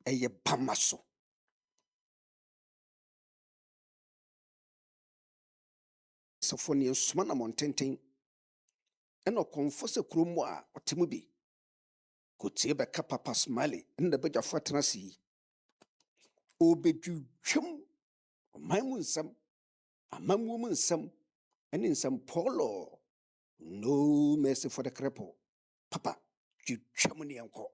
ɛyɛ bama so. Sɛfo ne nsoma na mɔntenten ɛna ɔkɔmfo sɛ kurom a ɔte mu bi kotie bɛka Papa Smiley ɛna bɛgyafo atena ase yi ɔbɛdwudwam ɔman mu nsɛm amammuo mu nsɛm ɛne nsɛm pɔɔlɔ. No mercy for the cripple. Papa twitwa mu ne yɛnkɔ.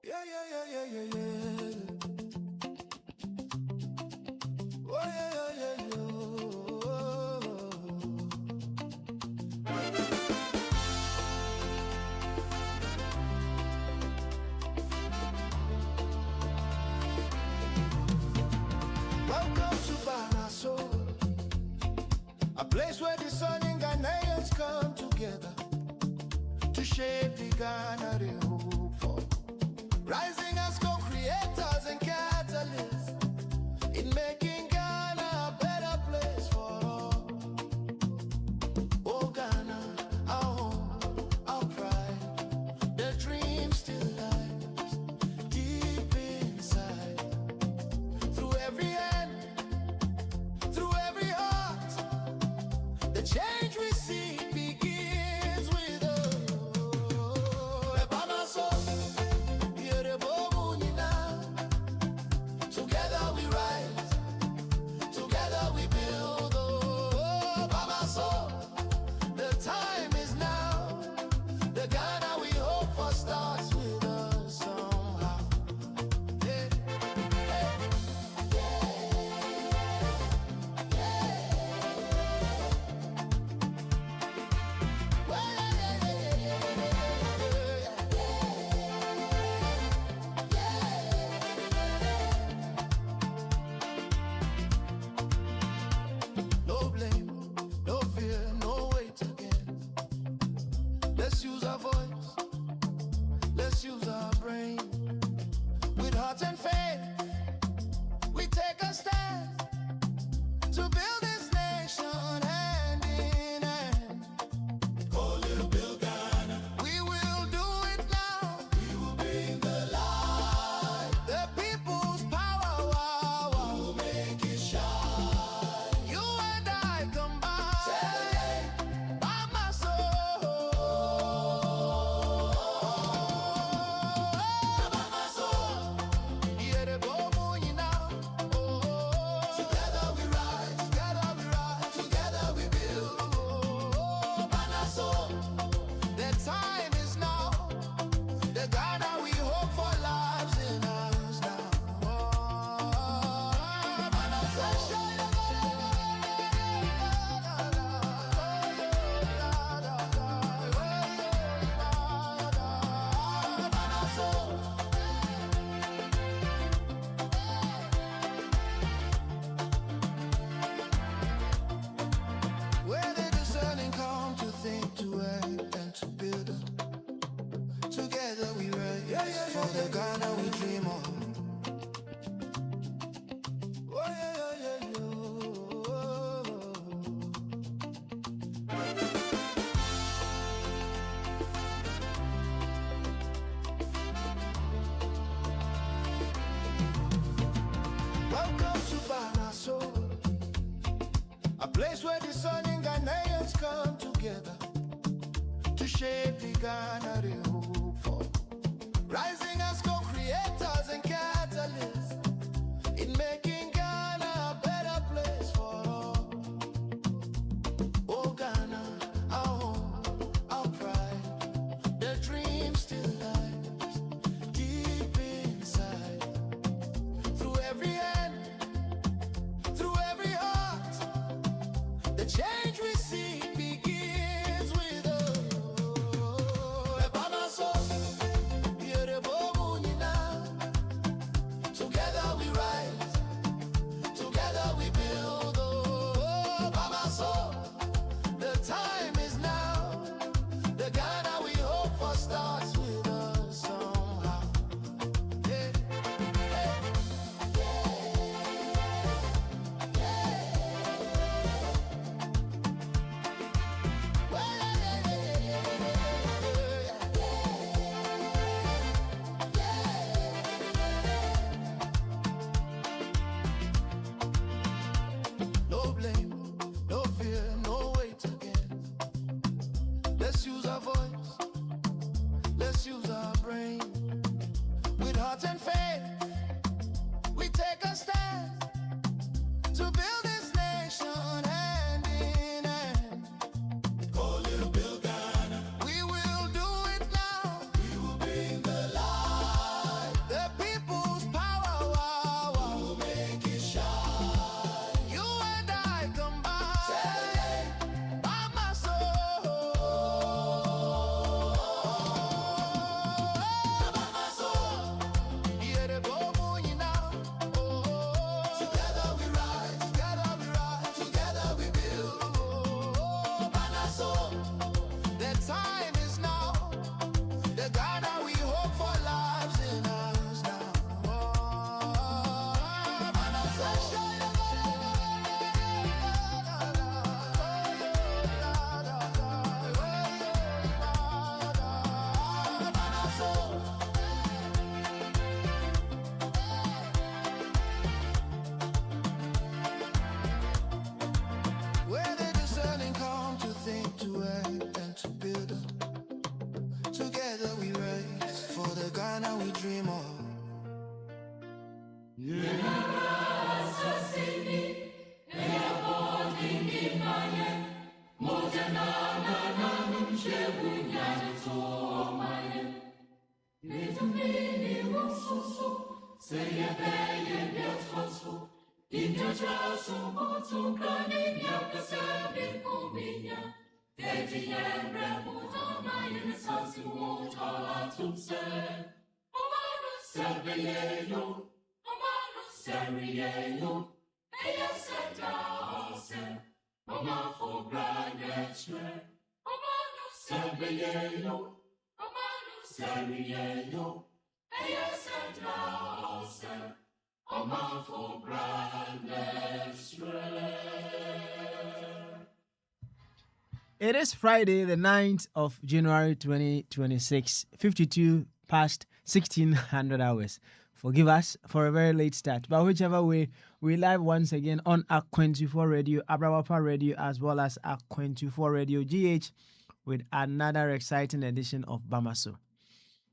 A place where the sun and Ghanaians come together to shape the Ghana they hope for. Rising as co-creators and catalysts in making Ghana a better place for all. Oh Ghana, our home, our pride, the dream still lies deep inside. Through every hand, through every heart, the change we see begins with us. Together we rise, together we build. Oh, Baba, so the time is now. The Ghana we hope for starts with us somehow. Yeah. No blame, no fear, no weight again. Let's use our voice, let's use our brain. With heart and faith, we take a stand to build this nation hand in hand. Oh, little Bill Ghana, we will do it now. We will bring the light, the people's power. We will make it shine. You and I combine. Celebrate by my soul. By my soul. Yeah, the boom, you know. Together we rise, together we build. Oh, by my soul. The time is now. The Ghana we hope for lives in us now. Oh, by my soul. Where the discerning come to think, to act, and to build. Together we rise for the Ghana we dream of. Oh, yeah. Welcome to Banaso, a place where the sun and Ghanaians come together to shape the Ghana they hope for. Rising as co-creators and catalysts in making Ghana a better place for all. Oh Ghana, our home, our pride, the dream still lies deep inside. Through every hand, through every heart, the change we see begins with us. By my soul, yeah, the boy. heart and faith, we take a stand to build this nation hand in hand. Call it Build Ghana. We will do it now. We will bring the light. The people's power, wow, wow. We will make it shine. You and I combine. Celebrate by my soul. By my soul. Yeah, the bobo, you know. Together we rise, together we build. By my soul. The time is now. The Ghana we hope for lives in us now. By my soul. By my soul. Where the discerning come to think, to act, and to build. Together we rise for the Ghana we dream of. It is Friday, the 9th of January 2026, 52 past 1600 hours. Forgive us for a very late start, but whichever way, we live once again on Akwantufuo Radio, Abrawapa Radio, as well as Akwantufuo Radio GH with another exciting edition of Bamaso.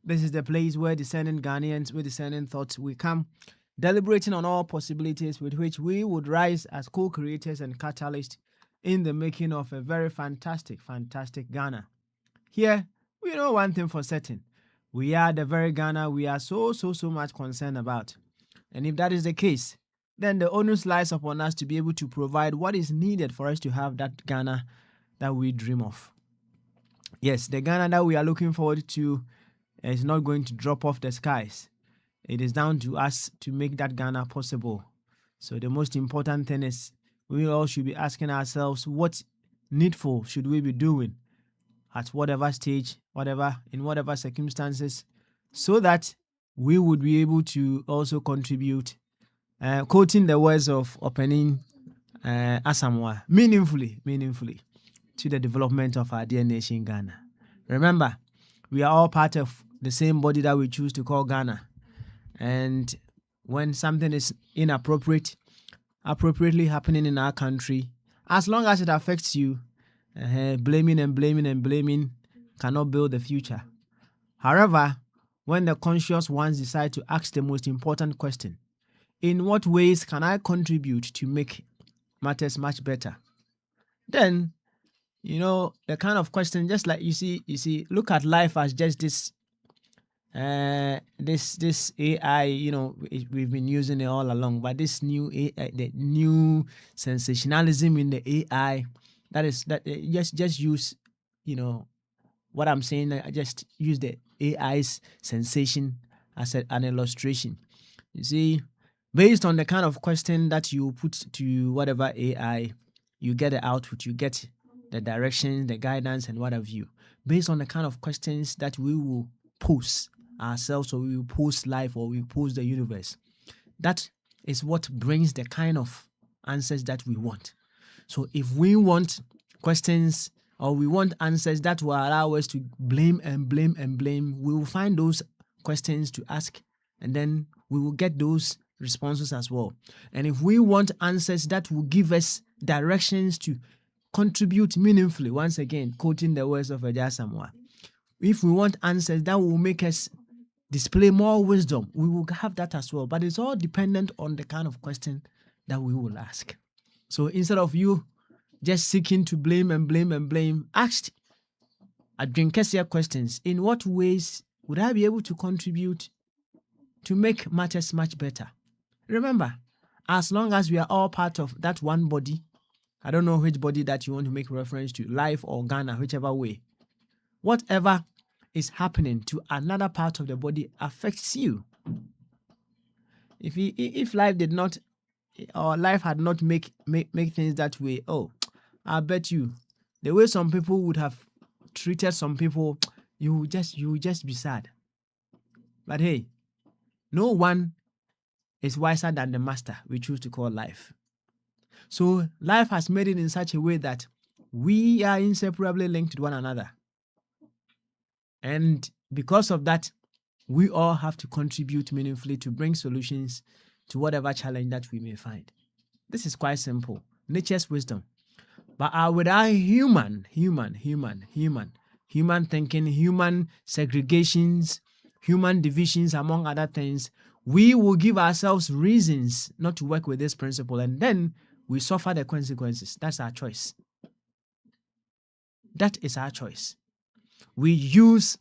This is the place where discerning Ghanaians with discerning thoughts we come, deliberating on all possibilities with which we would rise as co-creators and catalysts in the making of a very fantastic Ghana. Here, we know one thing for certain. We are the very Ghana we are so much concerned about. And if that is the case, then the onus lies upon us to be able to provide what is needed for us to have that Ghana that we dream of. Yes, the Ghana that we are looking forward to is not going to drop off the skies. It is down to us to make that Ghana possible. So the most important thing is we all should be asking ourselves what needful should we be doing at whatever stage, in whatever circumstances, so that we would be able to also contribute, quoting the words of Opening Asamoah, meaningfully to the development of our dear nation Ghana. Remember, we are all part of the same body that we choose to call Ghana. And when something is appropriately happening in our country, as long as it affects you, blaming cannot build the future. However, when the conscious ones decide to ask the most important question, in what ways can I contribute to make matters much better? Then, the kind of question, just like you see, look at life as just this AI, we've been using it all along, but this new AI, the new sensationalism in the AI, just use, what I'm saying, I just use the AI's sensation as an illustration. You see, based on the kind of question that you put to whatever AI, you get the output, you get the direction, the guidance, and what have you. Based on the kind of questions that we will pose ourselves, or we will pose life, or we pose the universe, that is what brings the kind of answers that we want. So if we want questions, or we want answers that will allow us to blame, we will find those questions to ask, and then we will get those responses as well. And if we want answers that will give us directions to contribute meaningfully, once again, quoting the words of Asamoah, if we want answers that will make us display more wisdom, we will have that as well. But it's all dependent on the kind of question that we will ask. So instead of you just seeking to blame and blame and blame, ask adrenkesiya questions. In what ways would I be able to contribute to make matters much better? Remember, as long as we are all part of that one body, I don't know which body that you want to make reference to, life or Ghana, whichever way, whatever is happening to another part of the body affects you. If life did not, or life had not make things that way, oh, I bet you the way some people would have treated some people, you will just be sad. But hey, no one is wiser than the master we choose to call life. So life has made it in such a way that we are inseparably linked to one another. And because of that, we all have to contribute meaningfully to bring solutions to whatever challenge that we may find. This is quite simple. Nature's wisdom. But with our human thinking, human segregations, human divisions, among other things, we will give ourselves reasons not to work with this principle, and then we suffer the consequences. That's our choice. That is our choice. We use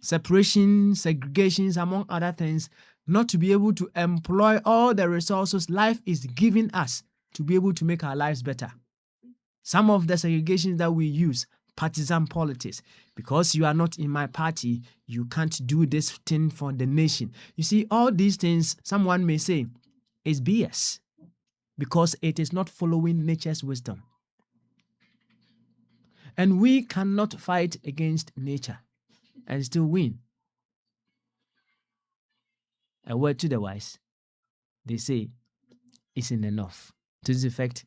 separation, segregations, among other things, not to be able to employ all the resources life is giving us to be able to make our lives better. Some of the segregations that we use, partisan politics. Because you are not in my party, you can't do this thing for the nation. You see, all these things, someone may say, is BS. Because it is not following nature's wisdom. And we cannot fight against nature and still win. A word to the wise, they say, isn't enough. To this effect,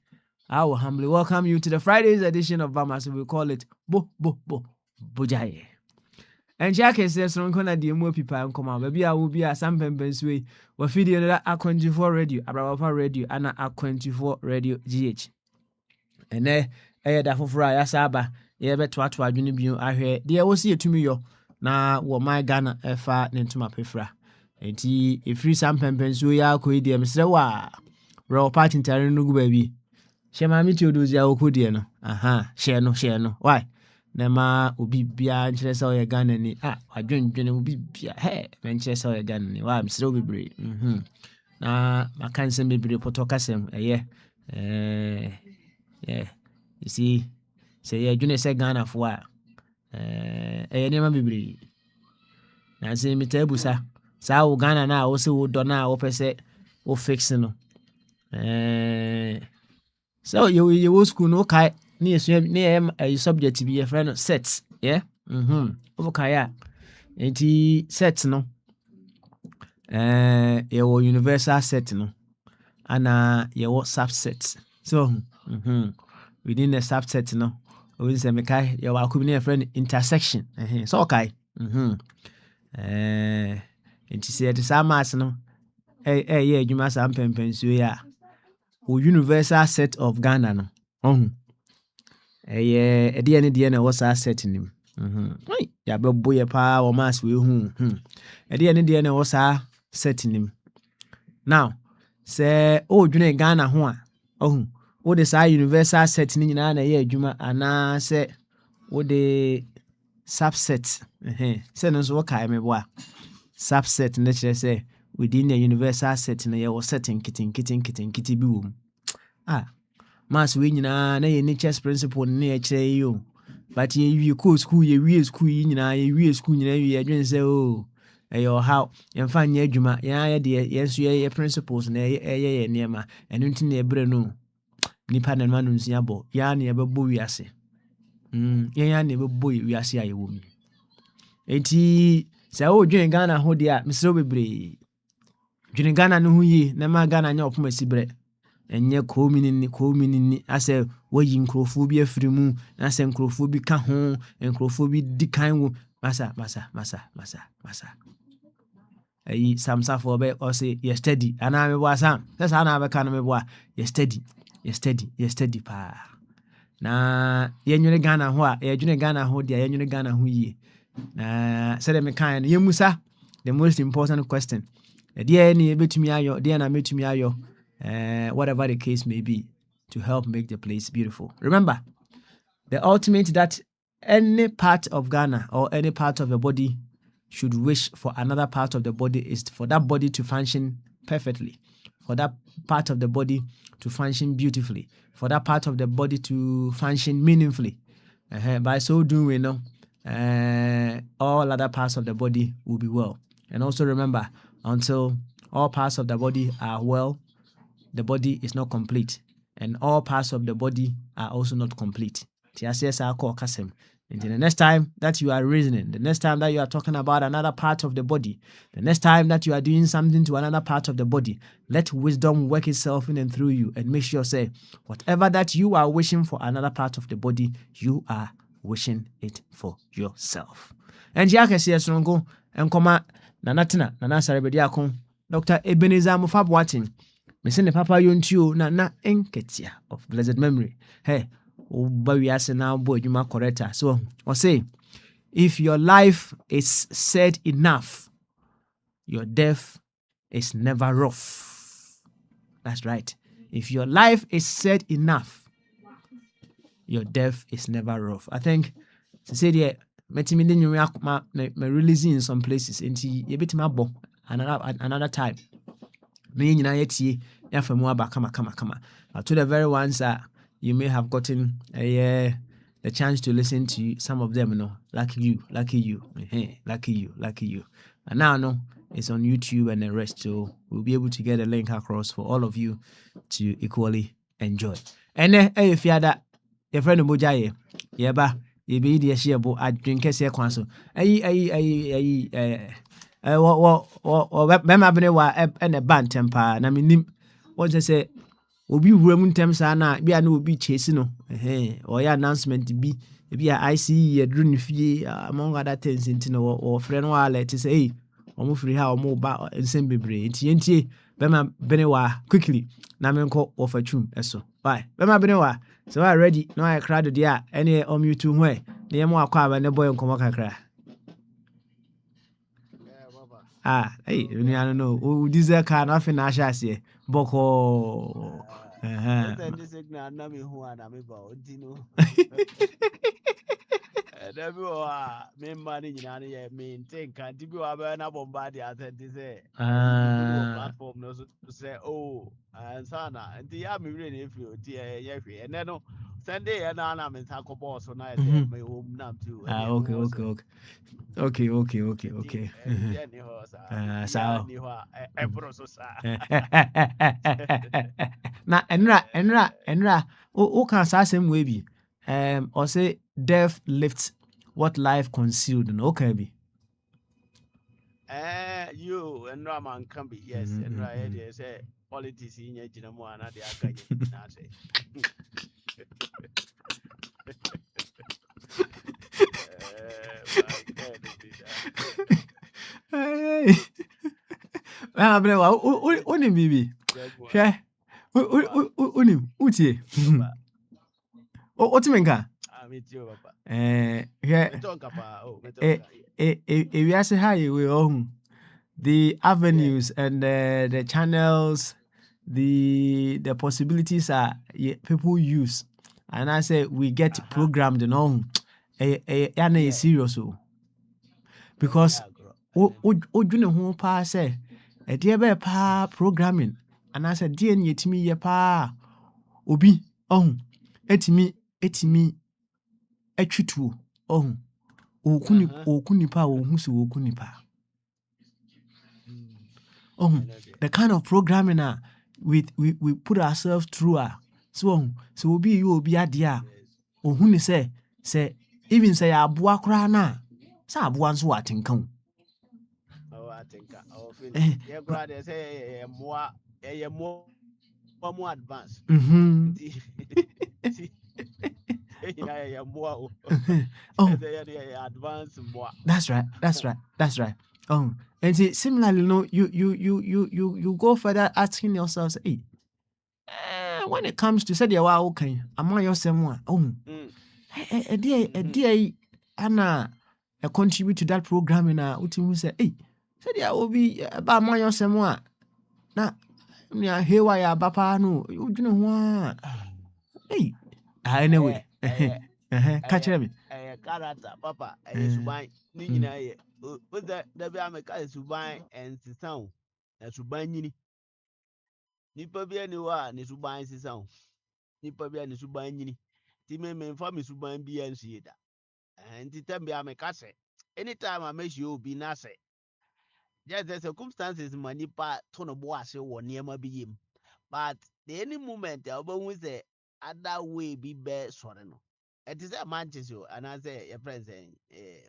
I will humbly welcome you to the Friday's edition of Bama, so we call it Bojaye. And Jack says, "Ronkona di mo pipa nkoma. Baby, I will be a some pempenswe. We feed you that Akwantufuo radio, Abrapa radio, and Akwantufuo radio GH. And da foforo ya saba, ye beto ato adwene bio ahwe. De wo see to me yo na wo my Ghana efa nentuma pefra. Enti efiri some pempenswe ya ko ide mesre wa. Ro party ntare no gu baby. Shema mi ti odozi a okodi no. Aha, share no. Why? Nema obi bia nkyere se oye Ghana ni. Adwendwene obi bia. Hey, menkyere se oye Ghana ni. Wa misre obebre. Na makanse bebre potokasem yeah. You see, say adwene se Ghana fo a nema bebre. Na se mi tabusa. Sa wo Ghana na wo se wo do na wo pese wo fix no. So you school no kai ni a subject be a friend sets, yeah. Okay, enti sets no. Your universal set no. And your subsets. So within the subset no, we say mekai your could be a friend intersection. So okay. Enti say the same as no. You must have pempensu ya. O universal set of Ghana no. Ede na was a set nim. Ya be boye pa o mas we hu. Ede na was a set nim. Now, say dwene Ghana ho a. O de sa universal set ni nyina na ye adwuma ana say o de subset. Say no so kai me bo a. Subset na chere say within the universal set na ye was setting kitten bi wom. Mas we nyina na ye nature's principle na ye kire yo. But ye ko school ye wie school nyina ye wie school nyina ye adwen say eyo how ye mfa nya adwuma ye de ye so ye principles na ye niema enu nti na ebre no nipa na manu nsia bo ya na ye bebo wiase. Ye ya na bebo wiase aye wo mi. Enti say dwen Ghana ho de a misro bebre. Dwen Ghana no hu yi na ma Ghana nya opoma sibre. Enye komini ase wayi nkrofo bi afirimu ase nkrofo bi ka ho nkrofo bi di kan wo masa ayi samsafo be o say ye steady ana me bo asam sesa ana be ka no me bo a ye steady pa na ye nwene Ghana ho a ye dwene Ghana ho dia ye nwene Ghana ho yi na se de me kan ye musa the most important question. Dear any betumi ayo, dear na metumi ayo, whatever the case may be, to help make the place beautiful. Remember, the ultimate that any part of Ghana or any part of the body should wish for another part of the body is for that body to function perfectly, for that part of the body to function beautifully, for that part of the body to function meaningfully. By so doing, all other parts of the body will be well. And also remember, until all parts of the body are well, the body is not complete. And all parts of the body are also not complete. The next time that you are reasoning, the next time that you are talking about another part of the body, the next time that you are doing something to another part of the body, let wisdom work itself in and through you, and make sure, say, whatever that you are wishing for another part of the body, you are wishing it for yourself. And Jaka says, Rongo, and Koma, Nanatina, Nanasa Rebediakon, Dr. Ebenezer Mufabwatin, Missing Papa Yuntu, Nana Enketia of blessed memory. Hey, but we ask now, boy, you might correct us. So, or say, if your life is sad enough, your death is never rough. That's right. If your life is sad enough, your death is never rough. I think, to say that, me releasing in some places, and you bit my bo another time. Me nyina yetie yafemu aba kama. To the very ones that you may have gotten the chance to listen to some of them, you know, lucky you. And now, no, it's on YouTube and the rest, so we'll be able to get a link across for all of you to equally enjoy. And if you had that, your friend Mojaye, yeba, you be the shiabo, I drink a sequence. Bema bene wa and a band temper, and I mean, what they say. Obi wuramu ntem saa na bia na obi chase no or ya announcement bi a ICE adru ne fie among other things ntino or friend wa alert say hey omo free ha omo ba nsem bebre ntie bema bene wa quickly na menko ofachum eso bye bema bene wa so I ready no I crowd there any on YouTube ho na yemo akwa ba ne boy nkomo kakra hey you know o diesel car na fi na asase boko This signal na me who and me ba odino. Everyone, me money nyina maintain can be aba na bombard ya say platform no say oh and sana and ya me really if you yeah and then no Sunday and na me talk boss so na say me home nam too. Okay. Na enra o kan sa same way bi or say death lifts what life concealed no okay bi you and Raman can be yes and right say politics in your jinamo and the aka na say Unim bibi. Hwɛ. Unim utie. Otimenka. We are say hi we own the avenues and the channels, the possibilities are people use, and I say we get programmed and all. Serious because who pa say a dear bear pa programming and I said dear yet me ye pa obi etimi etwitu okuni pa ohusu okuni pa the kind of programming we put ourselves through so obi you obi adia ohuni say even say abua kra na sa abua nso atenkan yeah brother say more advanced advanced more that's right and see similarly no you go further asking yourselves hey when it comes to say the wow okay am I yourself a dear Anna contribute to that program in a ultimate say hey Said ya obi ba mo yosem a na me hewa ya bapa no you dwene ho a hey anyway catch me Character papa Mm. suban ni nyina ye o da bi ameka suban ensisan suban nyini nipa bi ani wa ni suban sisan nipa bi ani suban nyini ti me fa me suban bi ansie da nti tam bi ameka se anytime I make you obi na se just the circumstances ma nipa to no bo ase wo niema bi yim but the any moment I obo say other way bi be sore no it is a manchester and I say your friends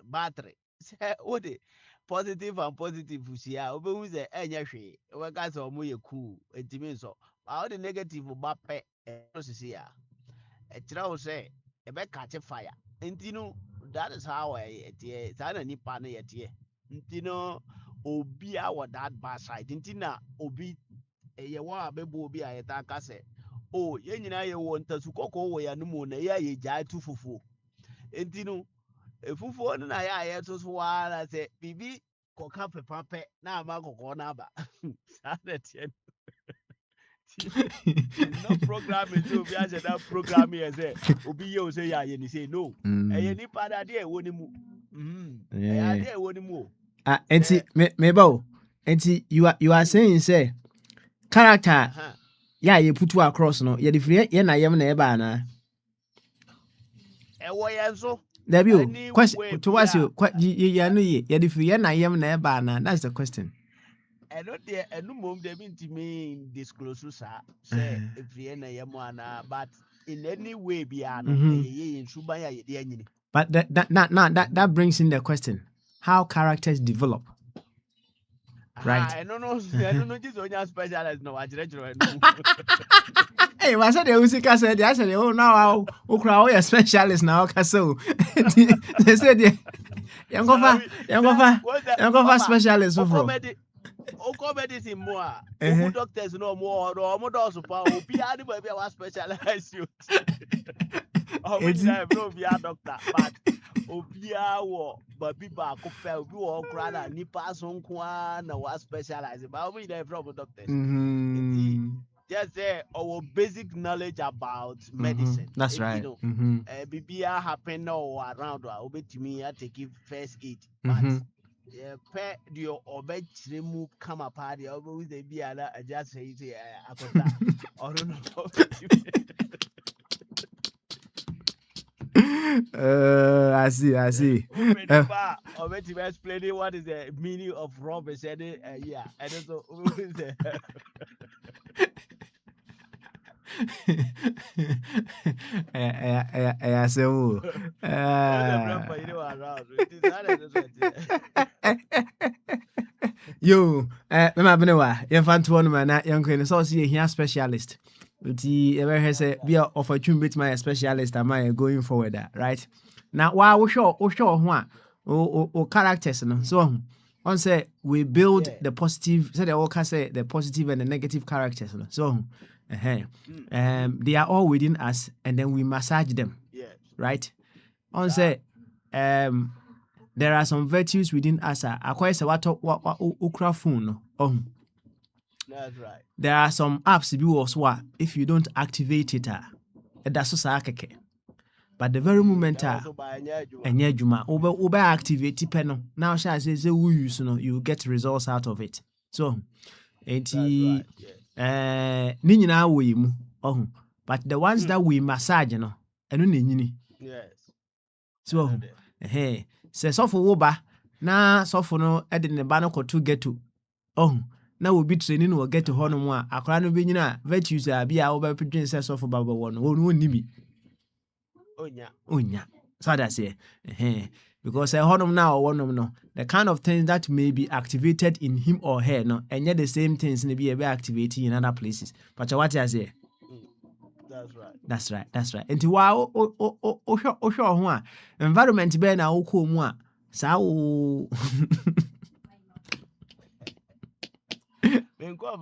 battery say what the positive and positive sia obo say enya hwe we ka say omo ye cool entimi so all the negative ba pe no sisi ya e kira wo say e be catch fire ntino that is how it is sa na nipa na yete ntino obi a what that bad side ntina obi ye wa bebo obi a yeta ka say oh ye nyina ye wo ntasu kokko wo ya no mu na ya ye gya tu fufu ntino efufu no na ya ye to so wa na say bibi koka pepape na ama kokko na ba sa na tie it's not programming so obi a say that programming ye say obi ye o say ya ye ni say no e ni pada de e wo ni mu e ya de e wo ni mu enti me ba enti you are saying say character yeah you put across no ye free ye na yem na e ba na e wo ye so there be question to ask you you know ye free ye na yem na e ba na that's the question. And not there, and no mom they mean to me disclose, say if you na yamana, but in any way, beyond in Subaya, the enemy. But that brings in the question: how characters develop, right? I don't know, just on your specialist. No, I just Hey, I said the Usika said, I said, oh, now I'll cry a specialist now, so they said, young of specialist. Medicine more. Doctors no more. Or doctors be anybody was specialized. No be a doctor, but Obia war, but people are compared to all crowd nipa so na was specialized. But we never from doctors. Just say our basic knowledge about medicine. That's right. You know, BBA happen or around or to me, I take first aid. But pet your obey move come apart, the always they be a just say, I don't know. I see. Already explaining what is the meaning of rubber, said yeah, and also I say, yo, remember Benewa, Infantuan man, young queen, so see here specialist. The ever has a be of a tune bit my specialist. Am I going forward? Right now, why we sure one or characters and so on. Say we build the positive. Say the all can say the positive and the negative characters. So, they are all within us, and then we massage them. Right. On say, there are some virtues within us. Acquire what ukra phone. That's right. There are some apps if you don't activate it, that's so but the very moment and juma over activate it, now shall say we use you get results out of it. So Right, we but the ones that we massage yes. So say suffer woba na suffer no edin the banner to get to na will be training will get to honor akra no be nyina virtues be a over pretend sense of baba one ni bi onya so that's it because honum now one no the kind of things that may be activated in him or her no and yet the same things may be activating in other places but what I say that's right and wow oh environment be na wo mu a sa wo remember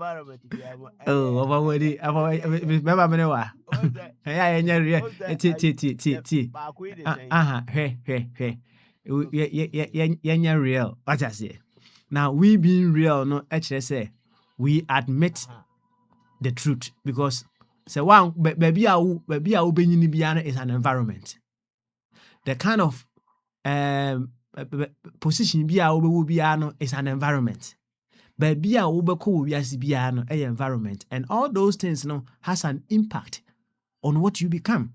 me wa real what I say Now we being real, no, actually say we admit the truth because say one baby biana is an environment. The kind of position biano is an environment. Baby biano a environment, and all those things no has an impact on what you become.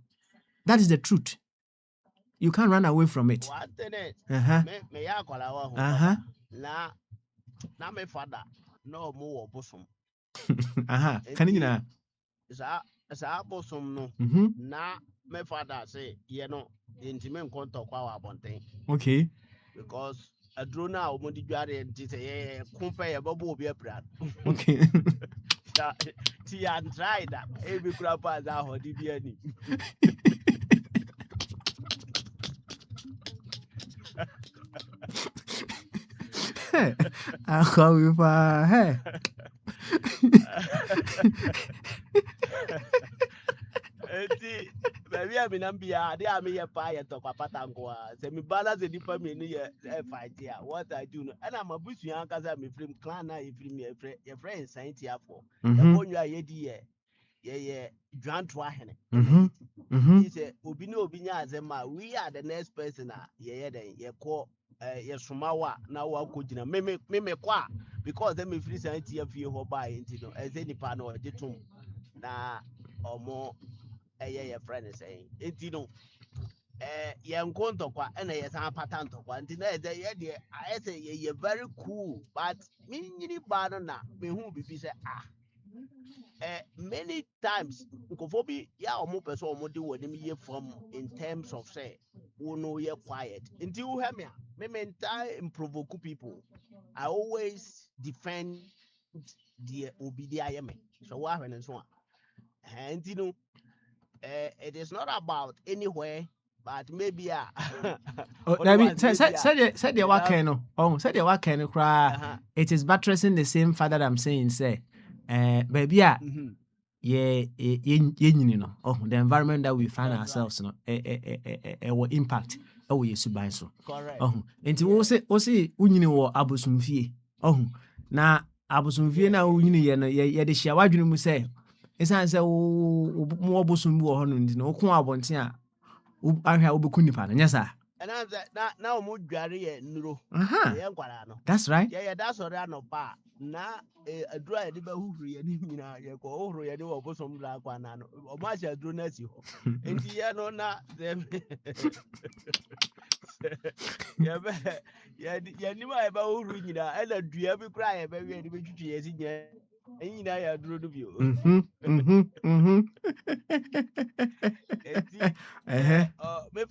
That is the truth. You can't run away from it. What in it? Uh-huh. Me ya kwala wa ho. Uh-huh. Na me father no mo wo bosom. Uh-huh. Can you know? Sa bosom no. Mm-hmm. Na me father say ye no intime nkonto kwa wa bonten. Okay. Because aduro na o mo di dware nti say ye kumpa ye babo obi apra. Okay. Ti and try that. E bi kura pa za ho di bi ani. I call you for hey. Eti baby abi na mbia de am ye pa ye to papa tanko a se mi balance the dipa me ni ye fight here what I do no and am abusu an kasa me frame clan na ye frame ye friend science afo e bonwa ye di ye dwanto ahene he say obi na obi nya azema we are the next person ye den ye ko ye somawa na wa ko gina me kwa because them me free science afie ho ba enti no e say nipa no de tum na omo your friend is saying it no young contokwa and a san patantokwa and I say you're very cool but me ni banana me who be say many times nkofobi ya omo person omo de woni me from in terms of say we know you're quiet until you hear me mental provoke people. I always defend the obidia me so what happen so and you know it is not about anywhere, but maybe said the wakeno. Oh, said the wakeno cry. It is buttressing the same father I'm saying, say, baby, the environment that we find ourselves, no, will impact. Oh, yes, buy so. Correct. Oh, and to say, unyini wo abusumfie. Oh, na abusumfie na unyini ye de shia wadwunu mu say. Esan say mo bosom bi wo ho no ndi no ko abonten a ahwa obeku nipa no nyesa. And I'm that now mo dware ye nuro. Ye nkwara no. That's right. Yeah, that's all right no pa. Na adura ye de ba huhuru ye ni nyina ye ko huhuru ye de wo bosom ra kwa na no. O ma sha aduru na si ho. Enti ye no na ye ni ma ye ba huhuru nyina e na dua bi kra ye ba wi ni be twitwi ye si nya. Enyi na ya aduru do bi o. Me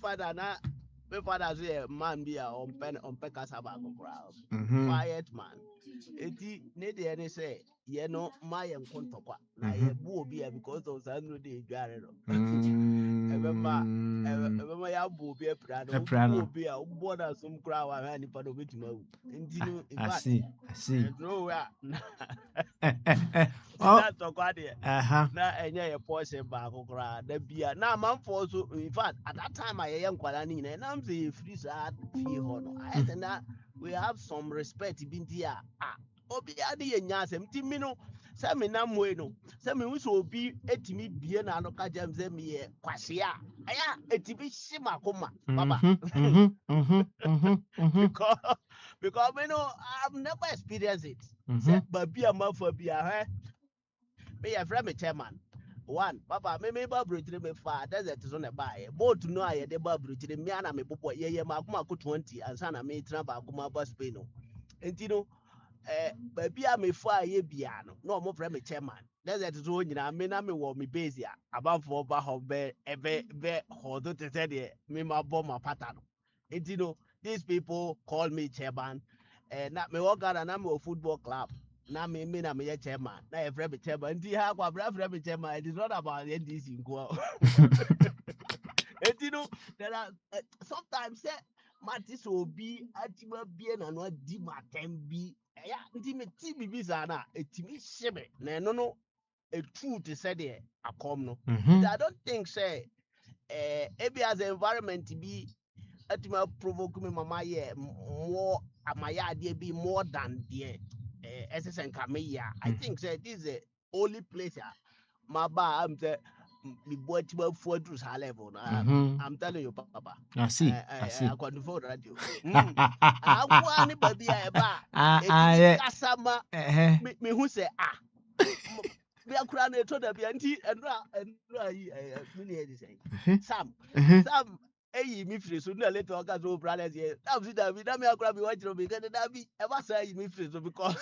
father say man be a on kasaba go quiet man. Eti ne de any say ye no my enkontokwa na ye bu obi because of sanu de dware no. Ebema ya bu obi epra no bu obi a obo na sum kra wa ha nipa do betima wu. Enti no in fact I see. No ya. Oh, That's na enye ye portion ba kokra da bia na man for so in fact at that time I am kwala ni na am say free sad fee ho no I said that we have some respect binti a obi ade ye nya asem ti mi no say me na moe no say me hu so obi etimi bie na no ka jam say me ye kwase a aya etibi shima koma baba because me no I've never experienced it say baby am for bia me your friend me chairman one papa me ba brother me fa desert so na buy boat no aye de ba brother me ana me bobo ye ma kuma ko 20 ansa na me tra ba kuma ba Spain no enti no baby a me fa ye bia no mo friend me chairman desert so nyina me na me wo me base a abamfo ba ho be ho do te say de me ma bo ma pata no enti no these people call me chairman na me work na me football club na me na me chairman na e frame chairman ndi ha kwa frame chairman it is not about NDC nko etino there are sometimes say matis obi atima bie na no di matem bi ya ndi me ti bibi za na etimi shebe na no a truth said there akom no I don't think say ebi as environment bi atima provoke me mama yeah more amaya idea be more than the SS and Kameya. I think say this is the only place my ba I'm the me boy to for to level. I'm telling you, Papa. I see. Akwantufuo radio. Akwani baby ba. Etimi Yeah. kasama me who say me akura na eto da bi anti enra yi mini e say Sam me free so na later oga so brothers here that was that me akura be watch me get that be ever say me free so because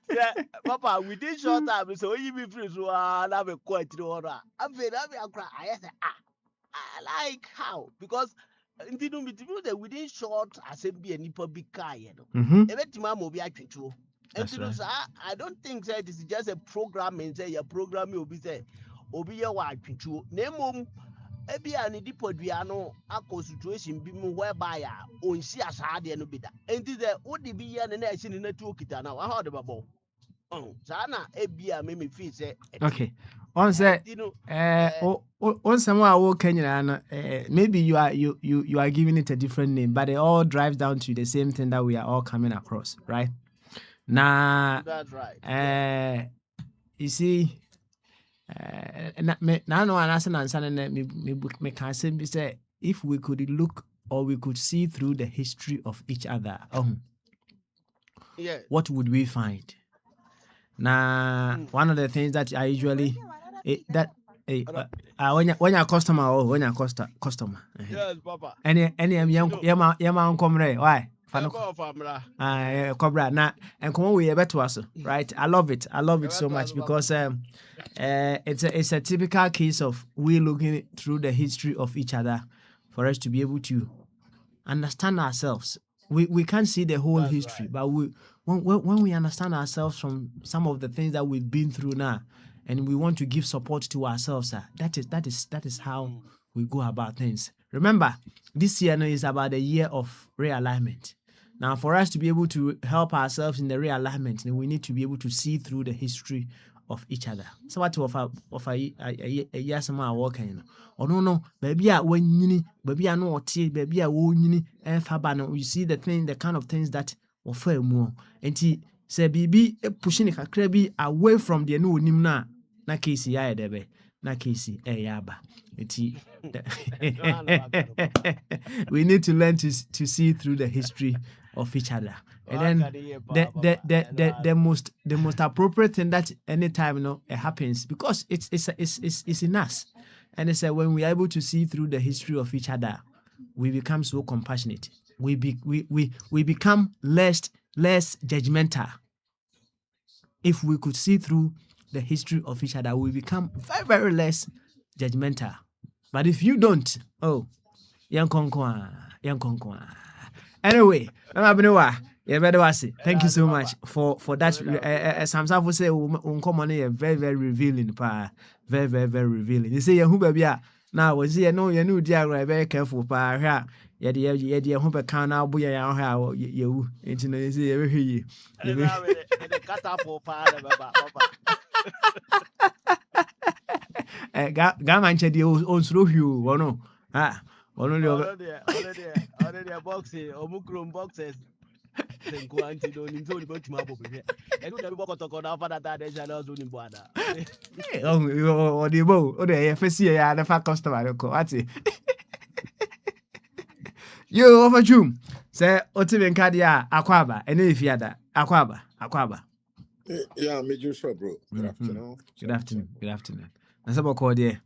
yeah, Papa, within short time, so you be free, so I be quite the order. I'm very happy. I say, I like how because within short, I said be any public car, you know. Every time will be actually true. And That's right. I don't think that this is just a program and say your program will be say, Obi your white true. Name ebi a ne di poduano akọ situation bi mu whereby a onsi asade no bi da enti de wo de bi ye ne na ehyi ne na tu okita na wa ha de babo saa na ebi a me feel say okay on say on some wo Kenya no maybe you are giving it a different name but it all drives down to the same thing that we are all coming across, right? Now that's right. You see no answer me can say if we could look or we could see through the history of each other, yeah, what would we find? Now one of the things that I usually when you're customer or when you're customer, yes, Papa, any yama come why Cobra na and come we better us, right? I love it so much because it's a typical case of we looking through the history of each other for us to be able to understand ourselves. We can't see the whole history, but when we understand ourselves from some of the things that we've been through now, and we want to give support to ourselves, that is how we go about things. Remember, this year is about the year of realignment. Now, for us to be able to help ourselves in the realignment, we need to be able to see through the history of each other. So what of a yes ma walking or no baby when you baby I know tea baby I won't and fabano you see the kind of things that offer more and say baby pushing a crabby away from the new nimna na case ya debe na case yaba we need to learn to see through the history of each other. And then the most appropriate thing that anytime it happens because it's in us, and it's when we are able to see through the history of each other, we become so compassionate. We become less judgmental. If we could see through the history of each other, we become very, very less judgmental. But if you don't, young konkwa. Anyway, thank you so much for that. Some people say uncommon very, very revealing, very, very, very revealing. You say who baby now was here no you dear very careful pa yeah who can now boy you into no say you cut up for gaman che on through you or no already boxes omukrom boxes senkuanti do ni so ni botima bo be e do be bokotoko na fa that dey jalo zo ni boada o de bo o de first year ya na fa customer ko ati yo over jum say otimen card ya akwaba ene ifiada akwaba yeah me just sure bro. Good afternoon na sabo ko there.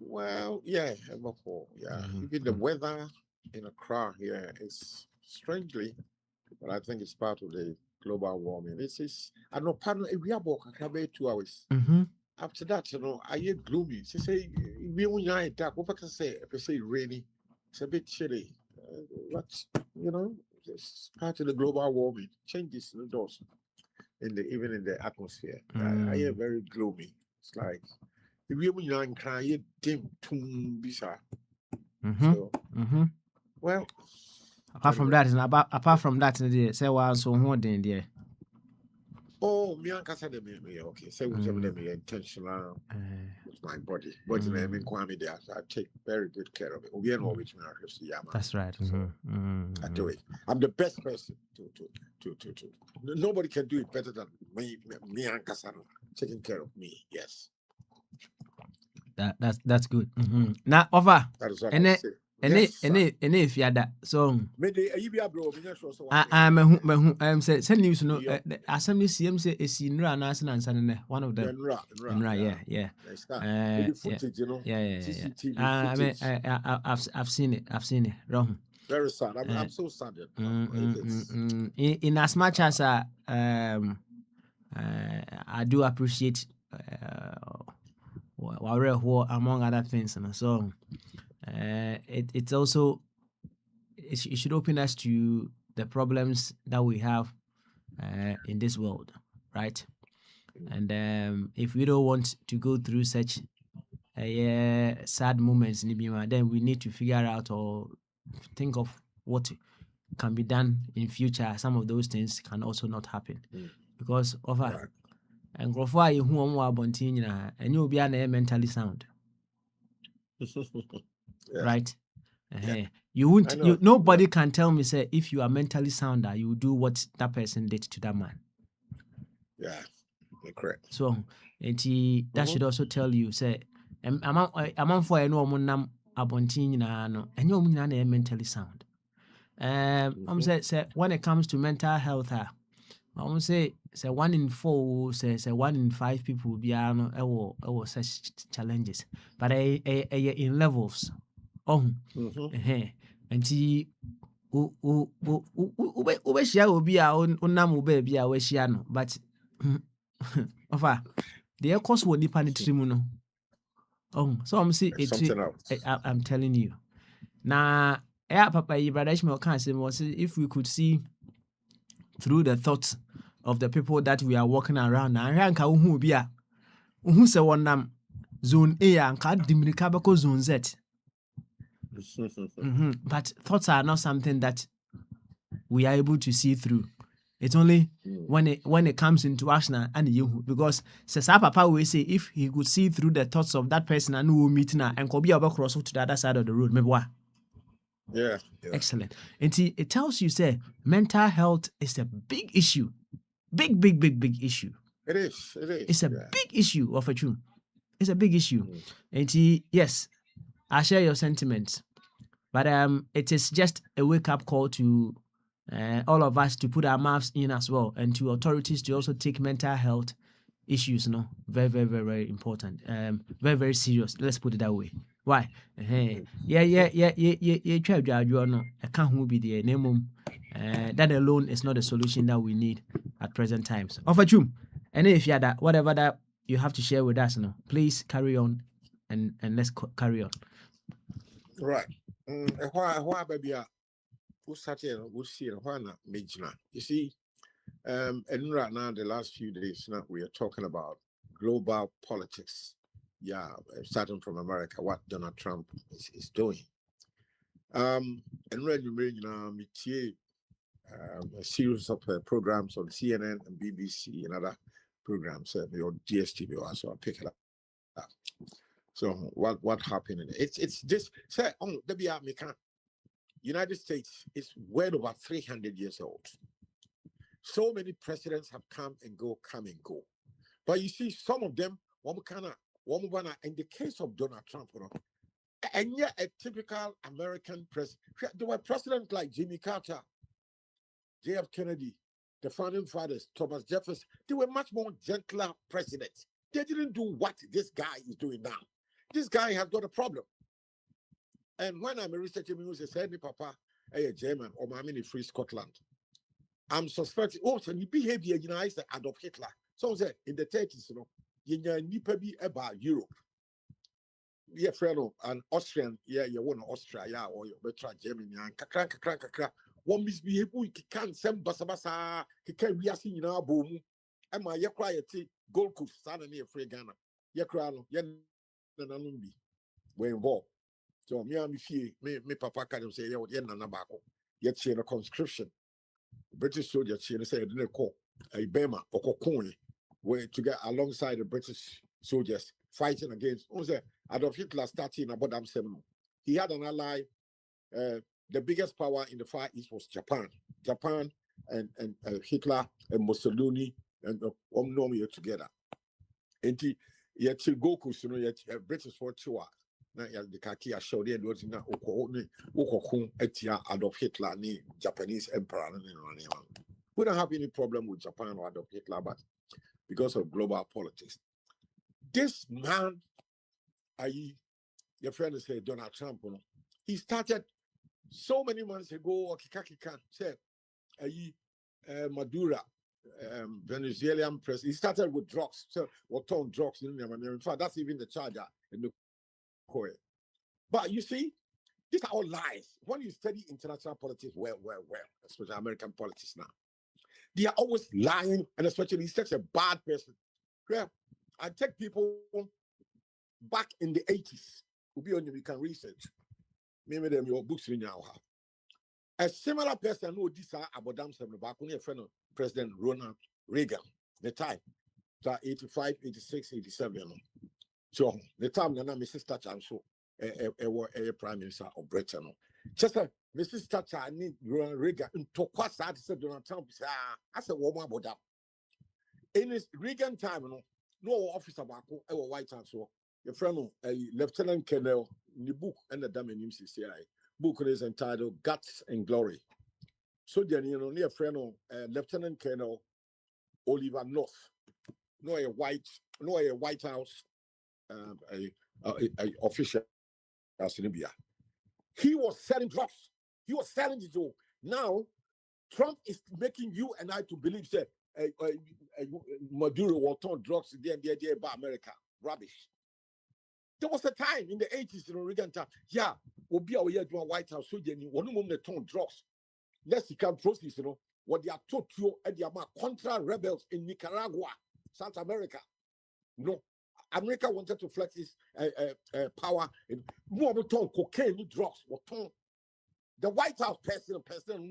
Well, yeah, even the weather in Accra here is strangely, but I think it's part of the global warming. This is, I know, pardon, we are about 2 hours. After that, I get gloomy. She say, we only night dark. What I can say, if I say rainy, it's a bit chilly. But, it's part of the global warming. Changes indoors, even in the atmosphere. I hear very gloomy. It's like, we only cry dim too bizarre. Well, apart from that, say so more than there. Oh, me and Casa de me, okay. Say whichever them intentional with my body. But I mean, Kwame, there, I take very good care of it. We know which man I see. That's right. So I do it. I'm the best person to. Nobody can do it better than me and Casa taking care of me. Yes. That's good. Now, over. That is what And I say. Yes, if you had that, so I'm say news no. Assembly CM say is in Ra and one of them. Yeah. I mean, I've seen it. Wrong. Very sad. I'm so sad. In as much as I do appreciate among other things, and so it's also it should open us to the problems that we have in this world, right? And if we don't want to go through such sad moments, then we need to figure out or think of what can be done in future. Some of those things can also not happen because of and and you'll be mentally sound. Right? You won't. Nobody can tell me say if you are mentally sound, you will do what that person did to that man. Yeah, you're correct. So, that should also tell you say, I'm for no monam abontin no, and you are mentally sound. I'm say when it comes to mental health, I'm say 1 in 4, say 1 in 5 people will be such challenges, but in levels. And but the course will depend on so I'm saying I'm telling you now. Papa, if we could see through the thoughts of the people that we are walking around now, who say one zone A and can't zone Z. But thoughts are not something that we are able to see through. It's only when it comes into action and you, because Papa will say if he could see through the thoughts of that person and who meet now and could be able to cross to the other side of the road. Maybe what? Yeah. Excellent. And it tells you say mental health is a big issue. Big issue. It is. It's a big issue of a truth. It's a big issue. And yes, I share your sentiments. But it is just a wake-up call to all of us to put our mouths in as well, and to authorities to also take mental health issues, very, very, very, very important. Very, very serious. Let's put it that way. Why? Yeah. I can't be the name. That alone is not a solution that we need at present times. Offer you, and if you that whatever that you have to share with us, please carry on, and let's carry on. Right. Why baby? Who started? Who see? Why not? You see, and right now the last few days now we are talking about global politics. Yeah, starting from America, what Donald Trump is doing. And when you bring a series of programs on CNN and BBC and other programs, your DSTV also, I'll pick it up. So what happened? It's just say on the United States is well over 300 years old. So many presidents have come and go. But you see, some of them, in the case of Donald Trump, and yet a typical American president. There were presidents like Jimmy Carter, J.F. Kennedy, the founding fathers, Thomas Jefferson. They were much more gentler presidents. They didn't do what this guy is doing now. This guy has got a problem. And when I'm researching music, I said, Papa, a German or I'm in free Scotland. I'm suspecting, so you behavior, I said, Adolf Hitler. So in the 30s, you need to be about Europe. Yeah, friend, an Austrian, you want Austria, or you better Germany, and kakra. One misbehave, you can't send Basabasa, you can't be asking in our boom. Am I quiet? Gold Coast, son and near Free Ghana. Yakrano, Yananumbi. We're involved. So, me, Papa can say, Yananabako. Yet she in a conscription. British soldier, she said, didn't call a Bema or Kokoni. were together alongside the British soldiers fighting against. Adolf Hitler starting about them seven. He had an ally. The biggest power in the Far East was Japan. Japan and Hitler and Mussolini and Omnomia together. And yet Goku, yet British for 2 hours. Now the Kaki showed the words in Etia Adolf Hitler, the Japanese emperor. We don't have any problem with Japan or Adolf Hitler, but because of global politics. This man, your friend is Donald Trump, he started so many months ago, said Maduro, Venezuelan president. He started with drugs. So what on drugs in fact, that's even the charger in the Korea. But you see, these are all lies. When you study international politics, well, especially American politics now, they are always lying, and especially he's such a bad person. Yeah, I take people back in the 80s. We can research. Maybe them your books in now. A similar person who this about them back when a friend of President Ronald Reagan, the time, 85, 86, 87. So the time that Mrs. Thatcher so a prime minister of Britain. Just Mrs. Thatcher, I need Ronald Reagan to quite start to say Donald Trump. I said, woman about that. In his Reagan time, no officer back at White House. So your friend, Lieutenant Colonel, in the book, and the damn name CCI book is entitled Guts and Glory. So then, near friend, Lieutenant Colonel Oliver North, no a White House official as in Libya. He was selling drugs. He was selling it all. Now, Trump is making you and I to believe that Maduro will turn drugs there by America. Rubbish. There was a time in the 80s in Reagan time. Yeah, we'll be our year doing White House. So then one moment they turn drugs. Let's see can process, what they are taught you and the contra rebels in Nicaragua, South America. No, America wanted to flex its power in more turn cocaine, drugs, or turn the White House person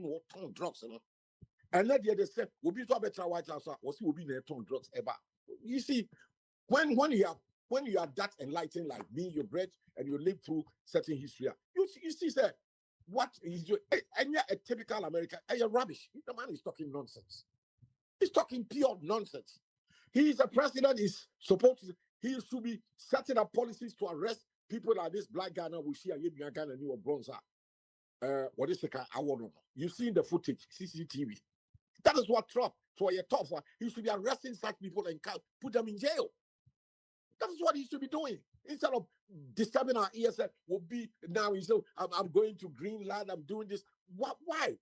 will turn drugs, And then they said, we'll be to a better White House, or see, we'll be there turn drugs ever. You see, when you are that enlightened like me, you bred and you live through certain history, you see, sir, what is your and a typical American, you're rubbish. The man is talking nonsense. He's talking pure nonsense. He is a president, he should be setting up policies to arrest people like this black guy now, we see a young guy and you were bronzer. What is the kind I want to know? You've seen the footage, CCTV. That is what Trump, for a tough one, he should be arresting such people and put them in jail. That is what he should be doing. Instead of disturbing our ears, will be now he's I'm going to Greenland, I'm doing this. What? Why?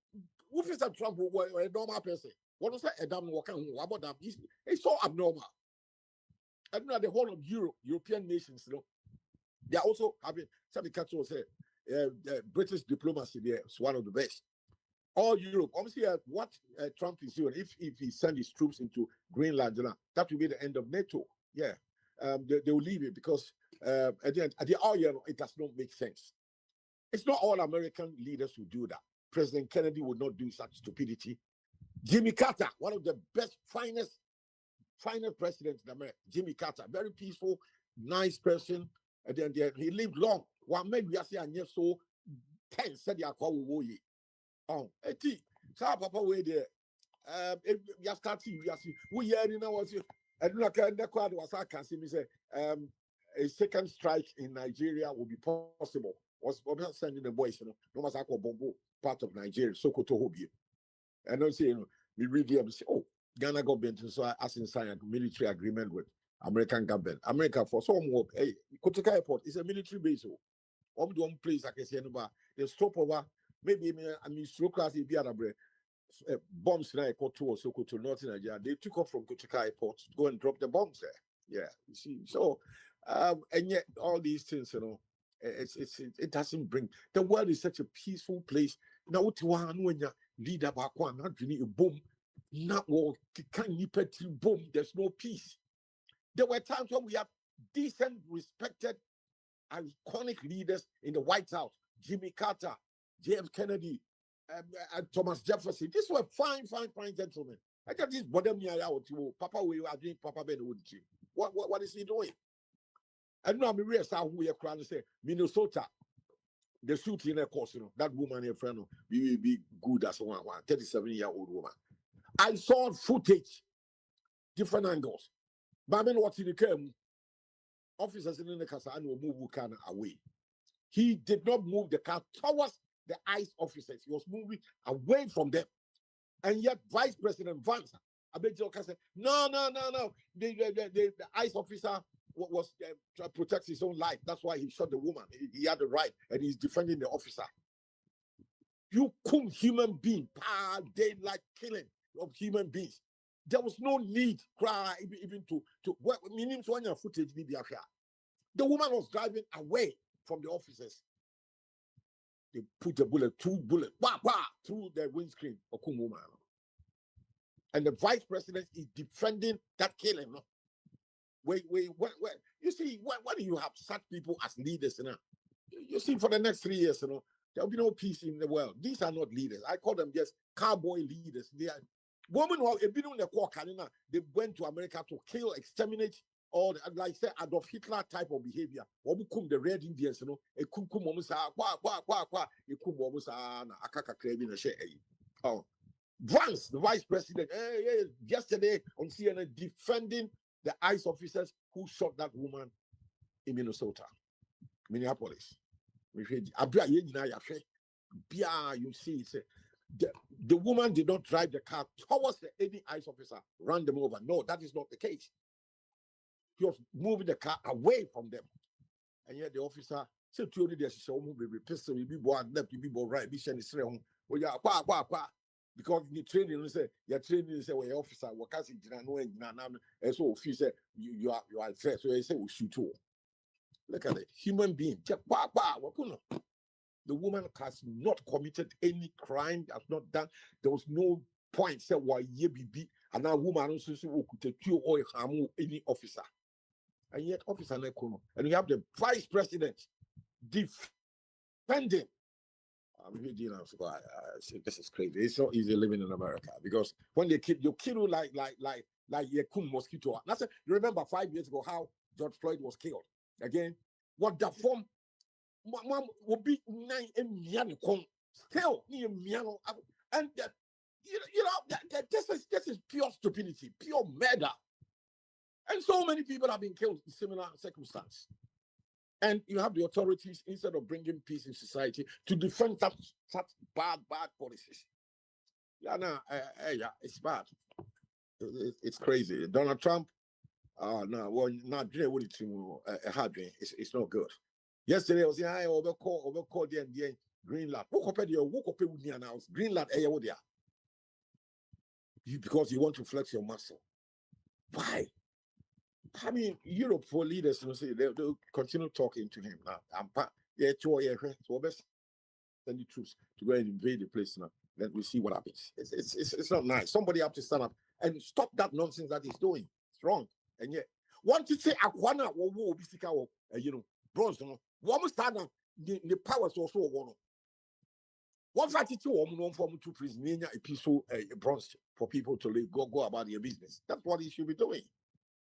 What is that Trump a normal person? What was that? What about that? It's so abnormal. And now the whole of European nations, they are also having something Katso say, British diplomacy there is one of the best. All Europe, obviously, what Trump is doing, if he sends his troops into Greenland, that will be the end of NATO. Yeah. They will leave it because at the end, it does not make sense. It's not all American leaders who do that. President Kennedy would not do such stupidity. Jimmy Carter, one of the best, finest presidents in America. Jimmy Carter, very peaceful, nice person. And then he lived long. One maybe I say so 10 said ya call woye. Oh, papa way there. You starting, we hear now was you. And look at the crowd was I can see me say a second strike in Nigeria will be possible. Was sending the boys, no matter Bombo, part of Nigeria, Sokoto Hobie. And I say, we read them and say, oh, Ghana government so as in sign a military agreement with American government. America for some work, hey, Kotoka Airport is a military base. One place I can say the stop over, maybe I mean slow class be at bombs now to Sokoto, North Nigeria. They took off from Kotoka Airport to go and drop the bombs there. Yeah, you see. So and yet all these things, it doesn't bring the world is such a peaceful place. Now when you lead up not really a boom, not war can boom, there's no peace. There were times when we have decent, respected, iconic leaders in the White House, Jimmy Carter, James Kennedy, and Thomas Jefferson. These were fine gentlemen. I got this bottom me out to Papa. We are doing Papa Ben would you? What is he doing? I know I'm real how we are crying to say Minnesota. The shooting in a course, that woman, your friend, will be good as one 37-year-old woman. I saw footage, different angles. But I mean, what in the came, officers in the car and will move car away. He did not move the car towards the ICE officers. He was moving away from them. And yet, Vice President Vance, I bet you said, no. The ICE officer was trying to protect his own life. That's why he shot the woman. He had the right, and he's defending the officer. You come human being, daylight killing of human beings. There was no need, cry even to meaning to your footage. The woman was driving away from the officers. They put a bullet, two bullets, through the windscreen of woman. And the vice president is defending that killing. Wait. You see, when you have such people as leaders, you see, for the next 3 years, there will be no peace in the world. These are not leaders. I call them just cowboy leaders. They are women who have been in the war. They went to America to kill, exterminate, all the, like say Adolf Hitler type of behavior. The Red Indians, Oh, Vance, the vice president, yesterday on CNN defending the ICE officers who shot that woman in Minneapolis. You see, the woman did not drive the car towards any ICE officer, ran them over. No, that is not the case. He was moving the car away from them. And yet the officer said to the pistol, you be born left, you be born right, be sending straight home. Well, yeah, because the training, say, your training, say, well, officer, what can and so if you say you are a threat, so they say, we'll shoot you. Look at it, human being. The woman has not committed any crime, has not done. There was no point, say, why ye be, and now woman also could take you or harm any officer. And yet, officer Nekono, and we have the vice president defending. This is crazy. It's not easy living in America because when they kill you like you mosquito. That's it. You remember 5 years ago how George Floyd was killed. Again, what the form will be 9 still and this is pure stupidity, pure murder. And so many people have been killed in similar circumstances. And you have the authorities, instead of bringing peace in society, to defend such bad policies. It's bad. It's crazy. Donald Trump, it's not good. Yesterday I was saying, I overcall the Greenland. Greenland, because you want to flex your muscle. Why? I mean, Europe for leaders, they'll continue talking to him now. So best send the troops to go and invade the place now. Then we see what happens. It's not nice. Somebody have to stand up and stop that nonsense that he's doing. It's wrong. And yet, want to say Akwana bronze, one stand up, the powers also one. 152 form to prison a peaceful bronze for people to live, go about their business. That's what he should be doing.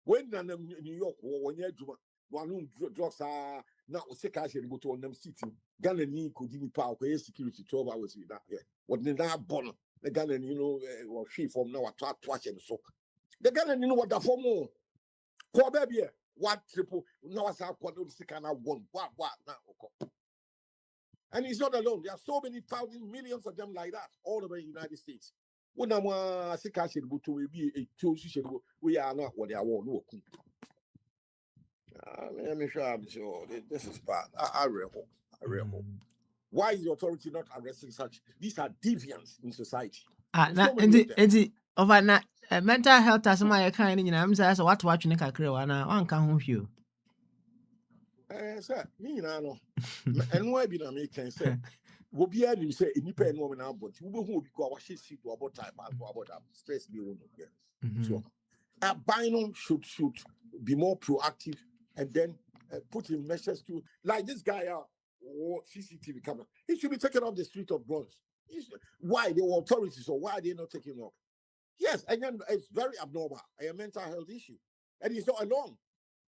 When New York, when you one drugs are now cash and go to them city, Ghana need could give power security 12 hours with that. What they now born, the Ghana, or she from now at twice and so. The Ghana, what the form more. Baby, what triple now as I quite can have one. What now? And he's not alone. There are so many thousands, millions of them like that all over the United States. When I'm a cash and go to be a two, we are not what they are. Let me sure I'm sure this is bad. I real hope. Why is the authority not arresting such? These are deviants in society. Overnight mental health as my kind I'm saying what watching one can't you. Sir, me no. And why be na me can say will be able to say any pen woman out, but who because she see to about time about stress be one of so a binum should be more proactive and then put in measures to like this guy or CCTV camera. He should be taken off the street of Bronx. Why the authorities or why are they not taking off? Yes, and then it's very abnormal. A mental health issue. And he's not alone.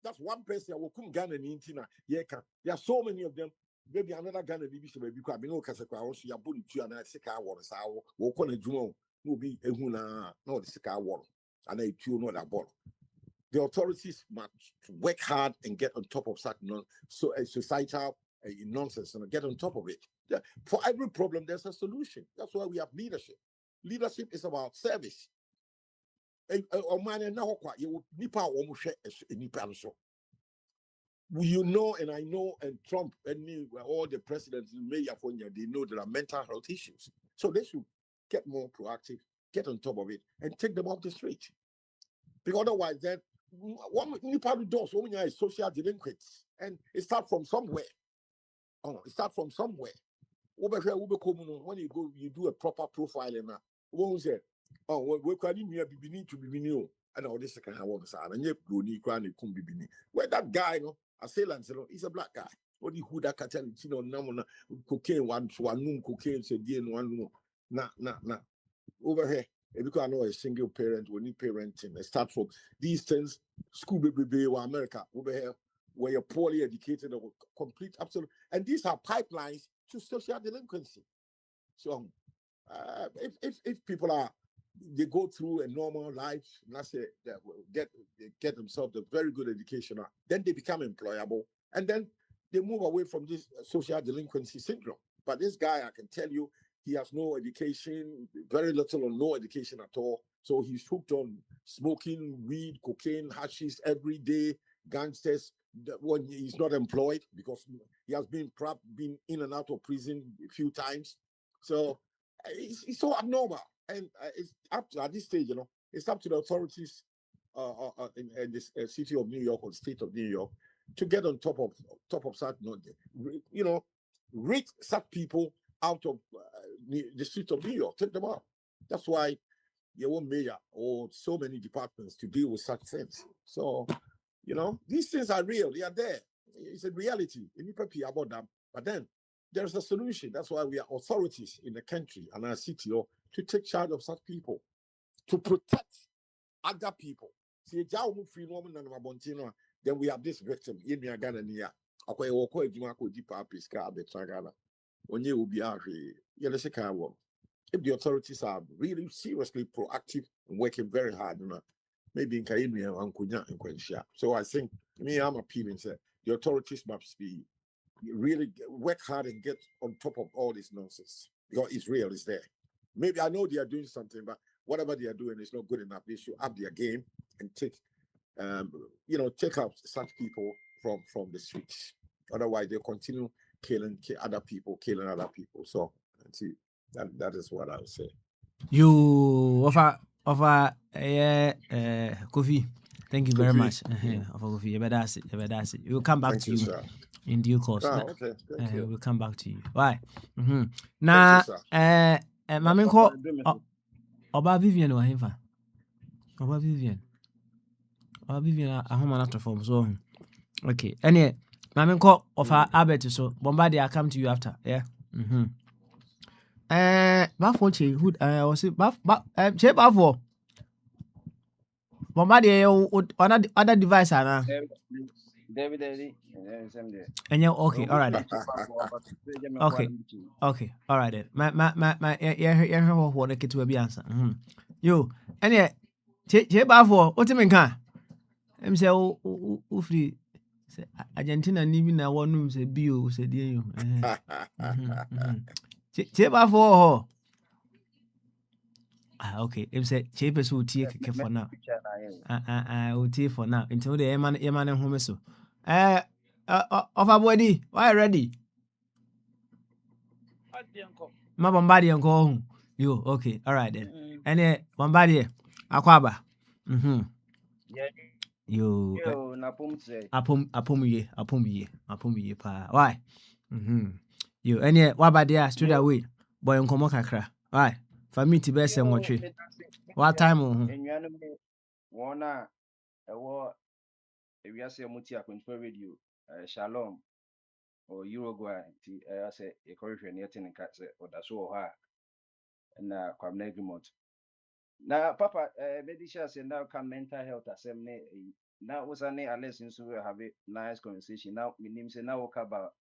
That's one person will come Ghana in Intina. There are so many of them. Maybe another Ghana baby should be because I know Casacra also ya bully to and I sick our water. So we'll call it Juno. No be a huna, no the sick our water. And I too know that ball. The authorities must work hard and get on top of such societal nonsense and get on top of it. For every problem, there's a solution. That's why we have leadership. Leadership is about service. You know, and I know, and Trump and all the presidents in California, they know there are mental health issues. So they should get more proactive, get on top of it, and take them off the street. Because otherwise, then one probably does when you social delinquents, and it starts from somewhere. Oh, it starts from somewhere. When you go, you do a proper profiling now. What say? Oh, we can need to be new. And all this kind of want to say, and yet go ni kwan kum bibini. Where that guy, no, assailant, he's a black guy. What the who that cartel, na cocaine one cocaine say one na over here. Because I know a single parent, we need parenting. Start from these things, school baby or America over here, where you're poorly educated or complete absolute. And these are pipelines to social delinquency. So if people they go through a normal life, let's say they get themselves a very good education, then they become employable, and then they move away from this social delinquency syndrome. But this guy, I can tell you, he has no education, very little or no education at all. So he's hooked on smoking weed, cocaine, hashish every day, gangsters. When he's not employed because he has been in and out of prison a few times. So it's so abnormal. And it's up to, at this stage, it's up to the authorities in this city of New York or state of New York to get on top of such, rid such people out of the streets of New York, take them out. That's why you won't mayor or so many departments to deal with such things. So, these things are real. They are there. It's a reality. You need to be about them. But then there's a solution. That's why we are authorities in the country and our city to take charge of such people, to protect other people. See, then we have this victim in Ghana. If the authorities are really seriously proactive and working very hard, maybe in Kainia and Kunya and Quenchia. So I think I'm appealing that the authorities must be really work hard and get on top of all this nonsense because it's real, it's there. Maybe I know they are doing something, but whatever they are doing is not good enough. They should up their game and take out such people from the streets. Otherwise, they continue killing other people. So see, that is what I would say. You offer Kofi. Thank you very much. Offer Kofi. We'll come back to you sir. in due course. Okay, thank you. We'll come back to you. Why? Now, Mami ko Oba Vivian or him. Oba Vivian. Ahoma not form so. Okay. Anyway, Mami ko offer Albert so Bombardier, I come to you after. Yeah. Bafo che hood was it che bafo Bombardier other device ana David, and okay, all right then. Okay, all right then. My yeah what the kid to be answer. Yo, and che bafo what you mean can em say o free Argentina ni bi na wonu say bio say dey you che bafo okay. If say cheap is UT for now. UT for now. Until the Eman and home so. Of a body, why ready? My Bombardier and go home. You okay? All right then. And Bombardier, Aquaba. You apum ye pa. Why? You any what about there straight away? Boy on komo kakra. Why? For me to be say what time one if you say Mutia Akwantufuo radio, Shalom or Uruguay, I say a correction yet in Catse or that's all her and Quam Negrimont. Now, Papa, maybe she say now come mental health assembly. Now, was any lessons we have a nice conversation. Now, my name say now talk about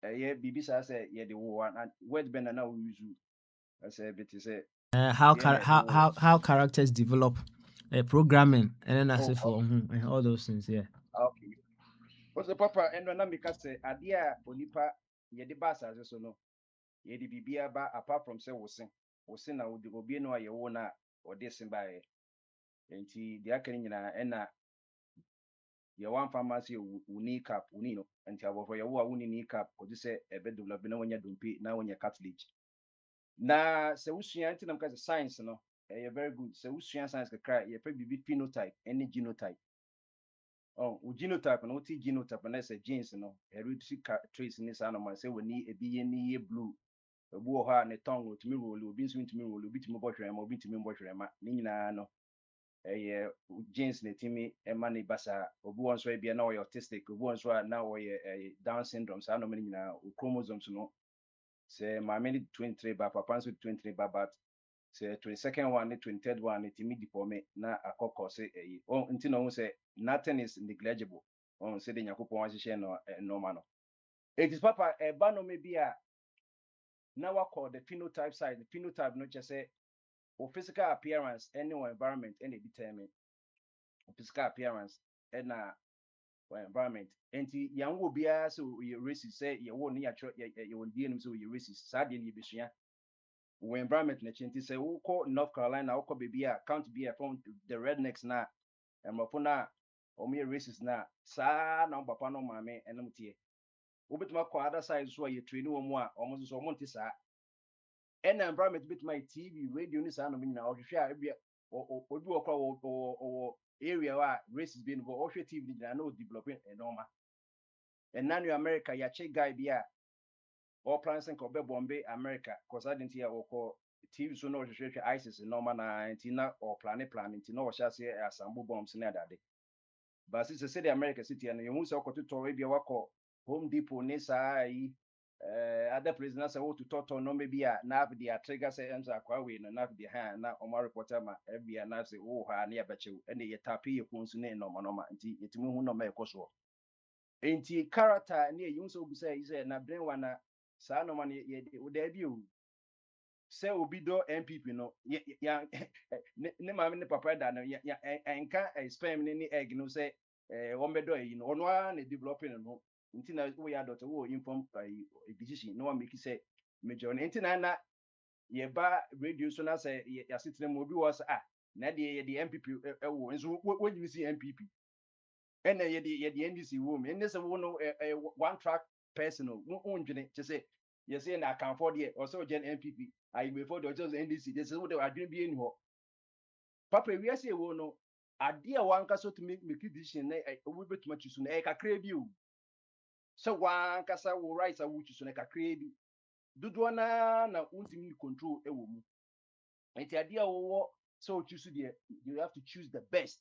yeah, BBC say yeah the war and word been now we use. I say but say yeah na the war. How characters develop, programming, and then I say Oh, for all those things. Yeah. okay. What's the Papa? And when I make us say idea onipa yeah the bass as so no yeah the BB ba apart from say we na we go be no aye na or this by. Enti the akani na your one pharmacy uni cap uni no and for your uni ni cap or just say a bed develop na when you don't pay now when you're Catholic. Na se usua anti nam ka science no very good. Se usua science ka cry you be phenotype any genotype. Oh, genotype no ti genotype na say genes no hereditary traits ni sa no man say we ni ebi ye blue. Obu ho a ne tongue to me roll obi nso ntimi roll obi timi bohwere ma obi timi bohwere ma ni nyina no genes na timi emani basa obu won so bia na o autistic obu won so na o down syndrome sa no many nyina chromosomes no say my many 23 ba papa so 23 ba but say 22nd one 23rd one timi di for me na akoko say oh nti no say nothing is negligible on say the yakopon wa hye no normal no it is papa ba no me bia na wa call the phenotype side the phenotype no just say or physical appearance any environment any determine physical appearance and environment enti yan wo bia so you racist say you won ya you won die so you racist sa de ni besua wo environment na chinti say wo ko North Carolina wo ko bebia count be from the rednecks na emofo na o me racist na sa na papa no mame enum tie wo betuma ko other side so you train wo mu a o mo so mo nti sa and environment betuma TV radio ni sa no nyina o hwehwe a bia o du okwa wo area wa races being go o hwe TV ni na developing normal and now America ya che guy bia or plans and kobe bombe America cause I didn't hear or TV so no hwehwe ISIS normal na ntina or planning ntina o sha say asambu bombs na dade but since say the America city and you hu say okoto to bia wako Home Depot ni sa yi other prisoners say to toto no maybe na the trigger say enter akwa we no na the hand na o reporter ma FBI na say oh ha na yabeche and ye tapi ye phone so no normal nti yetimi hu no ma ekoso enti character na ye so obusa yi say na brain wana sa no man ye da bi o say obi do MPP no ya ne ma ne papa da no ya enka sperm ni egg no say wo medo yi no ono a na developing no nti na we ya doctor wo inform a decision no make say major nti na ye ba radio so na say ya sitire mo obi was na de ye MPP wo nso wo you see MPP and ye de NDC wo me ne say wo no one track personal no ndwene che say ye say na account for there or so gen MPP I before the just NDC they say wo de adwene bi eni ho papa we say wo no ade a wanka so to make decision na wo betuma chusu na kakra bi o so wanka sa wo right a wo chusu na kakra bi dodo na untimi control e wo mu enti ade a wo so choose there you have to choose the best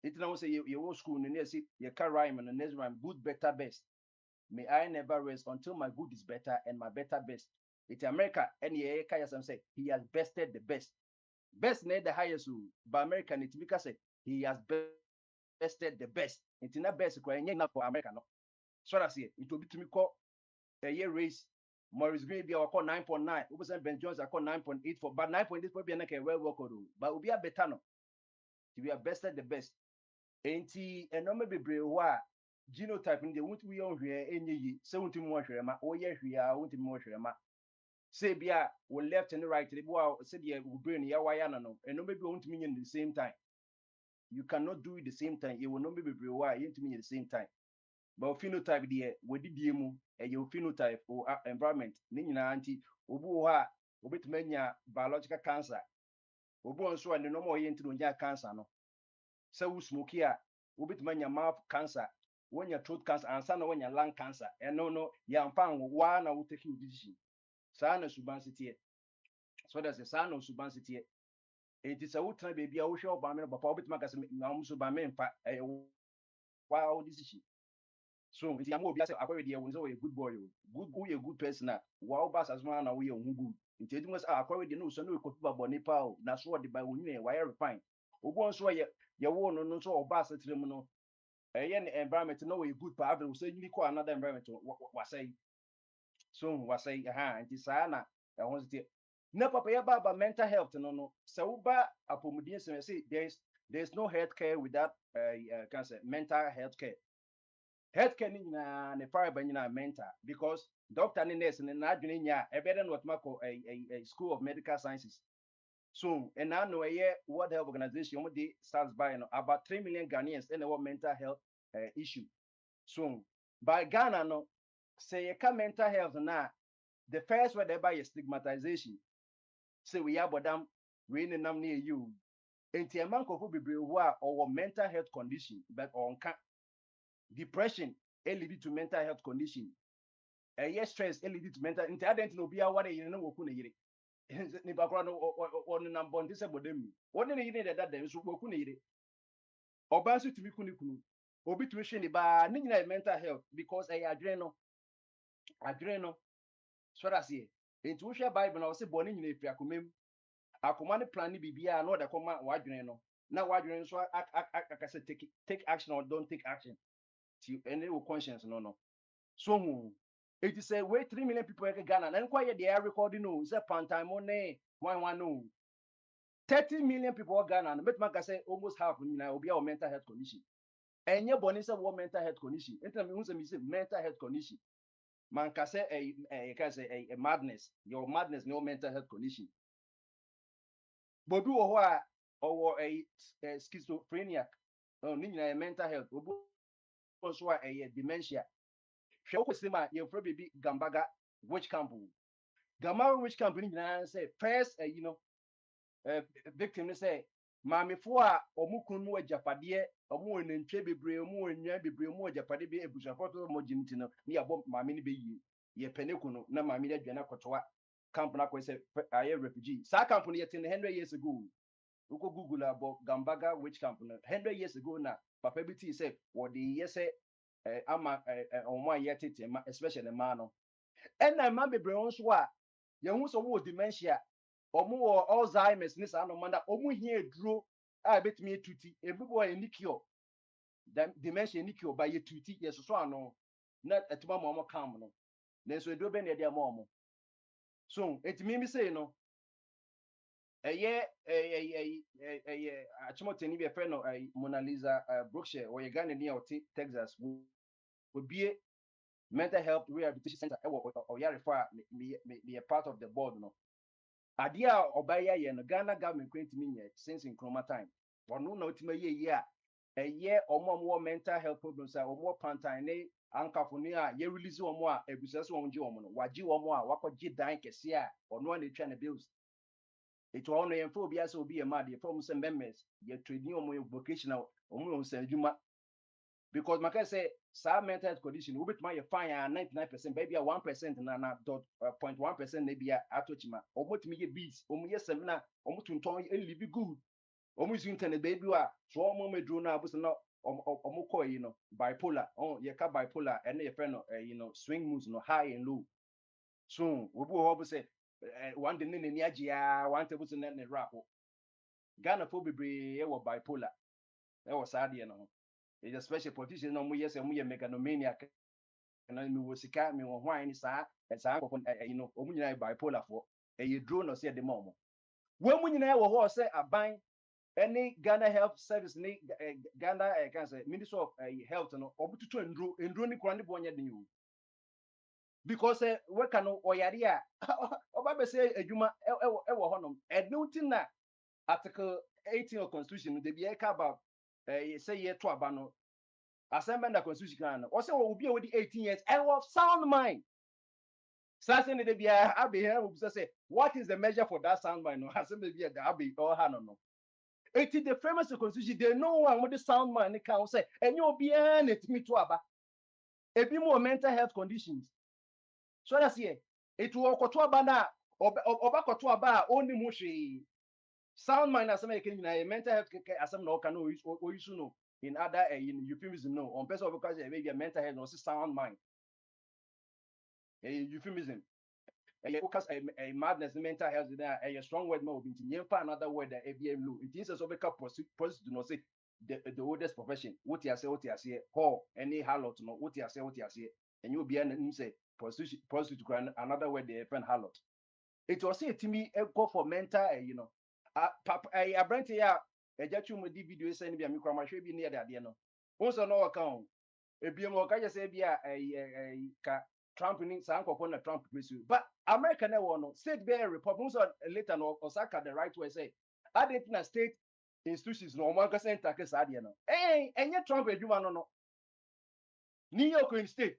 it now say you school and say you can rhyme and the next rhyme good better best may I never rest until my good is better and my better best it's America and ye some say he has bested the best need the highest but American it because say he has bested the best it's not best enough for America no so that's it it will be to me call a year race Maurice Green be our 9.9. Oberson Ben Jones I call 9.84, but 9.8 probably not well work but will be a better no. We are bested the best. Enti enome bebre wa genotype ndi won't we on hwe enye yi se won't mo hwe ma o ye hwe a won't mo hwe ma se bia we left and right the boy se the brain ya wire no enome be won't mean the same time you cannot do it the same time it will not be bebre wa you to me the same time but phenotype there we did mu your phenotype or environment ni nyina anti obu ho a obetumanya biological cancer obu onso and no more yenti no nya cancer no say we smoke here obetumanya mouth cancer when your throat cancer and sana when your lung cancer and no ya mpan wa na wo take decision sana subansity so that's a sana subansity it is a wutra baby a wo hwe oba me papa obetumaka se na mo suban me mfa wa decision. So if you are more say akwa we dey won say we good boy good who a good person wow bass as man na we good nti edu ngas akwa de no so no kofi ba boni pa o na so de ba wonye wire refine obo nso ye wo no nso oba asetre mu no eye ne environment no we good pa ave so nyini ko another environment wasai so wasai nti saa na ho zite na papa ya ba mental health no se wo ba apomudin se say there's no healthcare without can say mental healthcare healthcare ni na ne fire ba nyina mental because doctor ni nurse ni na adwene nya e better no what mako a school of medical sciences so and I know a World Health Organization they stands by about 3 million Ghanaians in our mental health issue so by Ghana no say you can mental health now the first word by is stigmatization say we have them we in nam near you enti man ko bebre who are or mental health condition but on depression it lead to mental health condition yes stress it lead to mental enti adent no bia what you know woku na yire ni bakra no on nam bon this bodem what ne yire that dem so woku na yire oba so timi kunu kunu obi tumi hwe ni ba ni nyina mental health because adwene no so that's here enti wo hwe bible na wo se boni nyina efi akomem akoma ne plan ni bibia na o de koma wadwene no na wadwene so akase take action or don't take action to any conscience no so it is a way 3 million people in Ghana and quite they are recording no say pantime ne one no 30 million people in Ghana and make say almost half na obi a mental health condition and your body say what mental health condition enter me who say mental health condition man can say a madness your madness no mental health condition but do or a schizophrenia no ni na mental health obo so a dementia hwe ko sima ye fro baby gambaga which camp gambaga which camp ni na say first victim say maamefo a omukun mu ajapade omo nantwe bebre omo onwa bebre omo ajapade be ebusuafoto mo ginti no ni abo maame ni be yi ye peneku no na maame ni adwana kotoa camp na ko say aye refugee sa camp no yet in 100 years ago uko google about gambaga which camp no 100 years ago na papa bi ti say what the year say ama omo ayetete especially man no and na man bebre on so a ye hu so wo dementia omo wo Alzheimer's ni sa no manda omo hia eduro a betimi etuti ebubo ye nikio dementia nikio ba ye tuti ye so ano na etuma mo kam no na so eduro be na dia mo so etimi mi say no eye achimoteni be fe no Mona Lisa Brookshire or ye Ghana near Texas will be mental health rehabilitation center or yarefa be a part of the board no adia obaya ye no Ghana government kwenti me since in chroma time wonu na otima ye eye omo mental health problems a omo pantan ne ankafo ni a ye release omo a ebusase omo je omo no waji omo a wakoji dan kese a ono na twa na bills it will only info be as be a mad from some members ye trading omo vocational omo on say adwuma because maka say some mental health condition we bit my fine 99% baby 1% na 0.1% na bia atochima omo timi ye beats omo ye seminar omo tunton live good omo is internet baby wa so omo medro na abuso na omo call bipolar ye ka bipolar and ye friend swing moves no high and low so we bo hobo say one day ni agia one table to net rap Ghana for bebre e wo bipolar e wo sadie no it's a special politician no mo yes mo ye megalomaniac na mi wo sika mi wo hwan ni saa saa ko omo nyina bipolar for ye drone no say de mo we mo nyina wo ho say aban any Ghana Health Service ni Ghana can say Ministry of Health no obututu ndro ni kura ni bonye den you because we can oyare a oba be say adwuma e wo honom eduntin na article 18 of constitution de be ka about say ye to aba no assembly the constitution kan o say we be 18 years and of sound mind say ne de bia abi here we say what is the measure for that sound mind no assembly be the abi or ha no it is the famous constitution they know one with the sound mind can say and you be an it me to aba e be more mental health conditions so that's here it will koto aba na oba koto aba oni mu hwe sound mind as American mental health asem na can o use no in other euphemism no on person because maybe mental health no sound mind euphemism a madness, mental health, a strong word more into another word that ABM low. It is a prostitute do not say the oldest profession. What you say, call any harlot, no, what you say, and you'll be an say prostitute, another word they friend harlot. It was say to me, go for mental, a brand here, a judge with DVD send me a micro, should be near that, Also, no account. A BMO, I just say, a Trump in San Copona Trump pursue. But America never won. State bear Republicans later no Osaka the right way say. I didn't state institutions no one can send taxes adiano. And yet Trump you want no. New York in state.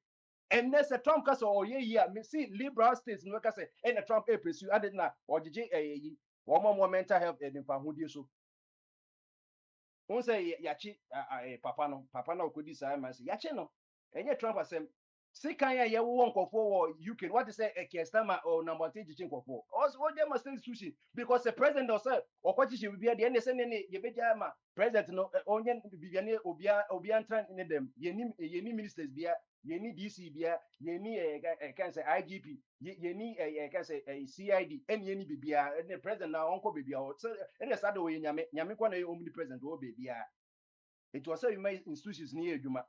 And there's a Trump case or yeah, me see liberal states no can say and a Trump pursue. I did not or the one more mental health and in Pahudi so. Wọ́n sẹ́ yàchi papa no kò di sáà máa sẹ́ yàchi no ẹ̀yẹ Trump asẹ́m sikan yẹ wọ́n nkọ̀fọ́ wọ UK wọ́n ti sẹ́ ẹ̀kẹ́sítàmà ọ̀ nàmbà tí jìjì nkọ̀fọ́ ọ̀ jẹ́ ma state institution because the president ọ̀sẹ̀ ọ̀kọ́ jìjì bíbí ẹ̀ díẹ̀ ẹ̀ ẹ̀sẹ̀ ní yẹ bẹ́ jẹ́ ama president no ọ̀nyẹ́ bíbí ẹ̀ ní obi antran ní dẹ̀m yẹ ní ministers bíyà yẹ ní DC bíyà yẹ ní kẹ́nsẹ̀ IGP yẹ ní kẹ́nsẹ̀ CID ẹ̀ ní yẹ ní bíbí ẹ̀ ní president náà ọ̀nkọ́ bíbí ẹ̀ ẹ̀ ẹ̀ sáà dẹ̀ wọ̀ yẹ nyame kọ́ na yẹ ọmọdé president wọ̀ bíbí ẹ̀ it was say you may institutions ní ẹ̀dwuma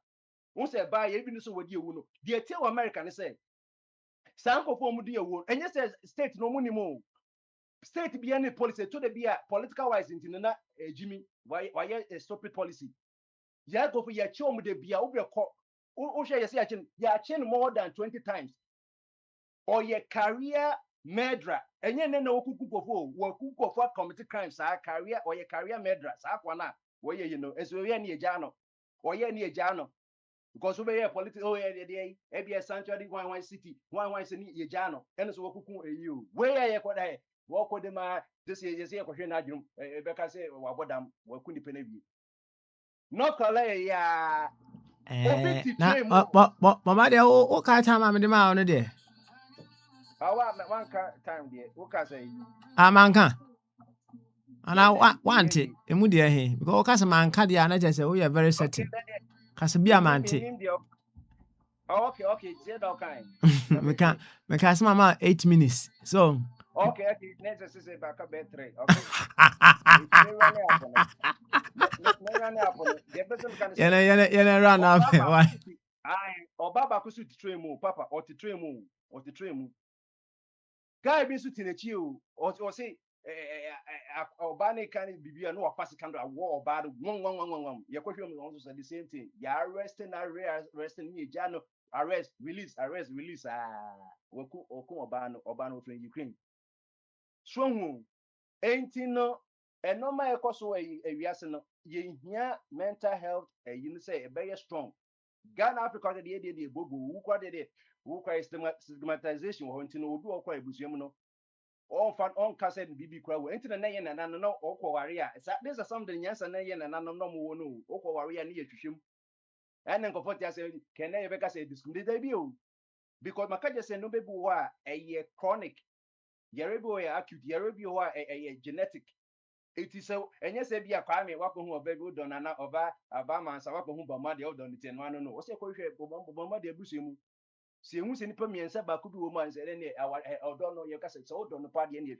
wọ́n sẹ̀ bá yẹ ebi ní sọ wọ́n di ewu no deɛ tie wɔ America ní sẹ́ saa nkɔfo ọmọ di ewu ẹ̀nyẹ́ sẹ́ state ní ọmọ ni mu state bi yẹn ní policy tó de bi a political wise nti nana ejimi wàyẹ stupid policy yẹ nkɔfo yẹ kye ọmọ de bi a wọ́n bẹ kọ́ wọ́n hwẹ́ yẹ sẹ́ yẹ kye no more than 20 times ɔyɛ career murderer ɛnyɛ nne na wɔkuku nkɔfo wɔkuku nkɔfo commit crimes saa career ɔyɛ career murderer saa kwan na wɔyɛ yi no ɛsɛ ɔyɛ ni egya no because we be politics oh yeah dey e be sanctuary one city one city ye jano eno so wokuku eyi we ye kwada he wo kode ma this ye say kwhwe na adwum e be ka say wa bodam wa ku nipa na bi no kala ya na mama de o ka ta ma me de ma ono de awa one time there wo ka say amanka ana want emu de he because o ka say manka de ana je say we are very certain Kasabia mante. Okay. Say that kind. Me can mama 8 minutes. So. Okay. Next say back up 3. Okay. Yana run up. Why? Obaba kusu titre mu papa or titre mu. Guy be su tinechi o say Obani can be no pass kind of war about one. Your question also said the same thing. You arresting me, Jano, arrest, release. Woku Obano from Ukraine. Strong ain't no and no my coso a yasano. Ye hear mental health, you say a very strong. Ghana Africa the bobo who cry stigmatization or into no do or quite busiamuno. On cassette BB crowd into the name and no oko warrior. There's something yes and no no oko warrior near to him. And then comfort say, can I ever say this debut? Because my catcher said no baby war a chronic, Yerebo acute, Yerebo a genetic. It is so, and yes, be a crime, Wako who are very good on another of Abama and Sawako who Bamadi out on the 10 1 no. What's a question for Bamadi Busimu? See who's in Permi and Sabaku woman said any our don't know your cassette so don't party any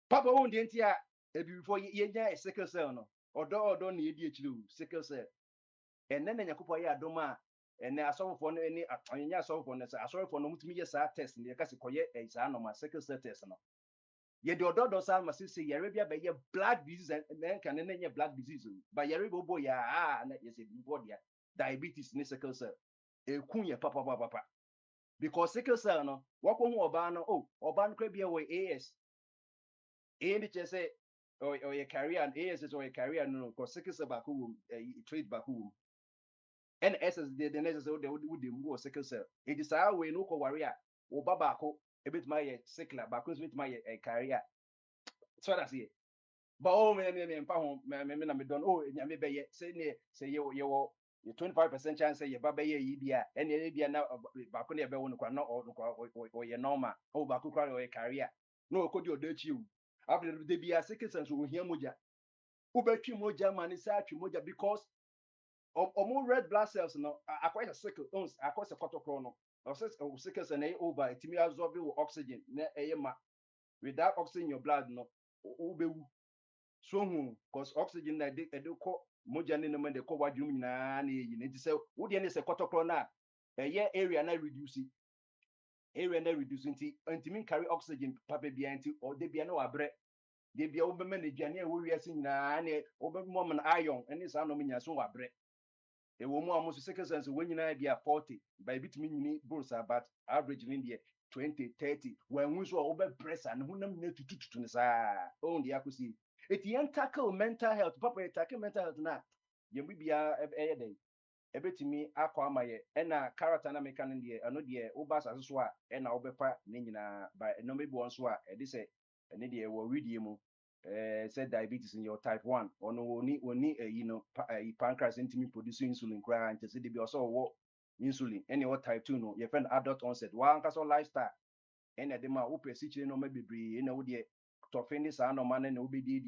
Papa won't enter before ye sickle cell no or don't need you sickle cell. And then Yakupa Doma and I saw for any I saw for I saw for no media test in the Casikoye a son of my sickle cell test. Ye do does alma say Arabia by your blood disease and then can any blood disease. By Yaribo boy, and yes, body diabetes, sickle cell. Kunya papa because sickle cell no wako hu obano obano could be away AS and just say or your career and AS is or your career no because sickle cell back home trade back home and SS the next so they would move sickle cell it is our way no ko warrior o babako a bit my sickle back with my career so that's it but me don nyame be say you 25% chance say baba ye yibia and ye bia na baako na ebe wonu kwa na or ye normal o baako kwa o career no okodi odachi u after the bia second sense o hia moja u betwi moja man say atwi moja because omo red blood cells no akwa sickle ons akwa se kotokro no sickles and over it me absorb oxygen na without oxygen in your blood no ubewu so cause oxygen na de ko moja ne no de ko wadwum nyina na yi nti say wo de ne se kotokro na area na reduce nti mean carry oxygen papa bia nti o de bia na wabre de bia wo be ma na duane a wo wiase nyina na wo be mo man iron ene sa no nya so wabre wo mu amuso second sense wo nyina bia 40 by bitimi nyini bulls about average in the 20 30 when we so wo be press and hunam na tututu ne sa on de akosi eti yan tackle mental health papa tackle mental health na ye bia den ebetimi akọ amaye na character na meka no de ano de wo ba sa so a na wo bepa ne nyina ba no mebi won so a de se ne de wo readie mu said diabetes in your type 1 or no oni pancreas intimi produce insulin cry and say de bi also wo insulin any what type 2 no your friend adult onset one cause lifestyle and de ma wo pesi chire no mabibri na wo de to finish sa no man na wo be di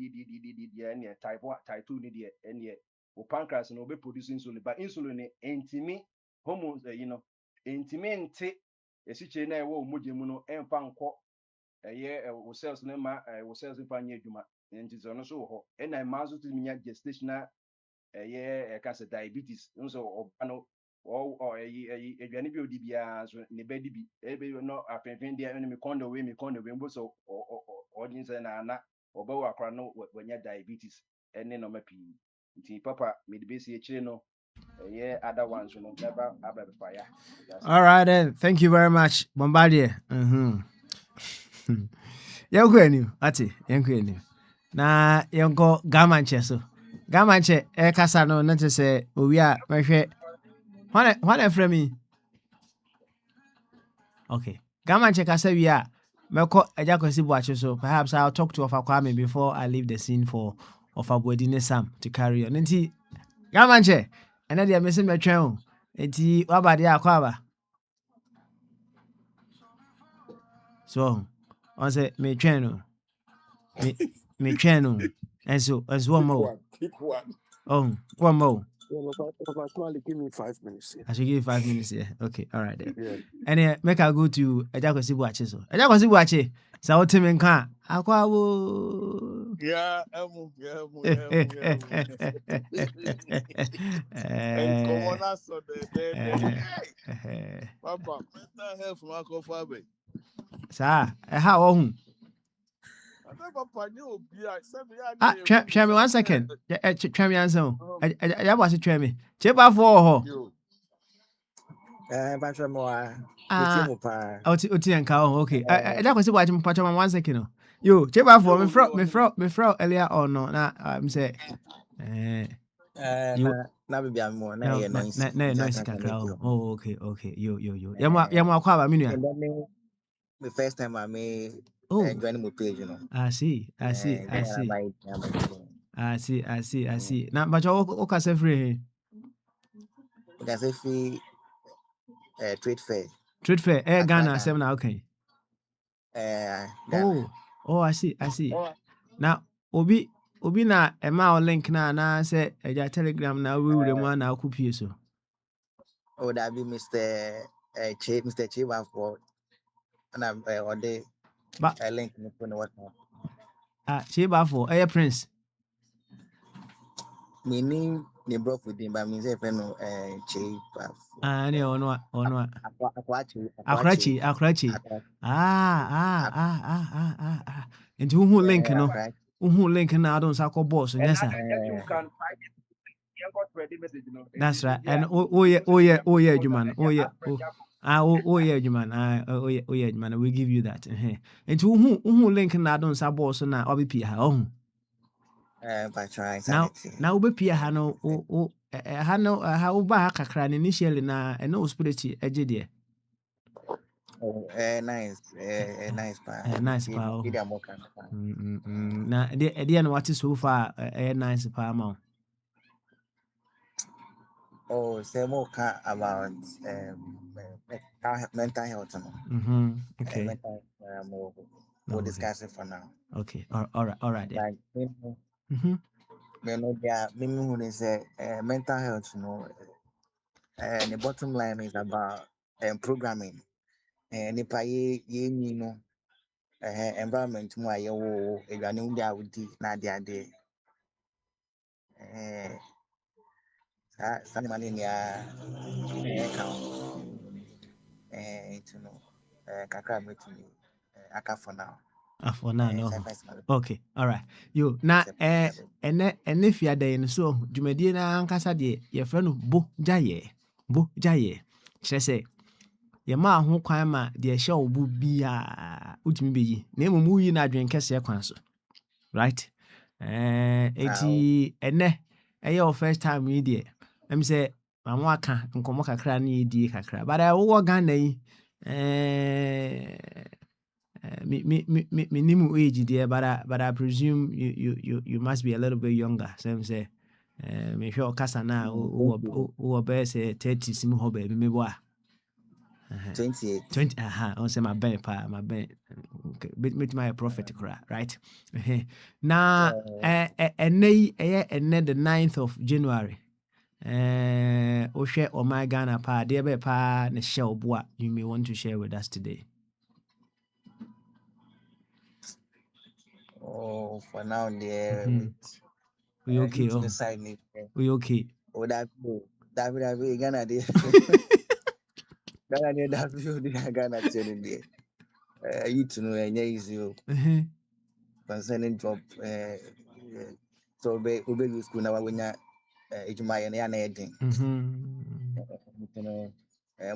and type 1 type 2 ni de and wo pancreas no be produce insulin but insulin intimi hormones intimi nte esi chire na wo mogye mu no emfa nko wo cells ne ma wo cells fa nya adwuma nti so no so ho na ma so to minya gestational ka say diabetes so obano aduane bi odi bia so ne ba di bi ebe no afenfen dia me kondo we mbo so odin say na oba wa akra no wanya diabetes ene no mapi nti papa me de besi e chire no other ones no never ababa ya. All right then, thank you very much, Bombardier. Yanko anim, ati yanko anim. Na yanko gamanche so. Gamanche kasa no na te se owi a mehwe. Hwane frame me. Okay. Gamanche kasa wi a meko ejakosi buache so. Perhaps I'll talk to Ofa Kwame before I leave the scene for Ofa Bodine Sam to carry on. Nti Gamanche, ena dia mese metwen o. Nti wabade akwa aba. So, on say me twɛn no. Me twɛn no. Enso mo. Pick one. Oh, one more. Yeah, Papa, actually, give me 5 minutes. I should give you 5 minutes here. Okay, all right then. Yeah. And make I go to Ejakosi Buache so. Ejakosi Buache. Sa o timi nka. Akwa wo. Yeah, and come on us so Papa, mental health from Akwantufuo. Sa, how ohun. Try me 1 second. Try me answer. I was try me. Cheba for ho. Bancho mo mo pa. Oti enka oh okay. Ejakosi Buache mo pacho 1 second. Yo, cheba for me fro earlier on no na say na bibi amo na ye nice kakra. Oh okay. Yo. Yama akwa ba minua. The first time I made joining my page, you know. I see. Now, but you can say free. You can say free trade fair. Trade fair. Ghana, 7 okay. Ghana. Oh, I see. Now, Obi na ema link na say Telegram na we will man na copy so. Oh, that be Mr. Chiba for and I'm on the link in the WhatsApp. Chiba for Prince. Meaning they broke with him, but means if I know Chiba. Any or no. Akrachi. And who link no? Who link na don't sako boss yes sir. That's right. And oh yeah, Juman. Juman. We give you that. And who link na don't sako boss na obi pia ha now obi pia ha no ha uba kakra initially na no spirit eje de. Nice pa. Nice pa. Na the no what so far nice pa ma. Oh, say more about mental health. Okay. We'll discuss it for now. Okay. All right. Like, mental health, you know, and the bottom line is about programming nipa ye ni no environment mu a yɛwɔ aduane wo a wodi na ade saa nneɛma no nyinaa ɛka ho nti no kakra mɛtumi aka for now. For now, no. Science man. Okay, all right. You na ene fiada no so dwumadie na ankasa de ye frɛ no bo gyaye kyerɛ sɛ ye ma ho kwan ma de ɛhyɛ wo bo bia utumi beyi na emom wuyi na adwen kɛse kwan so, right? Eti ene ɛyɛ o first time yi de em sɛ mamu aka nkɔmɔ kakra na yɛdie kakra, but wo Ghana yi minimum age there, but I presume you must be a little bit younger. So I'm say, me sure kasa na o be say 30 sim ho baby me boa. 28. 20 on say my ben bit my prophet right? Now and the 9th of January. Oshe o my Ghana pa there be pa ne shell boa you may want to share with us today. Oh, for now, there. We okay? Oh, we okay? Oh, that Ghana there. Ghana training there. You to know, easy. Concerning job, so we use school now when you my and anything. You know,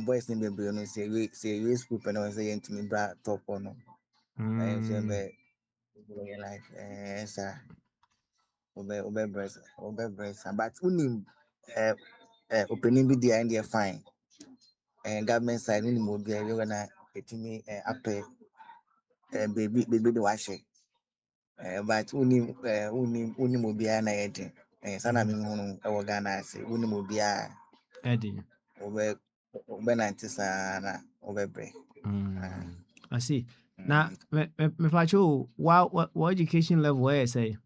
boys in the brain say we school and I say to me, bra top on. So like sir. Obe breast, but unim opening bi there and they're fine. And government side unim will be able to get me apple baby the wash it. But unim will be an agent. And sana mi hunu ewo Ghana say unim will be a Eddie. Obe 90 sana obe break. I see. Now, me pacho, what education level where say?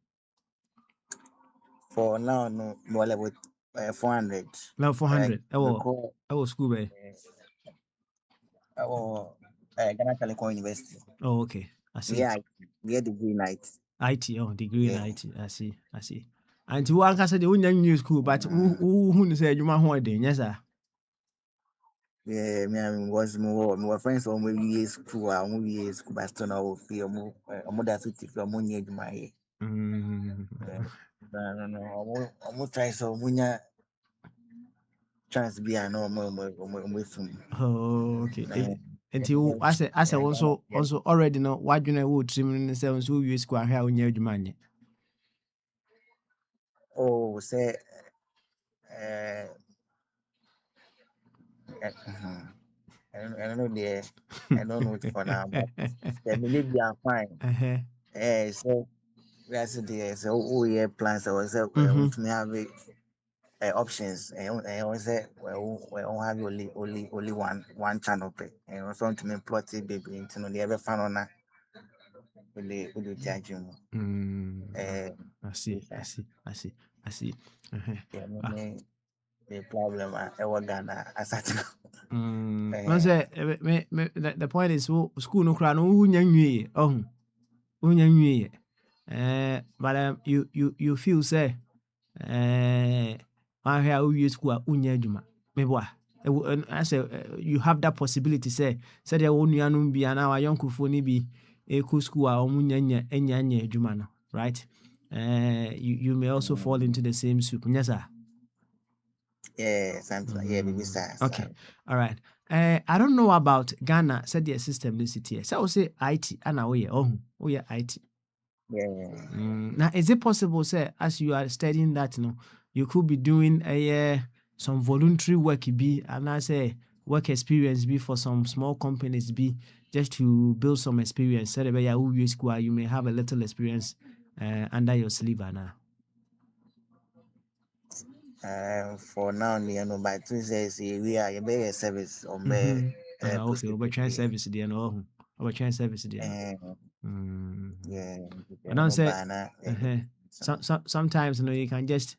For now, no level 400. Level 400. Oh, school bay. Ghana Telecom University. Oh, okay. I see. Yeah, we had degree in IT. IT, degree in IT. I see. And you want to say the new school, but who say you might want to yes, sir. Yeah, me was more friends on maybe school, but still now feel more that to feel more near my. No, I'm trying so munya chance be a normal from. Oh, okay. Until I say also already know what you know would trim themselves who you square how near you man. Oh, say I don't know there. I don't know it for now, but they believe they are fine. So we are there. So yeah, plans. I was which may have options. And I say we all have only one channel pay. And also to me plot it baby into no the ever fan on that. Will you charge you? I see. Yeah, the problem I was Ghana as I the point is school no cry no unya but you feel say I hear you school unya adwuma meboa I say you have that possibility say there won nuanum bia na wa yonkofo ni bi eku school a omunya enya adwuma no right you may also fall into the same soup yes sir. Yeah, something like baby sir. Okay, all right. I don't know about Ghana. Said the system this here. So I will say IT. And now yeah, IT. Yeah. Now is it possible, say, as you are studying that, you could be doing some voluntary work be, and I say work experience be for some small companies be just to build some experience. So that you may have a little experience under your sleeve now. For now, but two says we are a service or okay, we'll try service there, no. We'll try service there. Yeah. I don't say sometimes you can just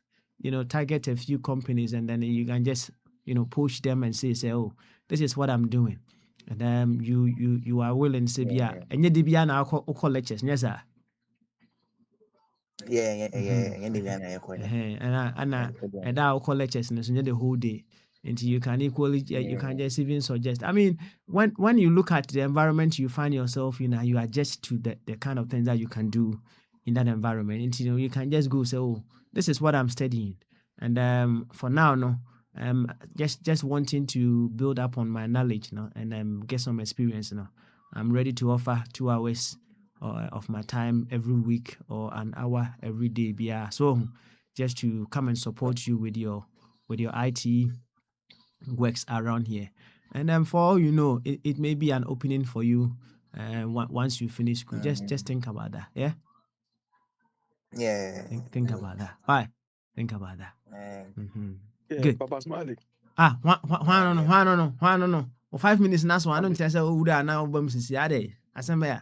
target a few companies and then you can just push them and say, oh, this is what I'm doing. And you are willing to say, yeah, and you did now call lectures, yes, sir. Yeah. And I'll call lectures and the whole day until you can equally you can just even suggest. I mean, when you look at the environment you find yourself in, you adjust to the kind of things that you can do in that environment. And you can just go say, oh, this is what I'm studying. And for now, just wanting to build up on my knowledge, and get some experience. I'm ready to offer 2 hours of my time every week or an hour every day. Yeah. So just to come and support you with your IT works around here. And then for all you know, it may be an opening for you once you finish school. Just think about that. Yeah. Yeah. Think about that. Why? Think about that. Yeah, Good. Papa Smiley. Why no. 5 minutes now, so I don't tell you who they are now. Bum since the day. Assemble.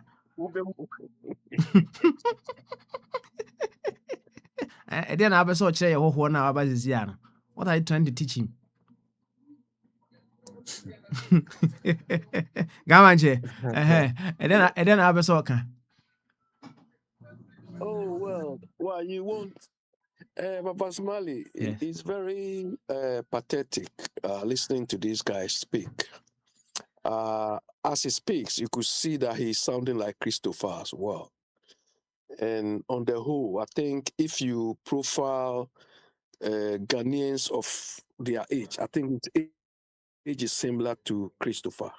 And then I saw chair who now about this year. What are you trying to teach him? Gamanche. And then I saw. Oh well, you won't. Papa Smiley, Yes. it's very pathetic listening to this guy speak. As he speaks, you could see that he's sounding like Christopher as well. And on the whole, I think if you profile Ghanaians of their age, I think his age is similar to Christopher.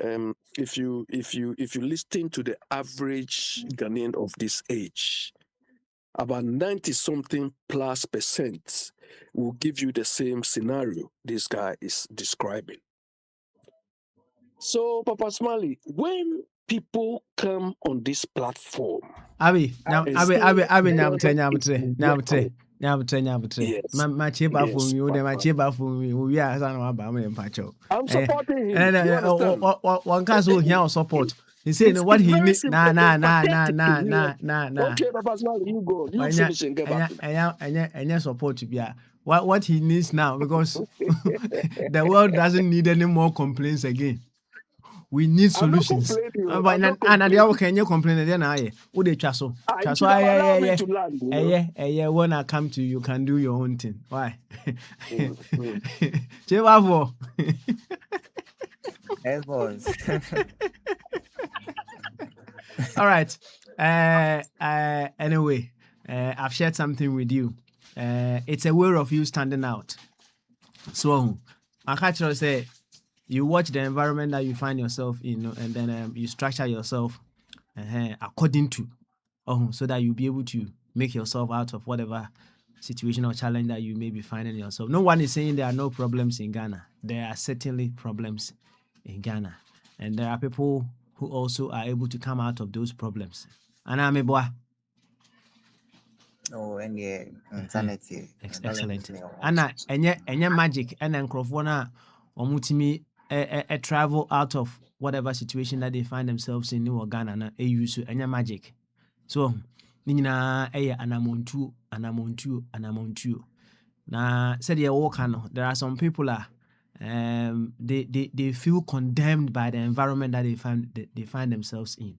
If you listen to the average Ghanaian of this age, about 90-something plus percent will give you the same scenario this guy is describing. So, Papa Smiley, when people come on this platform, Abi, and Abi, say Nyamtre. yes, My chiba yes, for you, my Papa. chiba for me. We are son of a bam pacho. I'm supporting him. And You understand? one can so here support. He saying It's what he very need. simple. Nah. Nah. Okay, Papa Smiley, you go. You finish and get back to me. And support to be what he needs now, because the world doesn't need any more complaints again. We need I'm not solutions. complaining. But I'm not and the complaining. other can you complain then who they chaso? You Chaso should have allowed me to land. You know? when I come to you can do your own thing. Why? Mm. Chevavo. Boss. All right. Anyway, I've shared something with you. It's a way of you standing out. So, I catch you say, you watch the environment that you find yourself in, and then you structure yourself according to, so that you'll be able to make yourself out of whatever situation or challenge that you may be finding yourself. No one is saying there are no problems in Ghana. There are certainly problems in Ghana. And there are people who also are able to come out of those problems. And I'm a boy. Oh, and yeah, insanity. Excellent. And yeah, magic and then crofona or mutimi travel out of whatever situation that they find themselves in New Ghana na use and magic. So nina anamontu. Na said yeah no. There are some people they feel condemned by the environment that they find themselves in,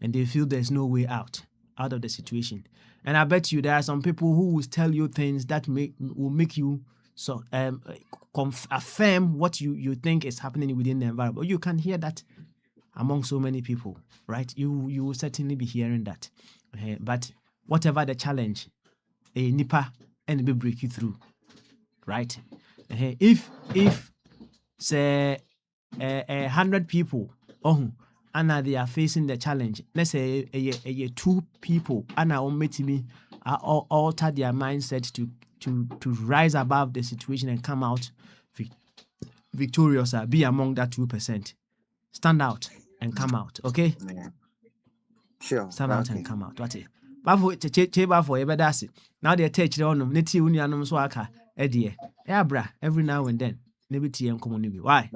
and they feel there's no way out of the situation. And I bet you there are some people who will tell you things that will make you affirm what you think is happening within the environment. You can hear that among so many people, right? You will certainly be hearing that. But whatever the challenge, a nipa and be break you through, right? If say 100 people, and they are facing the challenge, let's say 2 people, and I me alter their mindset to rise above the situation and come out victorious, be among that 2%. Stand out and come out, okay? Yeah. Sure. Stand out and come out. What it? Bafo bafo ebedasi. Now they teach the onum neti unuanom so aka edie. Bra every now and then. Nebi TM common. Why?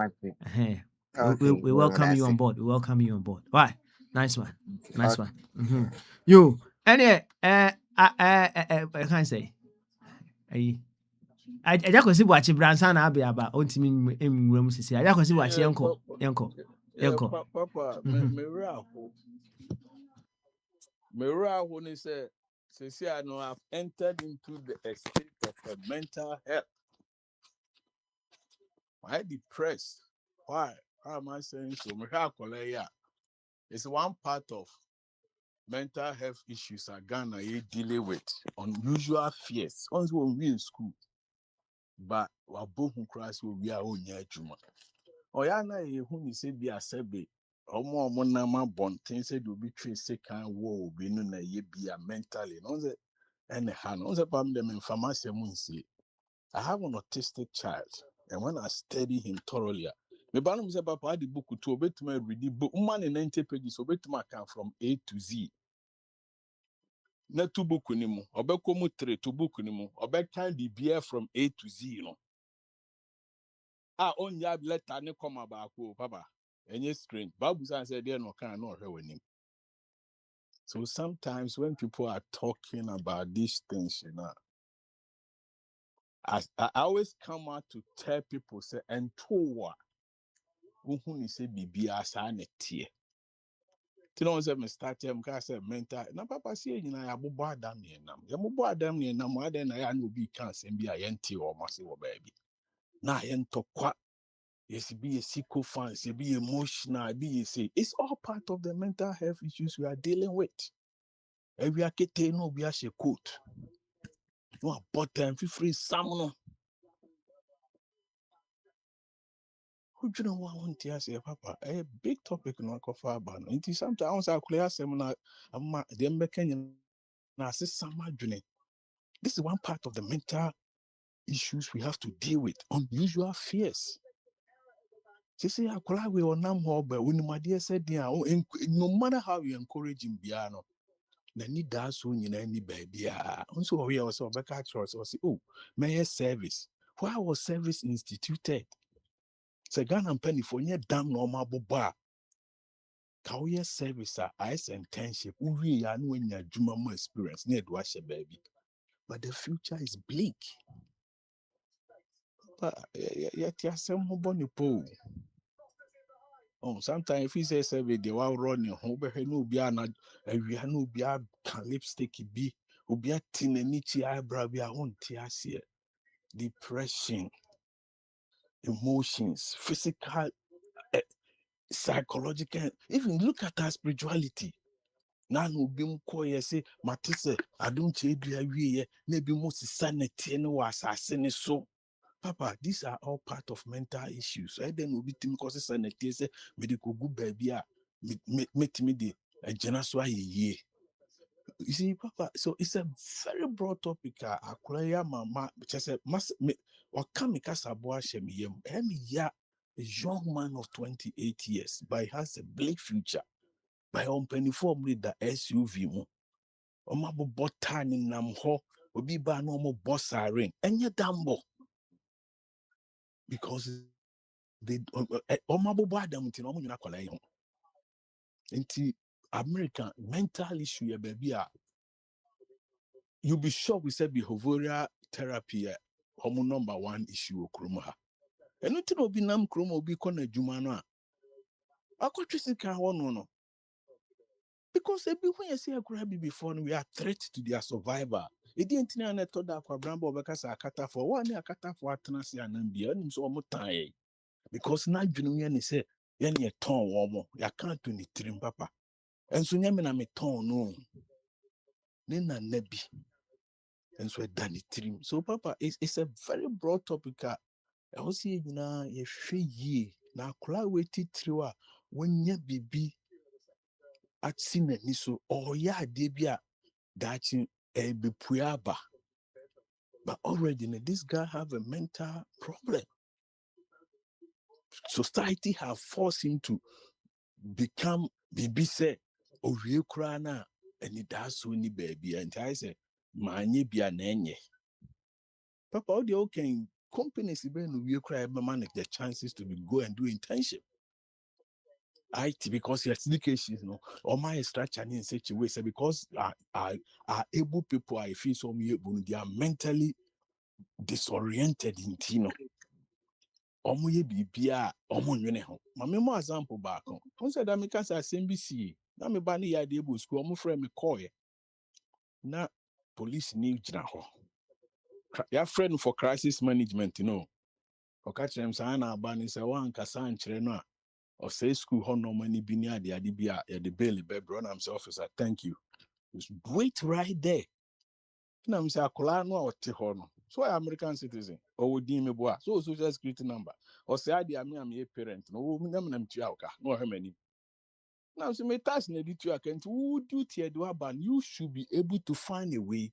We welcome you on board. We welcome you on board. Why? Nice one. Nice one. Mm-hmm. You. And I can't say. Aja kwesi bwachi bransa na abia ba ontimi nwura sisi. Aja kwesi bwachi yenko. Papa, Meraho ni say I know I've entered into the state of mental health. Why depressed? Why? How am I saying so? It's one part of mental health issues are Ghana you dealing with unusual fears. Once when we in school, but we both crash we are on your juma. Oyana who said be a sebe. Omo nama bonten said will be trace second war be no na ye be a mentally. No say and hand on the palm them in pharmacy say I have an autistic child, and when I study him thoroughly, me banum say papa the book to obey to me read the book man in 90 pages obey to my account from A to Z. Na two book ni mu obeko mu 3 to book ni mu obeka the beer from A to Z you know. On ya letter ne come about papa. Any strange. Bible says there no can no him. So sometimes when people are talking about these things, you know, I always come out to tell people say and to who ni say bibi asa ne tie. Tino say me start him ka say mental na papa say nyina ya bobo adam ne nam. Ya bobo adam ne nam wa den na ya no bi kan sem bi a yenti o ma say wo baby. Na yento kwa yes be a psycho fans, be emotional, be say it's all part of the mental health issues we are dealing with. And we are getting no be a quote. No about them feel free some who do you know what I want to say, Papa? A big topic no cover about. It is sometimes I clear seminar. I'm the American. This is one part of the mental issues we have to deal with. Unusual fears. She say, I call we on nam but when my dear said, no matter how you encourage him, piano, the need that soon in any baby. Also, we also back at us or say, oh, may service. Why was service instituted? Say, Ghana and penny for near damn normal bar. Career service are ice and tenship. We are no in your Jumamo experience near Dwasha baby. But the future is bleak. But yet, you're some bonny pole. Oh, sometimes if he says survey, they will run your home, but no be a no be a lipstick be, who be a tin and itchy eyebrow be a own tears here. Depression, emotions, physical, psychological, even look at our spirituality. Now no be mko say matise I don't change we maybe most sanity and was assassin so. Papa, these are all part of mental issues. I then will be team causes sanity say medical good baby make me the genaswa ye. You see, Papa, so it's a very broad topic. Akulaya mama, just a mass or kamika boy shemiyem. A young man of 28 years, but he has a bleak future. By on penny form with the SUV mo. Omabo botan in Namho, obi ba no more boss ring, and yet dambo. Because they omabo badam to no munakola. Into American mental issue, baby. You'll be shocked we said behavioral therapy, homo number one issue okrumaha. And it will be nam chromo be kona jumano. I could just say no. Because when you see a crabby before, we are threat to their survivor. It didn't know that Brambo because I cut for one, I cut for Atanasi and Bian so much time. Because now Junior say, Yanny a ton warmer, I can't do it trim papa. And so Yaman I'm a ton no. Nina Nebby. And so done it trim. So Papa, it's a very broad topic. I was saying, you know, a ye now cry waited through when ye be at sin and so or ya debia that a be puaba. But already this guy have a mental problem. Society have forced him to become baby say or real crana and it does so any baby and I say manye be an enye. Papa all the okay companies even we cry manage the chances to be go and do internship. IT because your education, you know, or my structure in such a way, so because are able people I feel so able, they are mentally disoriented in Tino. Omo ye bibia omo nwene ho. Mame mo example back on. Who said that me can say SMBC. Na me ba ni ya de bu school omo friend me call ye. Na police ni gyina ho. Ya friend for crisis management, you know. Oka chem sa na aba ni se wan kasa nkyere no a. Or say school ho no money bi ni ade bia ya de bail be bro na am say officer thank you. Just wait right there. Na me say akola no a ote ho no. So I American citizen or would deem me boy. So social security number. Or say I am a parent. No, I'm tuaka. No, how many. Now, so me task na to account. Would you tear do ban? You should be able to find a way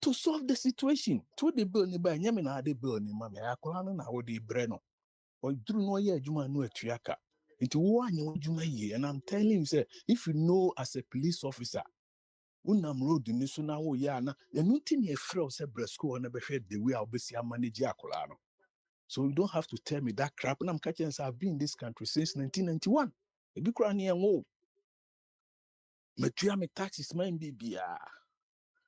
to solve the situation. To the bill ni by nyame na the bill ni mama. Akola no na wo de breno. Or do no ye juma no tuaka. Into one you juma ye. And I'm telling you, say, if you know as a police officer. Unam road ni so na wo ya na enuti ne efrɛ say bresco na behwɛ the way I'll be manage akola no. So you don't have to tell me that crap. And I'm catching I've been in this country since 1991. Ebi kura ni enwo. Metua me taxes man bibia.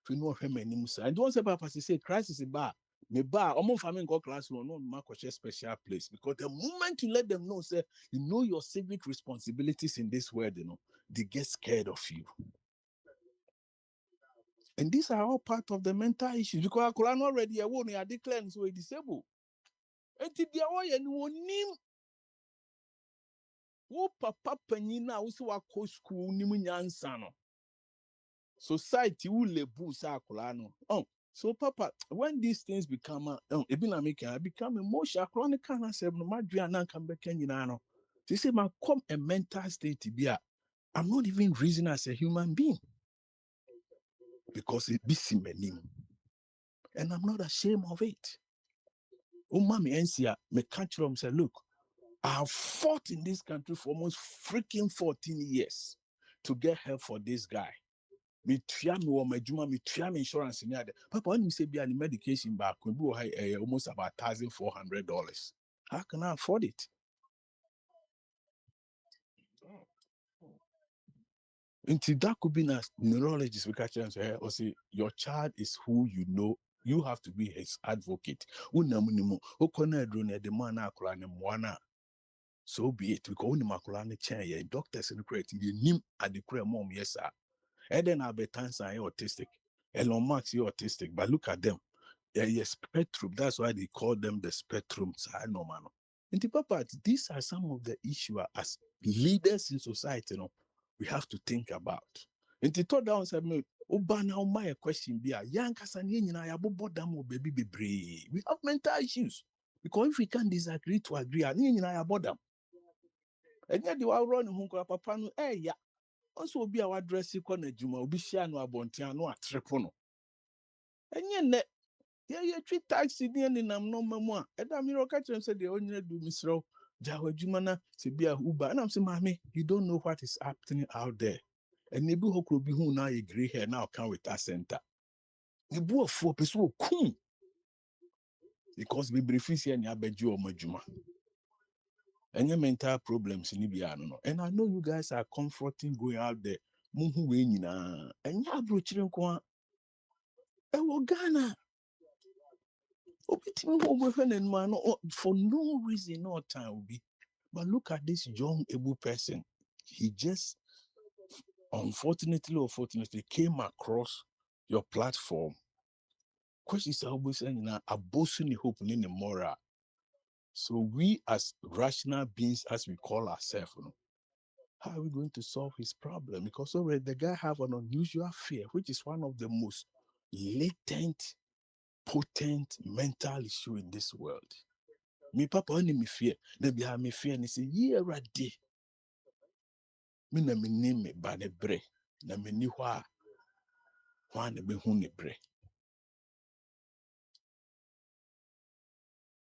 Fi no hwɛ m'anim sa. And don't say papa say crisis ba. Me ba omo fa me go class no ma share special place because the moment you let them know say you know your civic responsibilities in this world, you know, they get scared of you. And these are all part of the mental issues because I not already a one, I declare so we disabled. And to the way and one name, wo papa penina, also wa co school, nimunyansano. Society will lebu sa kulano. Oh, so papa, when these things become, I become emotional, chronic kind of say, no matter na come back in ano. They say, my come a mental state to be. I'm not even reasoning as a human being because it be meaning. And I'm not ashamed of it. Oh, mommy, NCA, me catch them say, look, I've fought in this country for almost freaking 14 years to get help for this guy. Me tria me my juma, me tria me insurance in there. Papa, when you say be any medication back, we go almost about $1,400. How can I afford it? Until that could be a neurologist, we catch them say, or say, your child is who you know. You have to be his advocate. Unamunimu, ukona drone the man akulane mwana. So be it. Because when makulane chain, doctors in the create, you nim at the create mom, yes, sir. And then Albertans are autistic. Elon Musk is autistic, but look at them. They're spectrum. That's why they call them the spectrums. I know, man. And the papa, these are some of the issues as leaders in society, you know, we have to think about. And the third down said, Oba now my question be a young Casanian baby be. We have mental issues. Because if we can't disagree to agree, I about them. And yet you are running home, papa, yeah. Also be our dressing corner, Juma, be share no abontiano at trepono. And yet, yeah, treat taxi in am no mamma. And I'm your catcher said the only do Mr. Jawa Jumana, to be a Uber. And I'm saying, Mammy, you don't know what is happening out there. And maybe who could be who now agree here now come with our center. The boy of 4 people cool because we brief here and Abeju or Majuma. And your mental problems in Libya. And I know you guys are comforting going out there. Muhu wenina. And ya broaching kwa. Ewo Ghana. For no reason, no time will be. But look at this young able person. He just unfortunately or fortunately came across your platform. Questions are always saying a bossing hope in the moral. So we as rational beings, as we call ourselves, how are we going to solve his problem? Because already the guy have an unusual fear, which is one of the most latent, potent mental issue in this world. Me papa only me fear. They be have me fear and say, yeah, right there. Me na me name me ba ne bre. Na me ni hwa na be hu ne bre.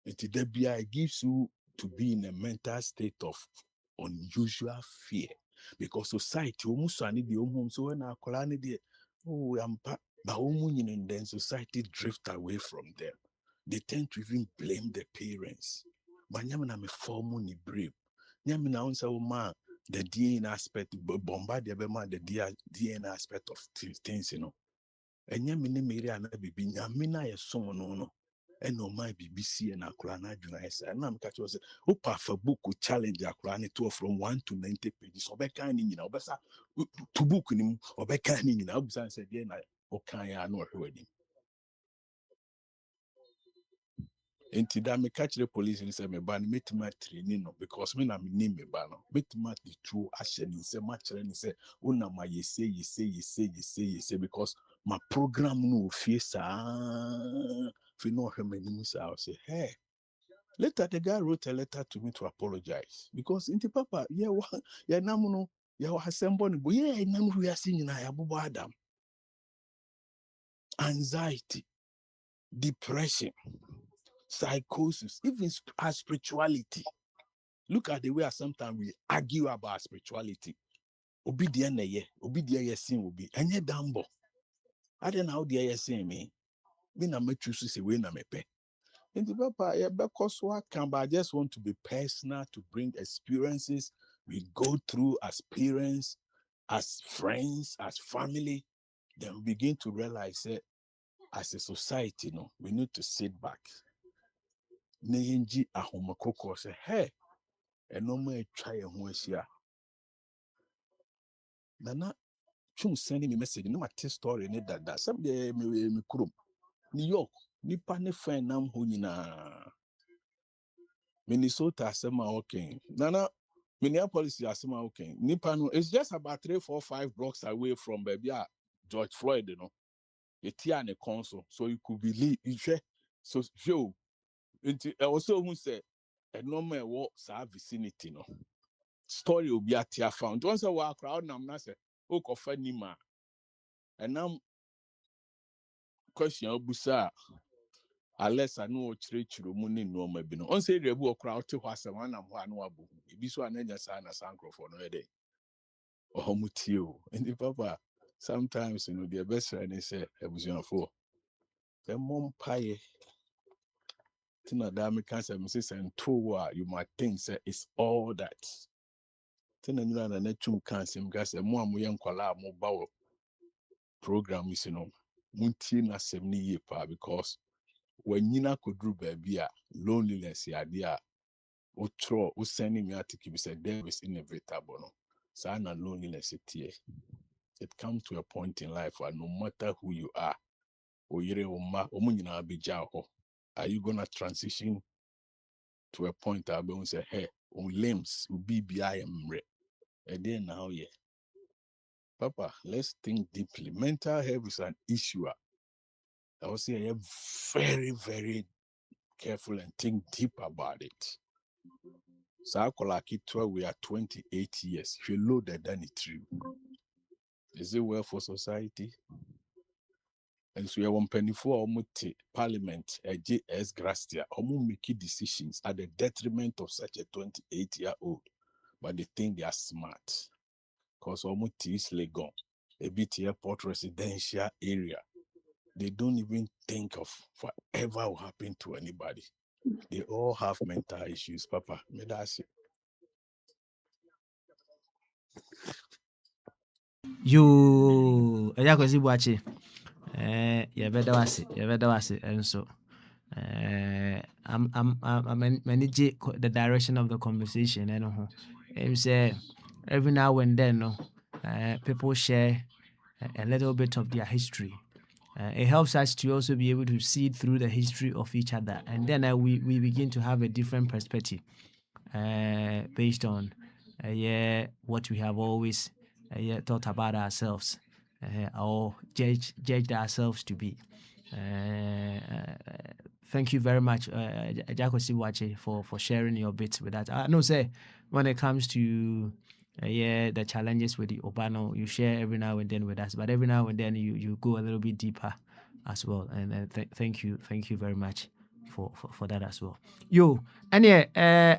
It gives you to be in a mental state of unusual fear. Because society almost ani the home so when I call any there, oh, I'm but and then society drift away from them. They tend to even blame the parents. But nyamina me form ni brave. Nyamina unsa ma the DNA aspect bombard the DNA aspect of things, you know. And nyamina me area na bibi nyamina ye son no. and no my BBC and Akura na adwuma esa na me catch was opa fa book challenge Akura ne to from 1 to 90 pages obeka ni nyina obesa to book ni obeka ni nyina obusa say dey na okan ya na ohwe enti da me catch the police and say me ban metima training no because me na me ni me ban no metima the true action ni say match ni say una ma yese because my program no fie sa fi no hwe mani sa say hey. Later, the guy wrote a letter to me to apologize because in the papa, namuno, assemble, but namu we are seeing na Adam. Anxiety, depression, psychosis, even our spirituality. Look at the way sometimes we argue about spirituality. Obedient sin will be any dambo. I don't know how the say me. Me na me choose to say we na me pe. In the papa, because what can, but I just want to be personal to bring experiences we go through as parents, as friends, as family. Then we begin to realize that as a society, we need to sit back. Neyenji ahomakoko say, hey, and no more try a huesia. Nana, chum sending me message. No matter story, need that. Some day me kurum. New York, nipa ne friend nam hunina. Minnesota asema okay. Nana Minneapolis asema okay. Nipano it's just about 3, 4, 5 blocks away from baby George Floyd, Etia ne console. So you could believe so show into also who say a normal walk sa vicinity story will be at your found. Once a walk crowd nam na say okofa nima. And now question obusa unless I know church money no ma bi no on say rebu okra to hwasem anam ho anu abu ebi so ananya sa na sancrofo no ede ohomutio and papa sometimes the best friend is ebusuafo the mom pie tina da me can say me say you might think say it's all that tina nyina na twum kan sem ga say mo amoye nkwala mo bawo program is munti na sem ni ye pa because when Nina could do baby loneliness idea utro sending me article said there is inevitable no so na loneliness it comes to a point in life where no matter who you are are you gonna transition to a point where you say hey limbs will be and then now papa let's think deeply. Mental health is an issue. I would say I am very very careful and think deep about it. So we are 28 years. If you loaded then it's true. Is it well for society? And so you want penny for parliament, a JS Grastia, making decisions at the detriment of such a 28-year-old. But they think they are smart. Because is Legon, a bit airport residential area. They don't even think of whatever will happen to anybody. They all have mental issues, Papa. May that's it. You Ejakwesi Buachi. You better was it and so I'm managing the direction of the conversation and say every now and then people share a little bit of their history. It helps us to also be able to see through the history of each other, and then we begin to have a different perspective based on what we have always thought about ourselves or judged ourselves to be. Thank you very much, Jakosi Wache, for sharing your bits with that. I know, say, when it comes to the challenges with the Obano, you share every now and then with us, but every now and then you go a little bit deeper as well. And thank you very much for that as well. Yo, and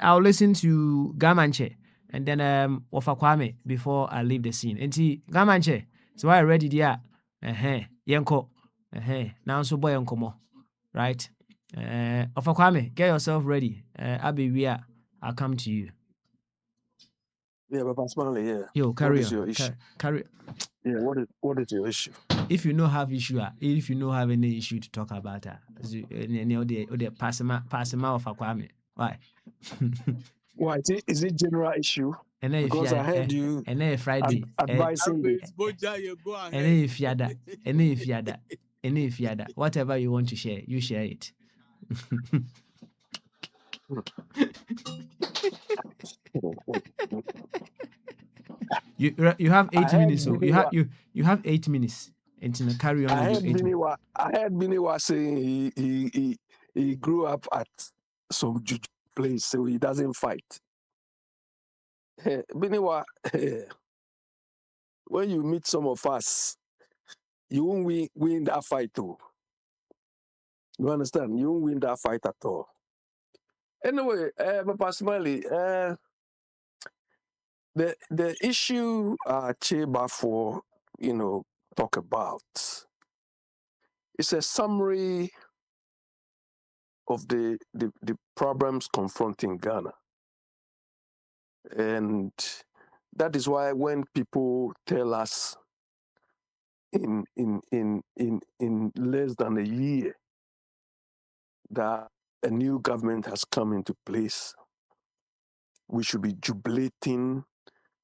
I'll listen to Gamanche and then Ofa Kwame before I leave the scene. And Gamanche, so I ready there. Yanko. Now so boy Yanko, right? Ofa Kwame, get yourself ready. I'll come to you. Yeah, but personally, yeah. Yo, carry what is on. your issue? Carry. Yeah, what is your issue? If you don't have issue, if you don't have any issue to talk about, pass him off Kwame. Why? Why is it general issue? And then if Because I heard you and then Friday, advising the Boja, you go and ahead. then if you had that, whatever you want to share, you share it. You have 8 I heard minutes, so you have 8 minutes. And to carry on with your 8 minutes. I heard Biniwa saying he grew up at some juju place, so he doesn't fight. Biniwa, when you meet some of us, you won't win that fight too. You understand? You won't win that fight at all. Anyway, Papa Smiley, the issue Cheba for talk about is a summary of the problems confronting Ghana. And that is why when people tell us in less than a year that a new government has come into place, we should be jubilating,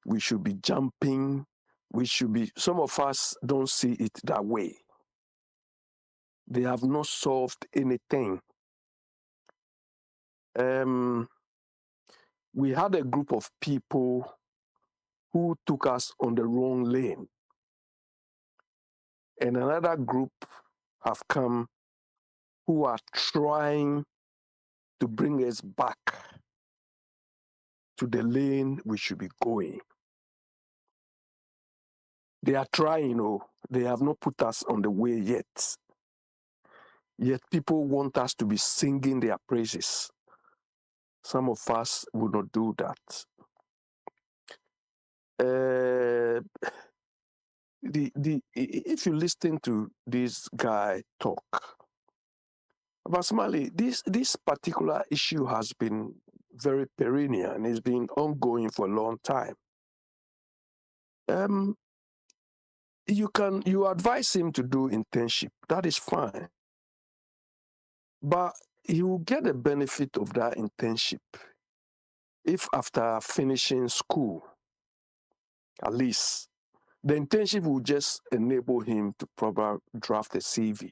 we should be jumping, some of us don't see it that way. They have not solved anything. We had a group of people who took us on the wrong lane. And another group have come who are trying to bring us back to the lane we should be going. They are trying, they have not put us on the way yet. Yet people want us to be singing their praises. Some of us will not do that. If you listen to this guy talk, Basmali, this particular issue has been very perennial and it's been ongoing for a long time. You advise him to do internship, that is fine. But he will get the benefit of that internship if after finishing school, at least, the internship will just enable him to probably draft a CV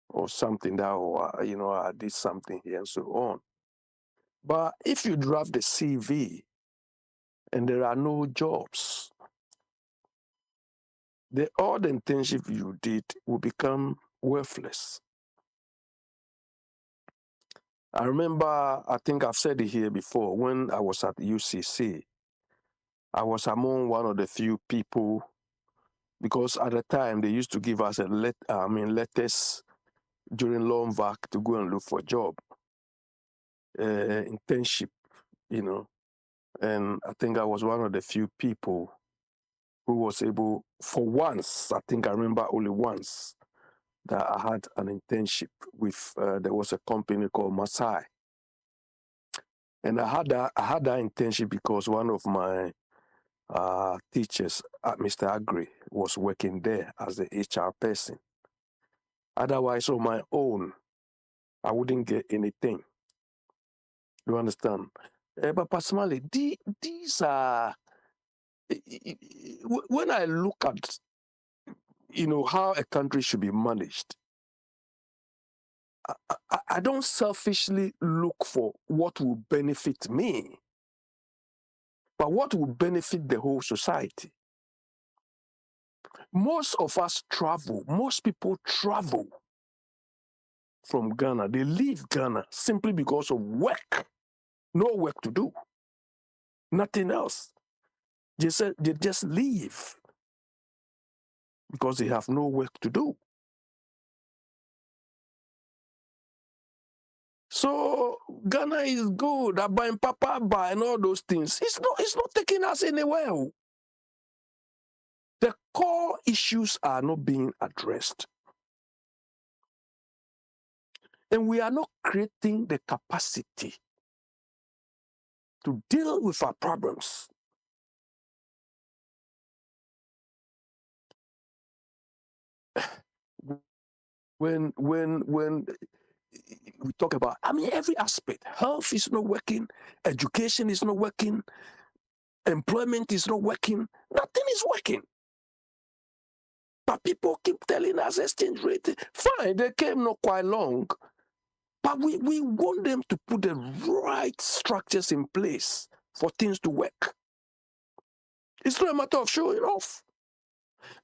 or something that, I did something here and so on. But if you draft the CV and there are no jobs, all the internship you did will become worthless. I remember, I think I've said it here before, when I was at UCC, I was among one of the few people, because at the time they used to give us letters during long vac to go and look for a job, internship, and I think I was one of the few people who was able, for once, I think I remember only once, that I had an internship with, there was a company called Masai. And I had that internship because one of my teachers at Mr. Agri was working there as the HR person. Otherwise, on my own, I wouldn't get anything. You understand? But personally, these are, when I look at, how a country should be managed, I don't selfishly look for what will benefit me, but what will benefit the whole society. Most people travel from Ghana. They leave Ghana simply because of work. No work to do. Nothing else. They just leave because they have no work to do. So Ghana is good, Abain Papa and all those things. It's not taking us anywhere. The core issues are not being addressed. And we are not creating the capacity to deal with our problems. when we talk about, I mean, every aspect. Health is not working, education is not working, employment is not working, nothing is working. But people keep telling us exchange rate, fine, they came not quite long, but we want them to put the right structures in place for things to work. It's not a matter of showing off.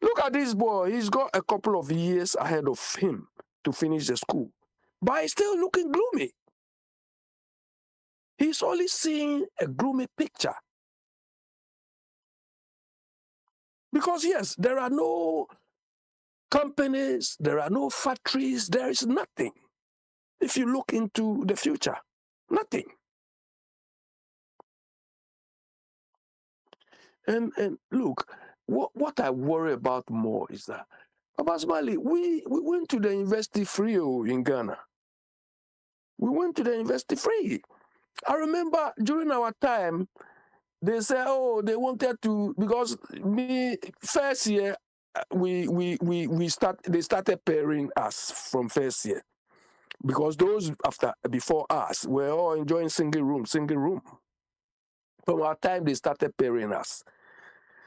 Look at this boy, he's got a couple of years ahead of him to finish the school, but he's still looking gloomy. He's only seeing a gloomy picture. Because yes, there are no companies, there are no factories, there is nothing. If you look into the future, nothing. And look, what I worry about more is that, Papa Smiley, we went to the university free in Ghana. We went to the university free. I remember during our time, they said, oh, they wanted to, because me, first year, they started pairing us from first year. Because those before us were all enjoying single room. From our time, they started paying us.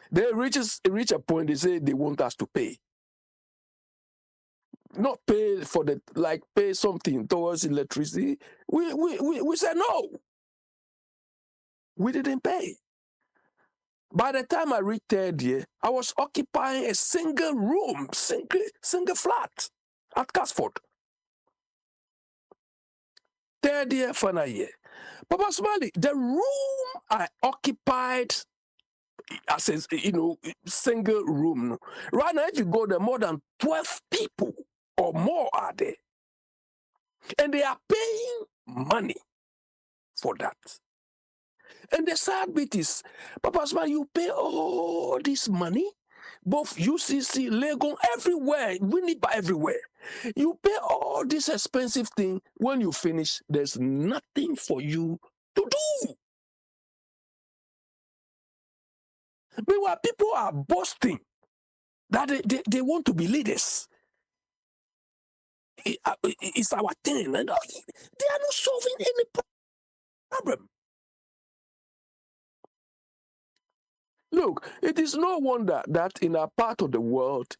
They reach a point, they say they want us to pay. Not pay for pay something towards electricity. We said no. We didn't pay. By the time I reached third year, I was occupying a single room, single flat at Casford. Third year, final year. Papa Smiley, the room I occupied as a single room. Right now, if you go there, more than 12 people or more are there. And they are paying money for that. And the sad bit is, Papa Smiley, you pay all this money, both UCC, Legon, everywhere, Winnipeg, everywhere. You pay all this expensive thing. When you finish, there's nothing for you to do. Meanwhile, people are boasting that they want to be leaders. It's our thing. And they are not solving any problem. Look, it is no wonder that in our part of the world,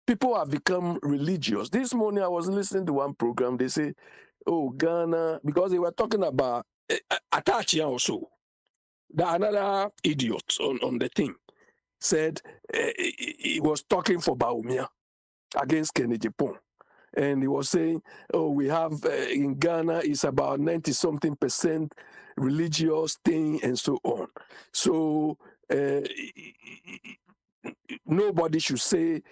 people have become religious. This morning I was listening to one program. They say, oh, Ghana, because they were talking about Atachi also. Another idiot on the thing said he was talking for Baumia against Kenny Japan. And he was saying, oh, we have in Ghana, it's about 90-something% religious thing and so on. So nobody should say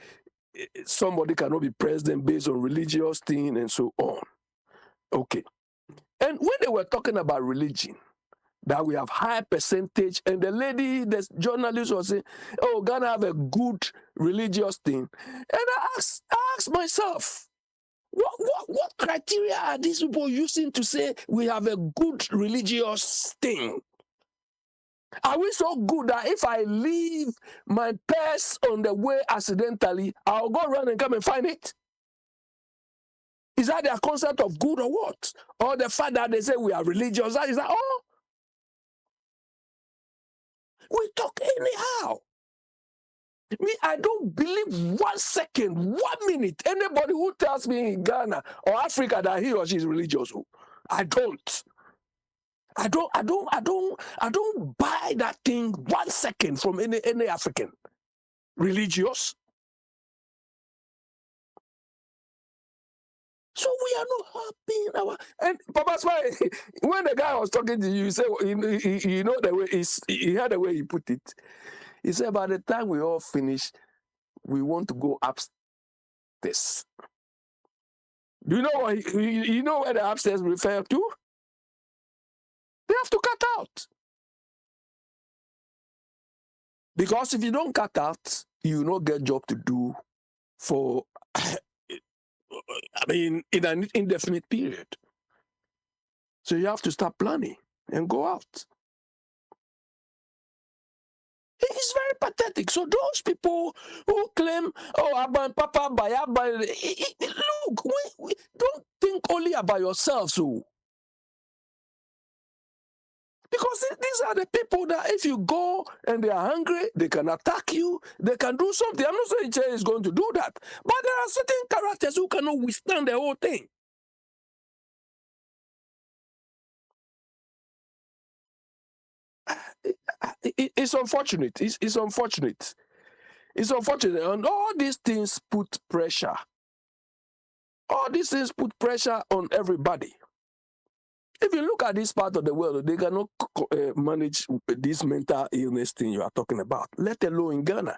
somebody cannot be president based on religious thing and so on. Okay. And when they were talking about religion, that we have high percentage, and the journalist was saying, oh, Ghana have a good religious thing. And I asked myself, what criteria are these people using to say we have a good religious thing? Are we so good that if I leave my purse on the way accidentally, I'll go around and come and find it? Is that their concept of good or what? Or the fact that they say we are religious, is that all? We talk anyhow. Me, I don't believe 1 second, 1 minute, anybody who tells me in Ghana or Africa that he or she is religious. I don't. I don't buy that thing 1 second from any African. Religious. So we are not happy. And Papa Smile, when the guy was talking to you, he said, you know the way he had the way he put it. He said, by the time we all finish, we want to go upstairs. Do you know what you know where the upstairs refer to? They have to cut out. Because if you don't cut out, you will not get job to do for, in an indefinite period. So you have to start planning and go out. It's very pathetic. So those people who claim, oh, Aban Papa, by Aban, look, don't think only about yourselves. So. Because these are the people that if you go and they are hungry, they can attack you, they can do something. I'm not saying Che is going to do that. But there are certain characters who cannot withstand the whole thing. It's unfortunate. It's unfortunate. It's unfortunate. And all these things put pressure. All these things put pressure on everybody. If you look at this part of the world, they cannot manage this mental illness thing you are talking about, let alone in Ghana.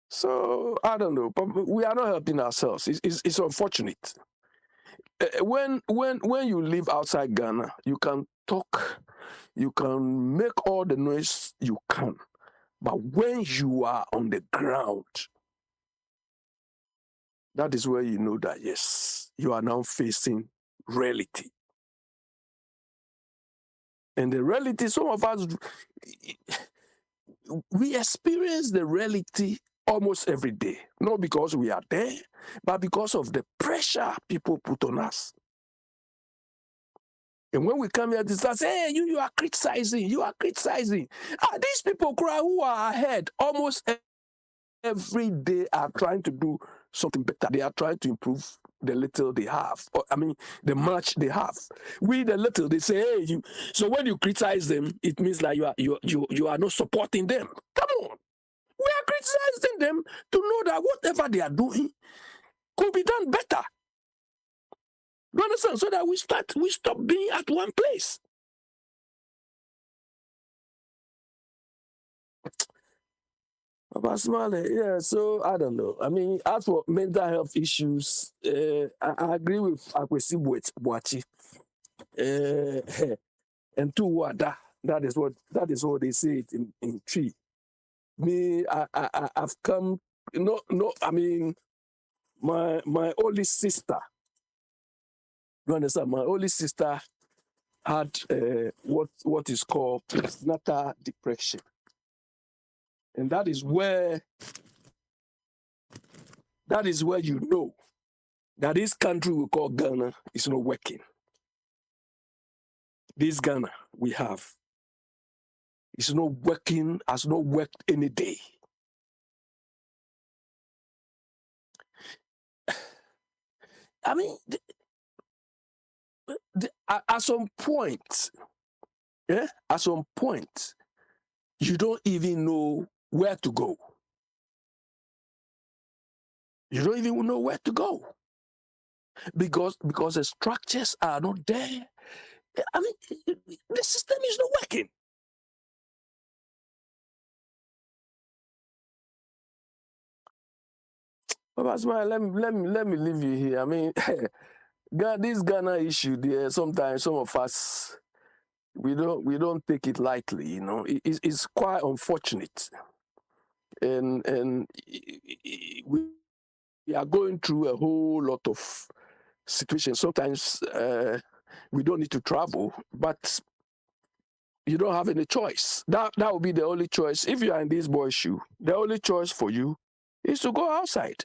So, I don't know, but we are not helping ourselves. It's unfortunate. When you live outside Ghana, you can talk, you can make all the noise you can. But when you are on the ground, that is where you know that, yes, you are now facing reality. And the reality, some of us, we experience the reality almost every day. Not because we are there, but because of the pressure people put on us. And when we come here to say, hey, you are criticizing, you are criticizing. These people who are ahead almost every day are trying to do something better. They are trying to improve the little they have. The much they have. We, the little, they say, hey, you. So when you criticize them, it means like you are not supporting them. Come on. We are criticizing them to know that whatever they are doing could be done better. You understand? So that we stop being at one place. Yeah, so I don't know. I mean, as for mental health issues, I agree with Akwantufuo Boachi. And two wada. That is what they say it in tree. Me, I've come. No. I mean, my only sister. You understand? My only sister had what is called postnatal depression, and that is where you know that this country we call Ghana is not working. This Ghana we have is not working, has not worked any day. I mean, at some point, you don't even know where to go. You don't even know where to go because the structures are not there. I mean, the system is not working. Let me leave you here. I mean, this Ghana issue there, sometimes some of us we don't take it lightly, you know. It's quite unfortunate. And we are going through a whole lot of situations. Sometimes we don't need to travel, but you don't have any choice. That will be the only choice. If you are in this boy's shoe, the only choice for you is to go outside.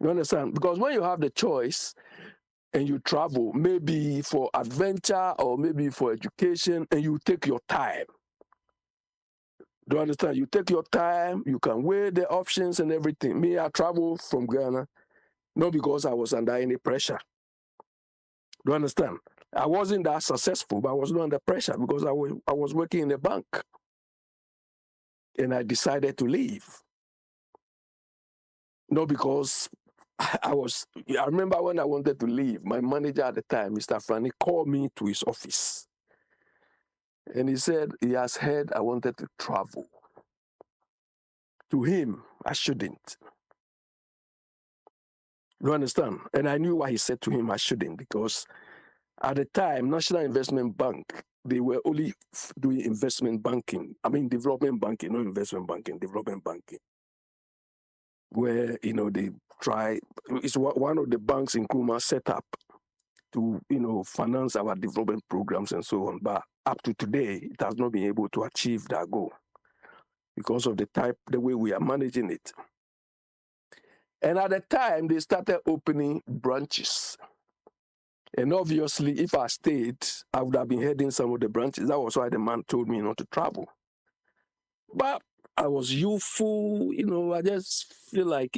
You understand? Because when you have the choice and you travel, maybe for adventure or maybe for education, and you take your time. Do you understand? You take your time, you can weigh the options and everything. Me, I traveled from Ghana, not because I was under any pressure. Do you understand? I wasn't that successful, but I was not under pressure because I was working in a bank. And I decided to leave. Not because I remember when I wanted to leave, my manager at the time, Mr. Franny, called me to his office. And he said he has heard I wanted to travel. To him, I shouldn't. You understand? And I knew why he said to him I shouldn't, because at the time, National Investment Bank, they were only doing investment banking. I mean, development banking, not investment banking, development banking. Where, they try, it's one of the banks in Nkrumah set up to, finance our development programs and so on. But up to today, it has not been able to achieve that goal because of the way we are managing it. And at the time, they started opening branches. And obviously, if I stayed, I would have been heading some of the branches. That was why the man told me not to travel. But I was youthful, I just feel like,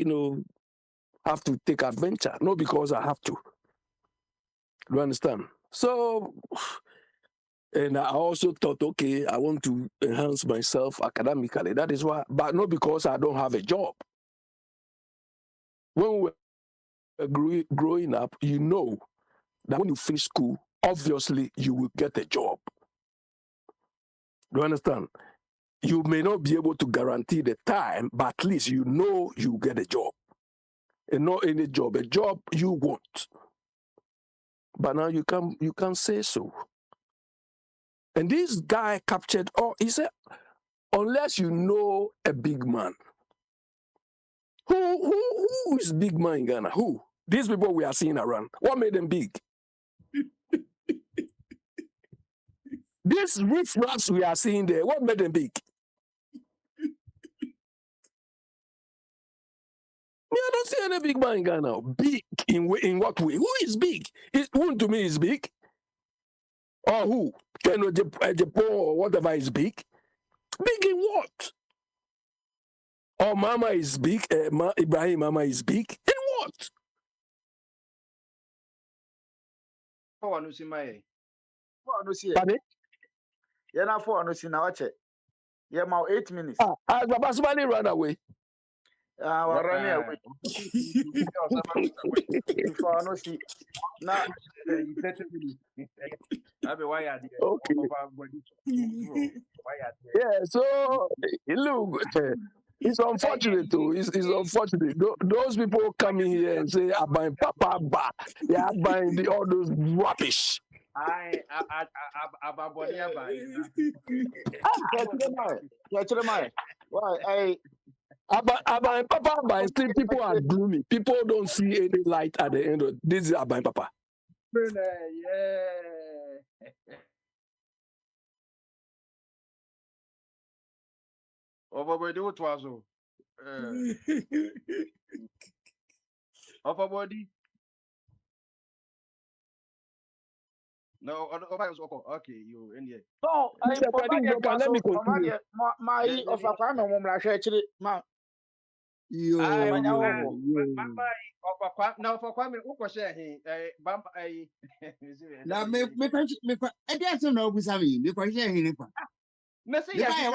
have to take adventure, not because I have to. Do you understand? So, and I also thought, okay, I want to enhance myself academically. That is why, but not because I don't have a job. When we were growing up, you know that when you finish school, obviously you will get a job. Do you understand? You may not be able to guarantee the time, but at least you know you get a job. And not any job, a job you want. But now you can't say so. And this guy captured, he said, unless you know a big man. Who is big man in Ghana? Who? These people we are seeing around. What made them big? These riffraffs we are seeing there, what made them big? I don't see any big man in Ghana. Big in what way? Who is big? Who to me is big? Or who? Japan or whatever is big? Big in what? Or Mama is big? Ibrahim Mama is big? In what? Oh, no, see my. Oh, no, see. Pardon? You're not for no see now. Watch it. You're now 8 minutes. Baba Somali ran away. We're running away. Before no see. Now, 30 minutes. Okay. Yeah, so look, it's unfortunate too. It's unfortunate. Those people come in here and say, "I'm buying Papa ba." They are buying all those rubbish. I'm Buying Papa ba. Still, people are gloomy. People don't see any light at the end of this. Is buying Papa. Yeah. Overbody what was overbody. No, okay, you in here. No, Let me continue. my of a farmer, woman, actually, ma. Now for Kwame, who was saying, Bump, Now, me I don't know who's having me. Because here, he Messi, hey,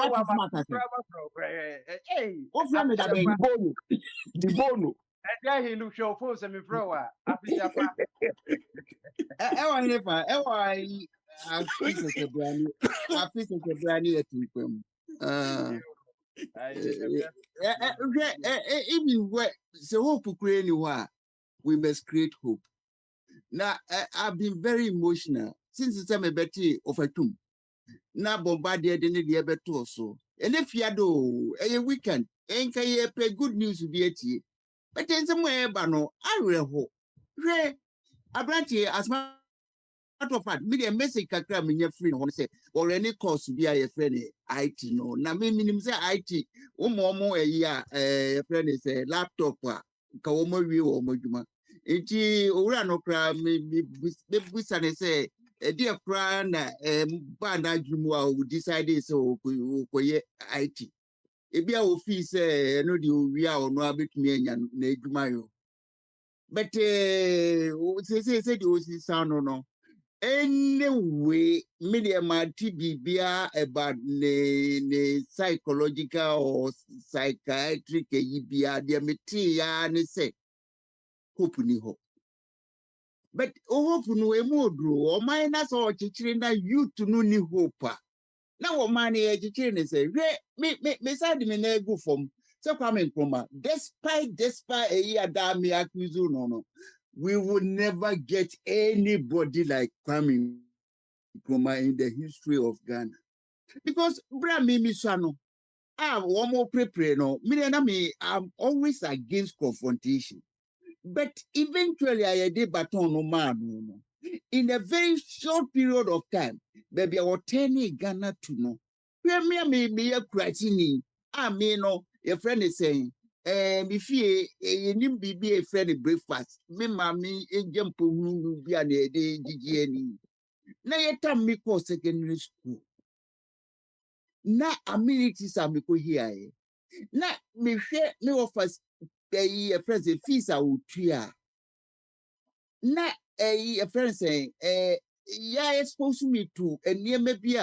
what's wrong with that? The bono. and he looked your phones and me throw up. I brand new even where so hope we must create hope. Now I've been very emotional since the time I bet of a tomb. Now bombarded in the better so. And if you do a weekend, ain't pay good news to be at ye. But then somewhere, Bano, I will hope. I branch here as matter of fact, media message can come in your free on say, or any course to be a friend IT no. Now, me say IT, more a year, a friend is a laptop, Kawomo view or Mojuma. Iti Urano cry, maybe Busane say, a dear friend, Banda Jumua who decided so, IT. Ebi a office no di owi a ono abetumi anya na edwumayo but say the osi sound no anyway media ma bibia about ne psychological or psychiatric bia de meti ya ne say hope ni ho but hope no emodro o minus o chichiri na youth no ni hope. Now what money education say me side me na go from so coming from despite a year that me accuse no we will never get anybody like Kwame Nkrumah in the history of Ghana because bra me sano one more prepare no me I'm always against confrontation but eventually I did baton no man no in a very short period of time, baby, I will turn Ghana to know. Me a crashing. I mean, no, your friend is saying, if you be a friend breakfast, me mammy, a jump will be an a day, GGN. Now you tell me for secondary school. Now amenities are me here. Now me share me offers pay a friend fees I would tria. Now a friend saying, yeah, exposed me to a near maybe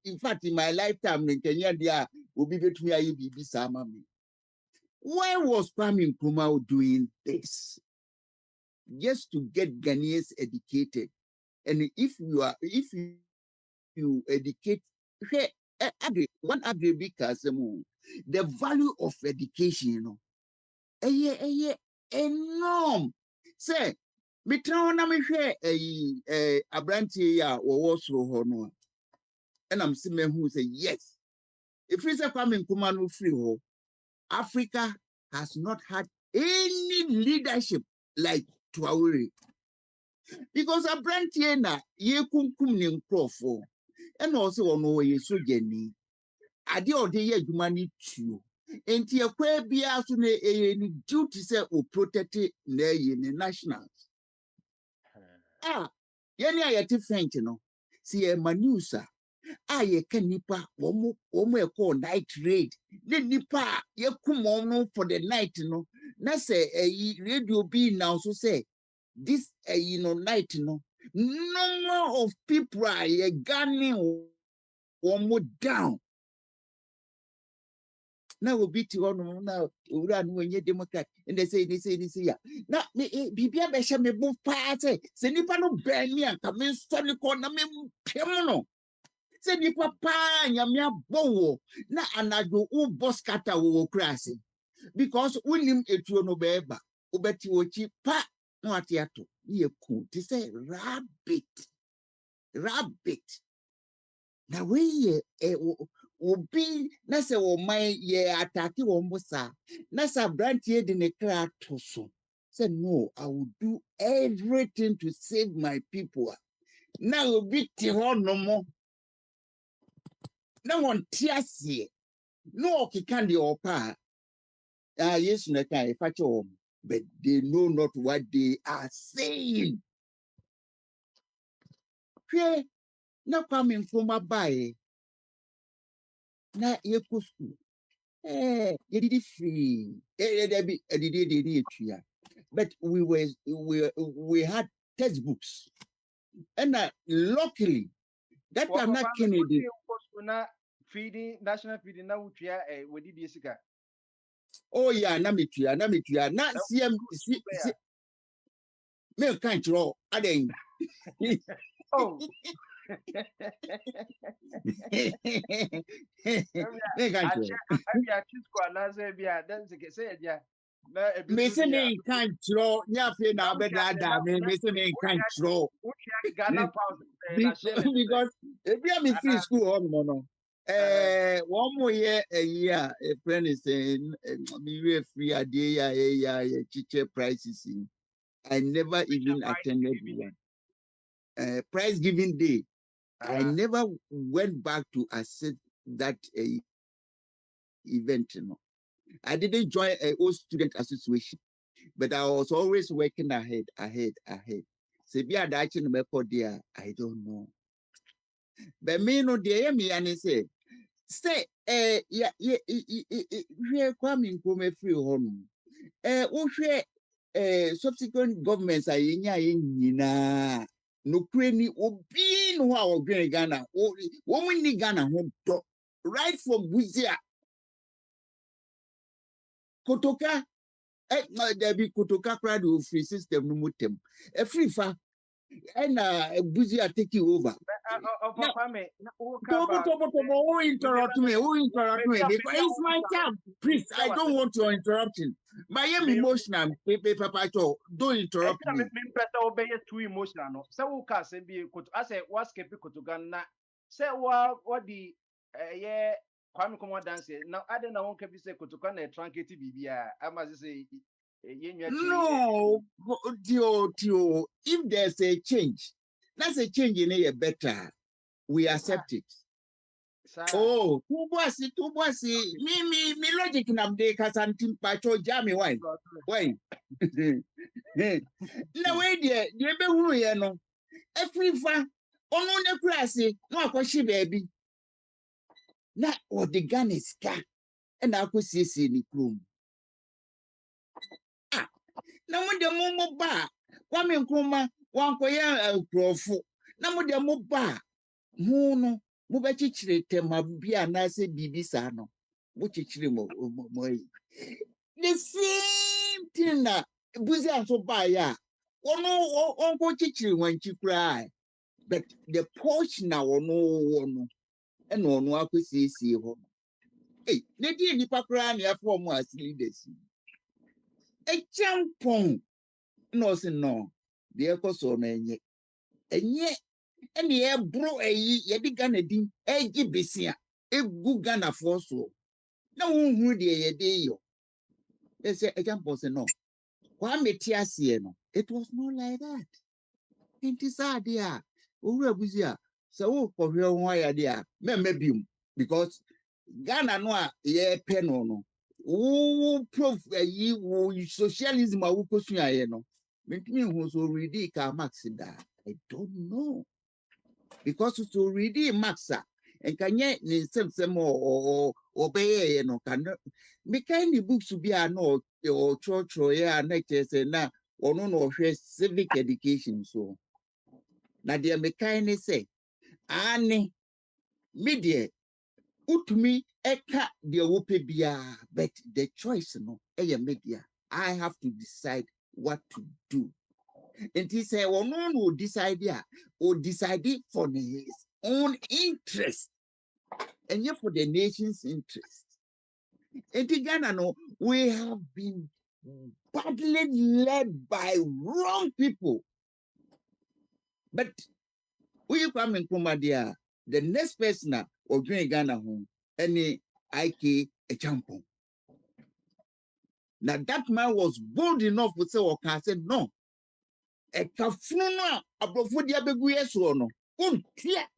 in fact in my lifetime in Kenya there will be between I be Sama. Why was Kwame Nkrumah doing this? Just to get Ghanaians educated. And if you educate, one agree because the value of education, you know, enormous. Say, me try na me share abranti ya wo so ho no. And I'm seeing who say yes. If it's a Kwame Nkrumah no free ho, Africa has not had any leadership like Traore. Because abranti na ye kunkum ni nkrofo. And also ono ye so geni. Ade ode ye adwuma ni tuo. Enti ekwa bia so na ni duty say o protect na ye ni nationals. Yeni ayeti French no. Si e manusa. Ye can nipa womo e call night raid. Ne nipa ye kum for the night no. Na say radio be now so say this night no. Number of people are ye gunning womo down. Now we beat you on now. We run when you Democrat and they say yeah. Now Bibia Besha me move party. Say nipa no burn me and come in study corner me piano. Say nipa pa nyamia bowo. Na anado u boss kata wo krasi. Because unim etuo no beba. Ubeti wochi pa no atiato. Ye ku. They say rabbit. Na we obi na se wo man ye attack wo mbosa na sa branch ye de ne kra to so say no, I will do everything to save my people. Na obi ti ho no mo na won ti ase no okika de opa yes na kai fa cho, but they know not what they are saying. Hwe na Kwame Nkrumah bae na ye ku school. You did it free. But we had textbooks. And luckily, that time not Kennedy. Feeding national feeding now we did this. Oh yeah, namitua. Not CM me can't draw. I didn't. Oh. Me say me can't draw. Nyafe na beda da me say me can't draw. Because if you are free school on no. One more year a year a friend is saying me free a day ya teacher prices. I never even attended one. Prize giving day. I never went back to assist that event. No. I didn't join a old student association, but I was always working ahead. So be a Dutch in there, I don't know. But me no dear me and say yeah, Kwame Nkrumah free home. Subsequent governments are in no cranny or being who are going Ghana or woman in Ghana right from Buzia Kotoka. There be Kotoka crowd free system no mutem. A free fa and Buzia take you over. Who interrupt me? Because it's my time. Please, I don't want your interrupting. My emotional, Papa, don't interrupt me. Too emotional. No, so can say be I say what's keeping Kotugana. Say what the Kwame Nkrumah dance. Now I don't know one can be say Kotugana truncate BBA. I must say No, Tio, if there's a change, that's a change in a better. We accept it. Oh, two bossy. Me logic in update as anti pacho jammy wine. Why? No way, dear, dear, be no. Every fan, on the grassy, no, kwashi baby. Not what the gun is car, and I could see in the room. Ah, now when the momo bar, one man kuma, one koya profu. Now when the mo bar, no. Mubachichire tema bia na se bibisa no muchichire mo the same thing na buzi anso ba ya ono onko chichire wanchi kura but the portion na ono e no ono akwesiesie ho eh ne di nipa kura na afọ mo as leaders e champon no se no de ekoso na enye and ye bro ye di Ghana din eji besia egu Ghana for so na wonhu de ye de yo they say example say no kwa metiasie no it was not like that inti sa dia owura buzia so wo kohwe ho ya dia memebim because Ghana no a ye pe no wo prof yi wo socialism a wo kosua ye no mentimi hu so ready ka max da I don't know because to read Maxa and can yet some more or obey no can make any books to be a no or church or yeah nature say now or no civic education so now dear mechanic say Annie media utmi eka the wope bia but the choice no media I have to decide what to do. And he said, well, no one will decide for his own interest. And yet for the nation's interest. And in Ghana, no, we have been badly led by wrong people. But we come in Kumadia, the next person or doing Ghana home, any IK a champion. Now that man was bold enough to say, okay, I said, no. A kafuna abofodia begu yeso no untia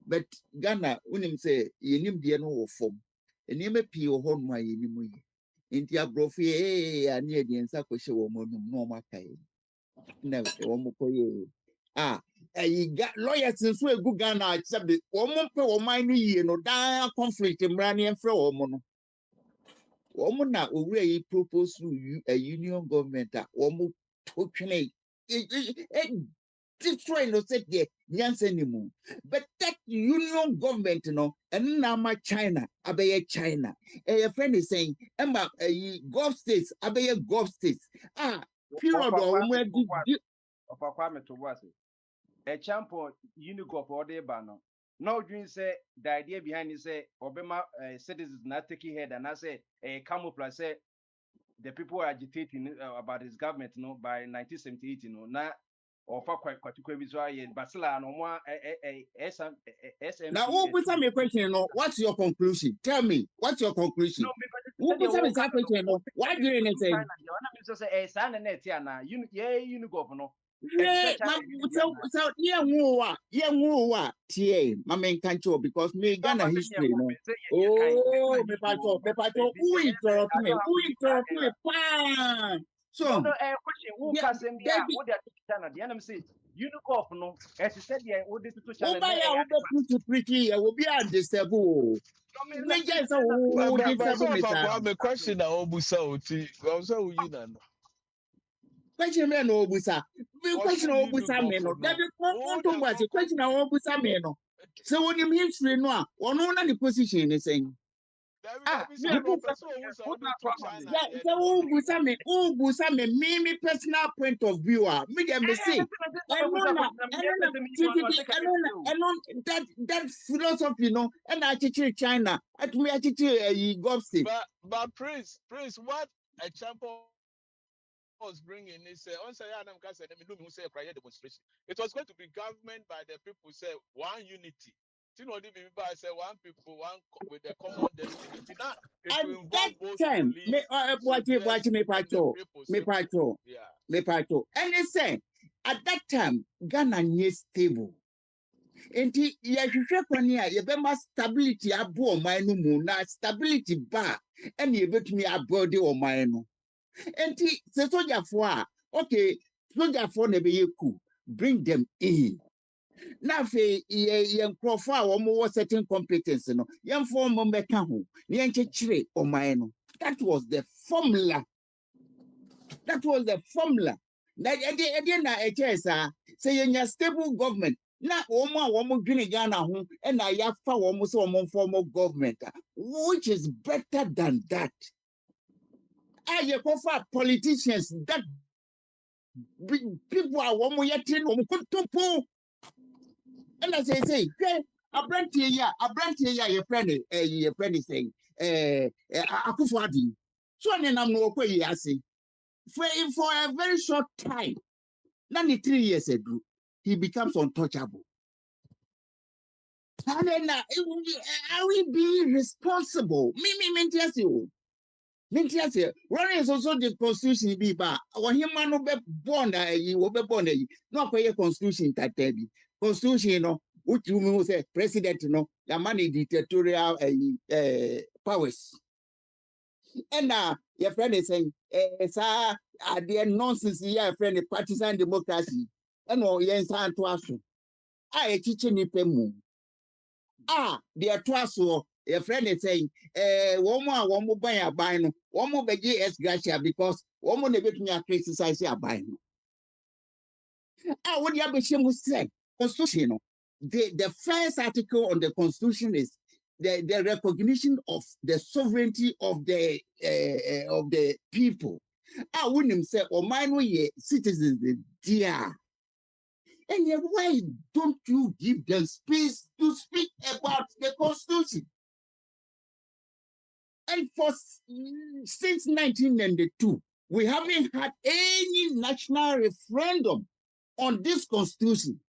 but Ghana unim say yenim de no wo fom enime pii wo ho no yenim yi nti abrofo ani e de nsa kohye wo mo num no makai na wo mo koye lawyers nso egu Ghana accept wo mo pe wo man no yie no da conflict mra ne enfre wo mo no woman na already proposed to a union government that woman totally destroy no set there nyanse anymore. But that union government no and now China abeye China. A friend is saying Emma Gulf states abeye Gulf states period or of Kwame to was a champion Unigop or the banner. No dream say the idea behind it say Obama citizens not taking head and I say a camouflage say the people are agitating about his government by 1978 now or for quite visual Basila no more SM. Now who put some question what's your conclusion? Tell me what's your conclusion? No, who put some question why do you say a son and net you Unigop no. So yeah, tie mama nkancho because me Ghana history no oh me pacho who interrupt me pan so no question who can send me what they are the enemy say Unigop no as you said yeah what this to channel to preach will be undisable me just who disable me question na obusa oti also you na question me no obusa question obusa me no that be question obusa me no so when you history no one na the position is saying me personal point of view me dem say that philosophy no and actually China at me actually Gulf state but Prince what a champion was bringing is demonstration. It was going to be government by the people say one unity. Say one people, with a common destiny. It At will involve that both time, police, soldiers, me and the pacho, people. me So, pacho, yeah. me pacho. And they say, at that time, Ghana is stable. Enti yɛhwehwɛ kwan a yɛbɛma stability abo ɔman no mu na stability ba ɛna yɛbɛtumi abɔde ɔman no. Enti sɛ sogyafoɔ a okay sogyafoɔ na ɛbɛyɛ coup bring them in. Na afei yɛ nkurɔfoɔ a wɔwɔ certain competence no yɛmfa wɔn mmɛka ho na yɛnkyɛkyerɛ ɔman no. That was the formula. That was the formula. Na ɛdeɛ na ɛkyɛɛ saa sɛ yɛnya stable government. Na wɔn dwene Ghana ho ɛna yɛafa wɔn sɛ wɔn form of government which is better than that. Yɛkɔfa politicians that people a wɔn yɛtiri no wɔn kotopo ɛna say hwɛ aberanteɛ yi a yɛfrɛ no sɛn Akufo Addo so nenam no wɔkɔ yi ase for a very short time na ne 3 years ago he becomes untouchable. And then are we being responsible? Mintiasi, running is also the constitution be ba. Or him man be born no kwa constitution tatebi. Constitution no, which you say president no, the money dictatorial powers. And now your friend is saying, sir, there nonsense here, friend, partisan democracy. And all yes, and to us. I teaching ni pemu. Dear Twaso, a friend is saying, one more buy a bino, one more begy as gratia because one more never me a criticize a bino. What the Abisham was said, Constitution. The first article on the Constitution is the recognition of the sovereignty of the people. I wouldn't say, or mine we citizens, dear. And yet, why don't you give them space to speak about the Constitution? And since 1992, we haven't had any national referendum on this Constitution.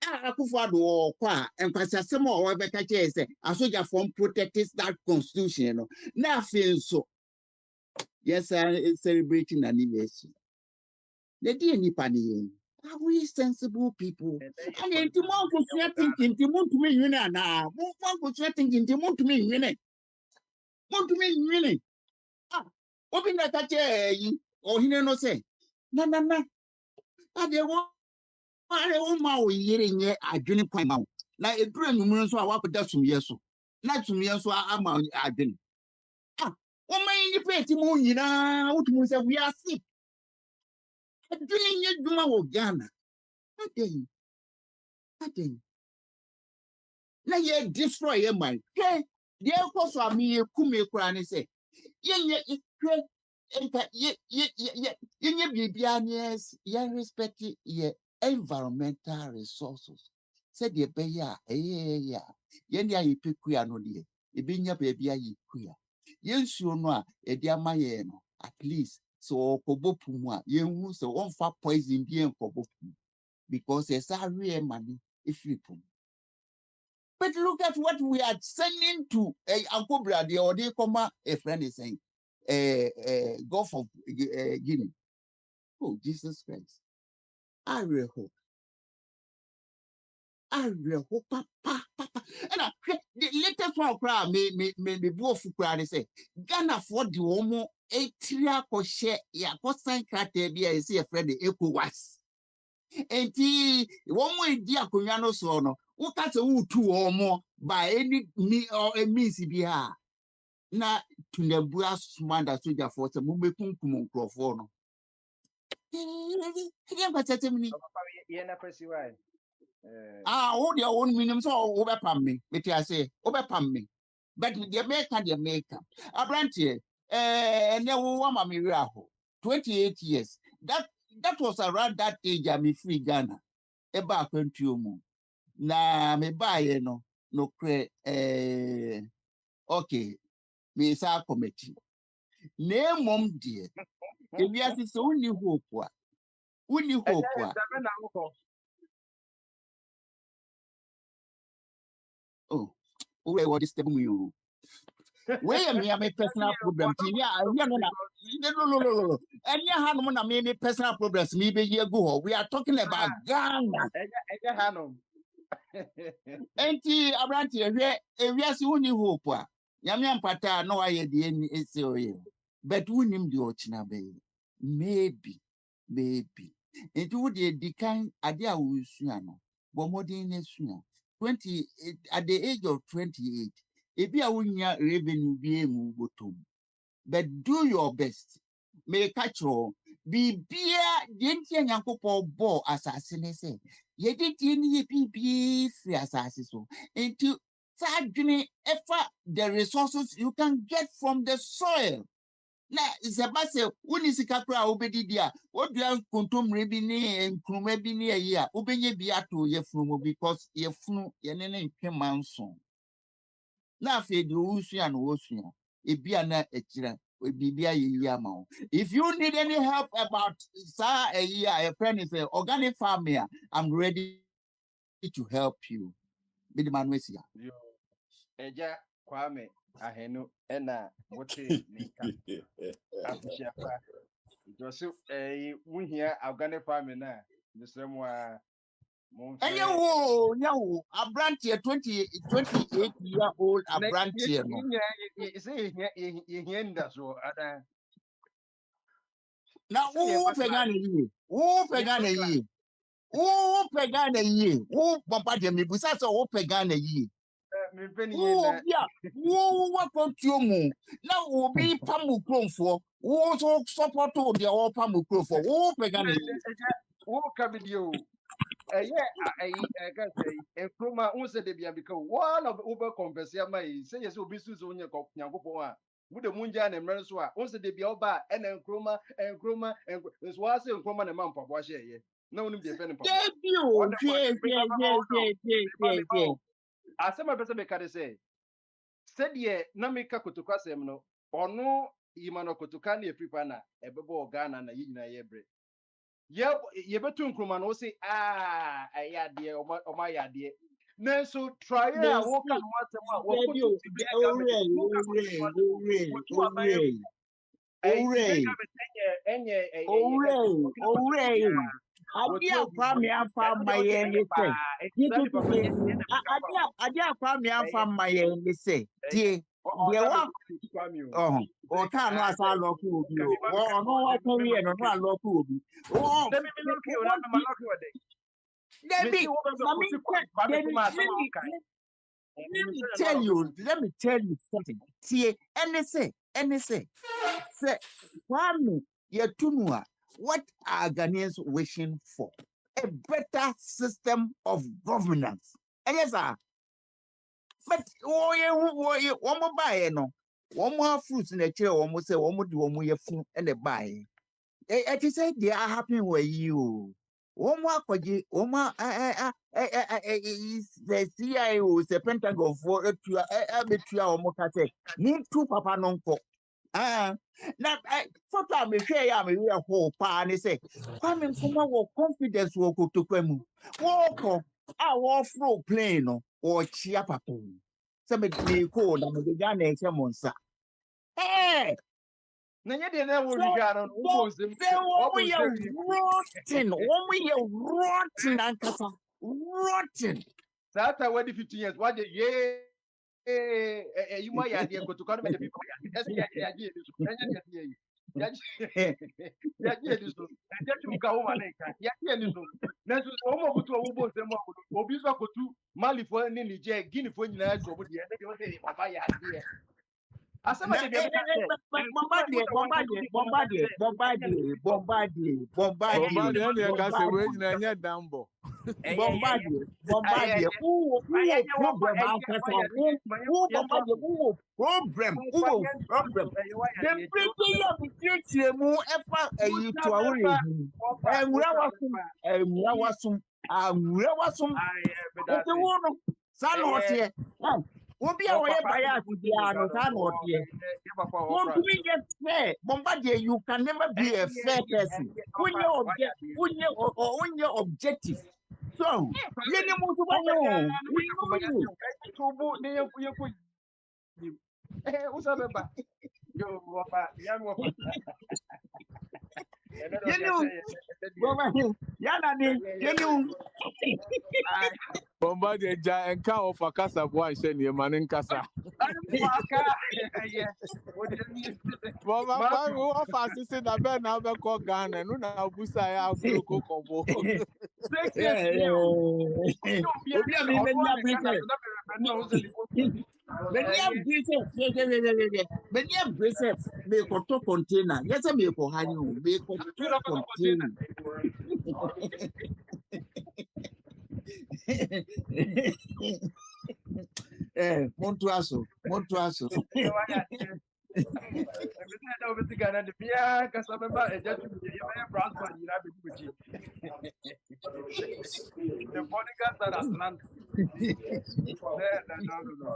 Akufo-Addo and Pasasemo or Bekache say, a soldier from protects that Constitution. Nothing so. Yes, it's celebrating anniversary. The DNA. Are we sensible people? And then tomorrow we are thinking, Timon to me, you know, now. One was thinking, Timon to me, you know. Want to me, you know. Open that or he no say. No. And they want my hearing yet. I didn't point out. Like a dream, so I walk with that some years. Not to me, so I'm I didn't. What my independent, you know, what we are sick. I didn't yet do my Ghana. Nothing. Na ye destroy your mind. Okay, the course of me, Kumi Kran say, ye Bibianias, ye respect ye environmental resources. Said ye pay ya, Yenya ye piquia no dear, ye being your baby ye queer. Yes, you know, a dear mayeno, at least so Kobopuma, ye who so one fat poison being Kobopu, because there's a real money if you put. But look at what we are sending to Uncle Brady or they come a friend is saying, Gulf of Guinea. Oh, Jesus Christ. I will hope. Papa. And the latest one cry me both cry and say, Ghana for the homo, a tria ko share, ya ko sign crate be a see a friend the echo was. And one more dear Kunyano sono. What catch a wood two or more by any me or a missy beha. Na to the brass manda soldier for some moving microphone. All your own minimum so overpam me, which I say, overpam me. But the American, a branch here, and there were me 28 years. That was around that age I'm free Ghana. Eba Akwantufuo. Na me buy no okay me sa committee na mom die ebi asese woni hope a Oh, what is the you? Where me a personal problem? No. And you have one maybe personal problems. Maybe you go. We are talking about Ghana. Enti abranti ewiase woni hope a nyame ampata na waye de ni ese oye but wonim de ochina be maybe enti wo de dikan ade a wo sua no bo modern na sua 20 at the age of 28 ebi a wonya revenue bi emu botom but do your best make catch you bibia de ntia nyankopɔ bɔ asase ne se yedi tie ni ye bibi free asase so into sadwene efa the resources you can get from the soil na isebase woni sika kra obedi dia odua kontomre bi ne nkruma bi ne ayi a obenye bi ato ye funu because ye funu ye ne ntwema nso na afi de usua no wosua ebia na ekira bibia ye ama wo. If you need any help about a year a friend is organic farming, I'm ready to help you. Be the man we see. Yo, Eja Kwame Ahenu ena wote nika abusiafa. Josu we here organic farming na the same way And you a branch here 28-year-old a branch here no. Say here so ada. Now who pegana yi? Who pegana yi? Who bombard me busa so who pegana yi? Oh, yeah. Who welcome to you? Now will be Pamu Cromfo. Who so support to the all Pamu Cromfo? Who pegana yi? Who come with you? I can say, and Kroma unse de bien because one of Uber conversia may say yes, Obisus on your Yangopoa. With the Munjan and Merswa, unse de Bioba, and then Kroma, and this was a Kroma and Mampa Washe. No one depending upon you. As some person may say, said ye, Namika Kutukasemno, or no, Imano Kutukani, Pripana, a bebo Ghana and a Yina Yebre. Yep, you better Nkrumah no say idea or my idea. No, so try it. Walk on Adia kwame afa maye ni se. Adia kwame afa maye ni se. Die wa o ka no asa loku obi o no wa ko wi no no loku obi o let me tell you something. See, any say, kwame yetunua. What are Ghanaians wishing for? A better system of governance. And yes, sir. But one more buy no. One more fruits in the chair, one more say one more do one more food and a buy. It is said they are happy with you. One more is the CIO, the Pentagon for a betrayal or more. Need two papa nonko. Now photo me share ya me we whole pa and say Kwame Nkrumah wo confidence wo ko to kwemu wo flow plane no or chia papa say me ko na me ga na eche monsa Nanya de na wo hwa no wo nsem rotten ankasa rotten that what 15 years what the you might idea go to come the people problem. The pretty of the future mu efa eyi to awore enwawasum ete wo no sa no ote obi a woye bias dia no sa no ote won't we get fair Bombardier you can never be a fair person when your objective So, you need more to buy you. You know, you know, Bombadi ja enka ofa kasa bo anhye ne ma ne nkasa. Mama kwa wo ofa asese na be na be ko Ghana no na obusa ya afro kokobo. Obi a me many braces. Many braces. Me koto container. Yes, me ko hanyo. Me koto container. Montuaso. The bodyguards are Atlanta. No.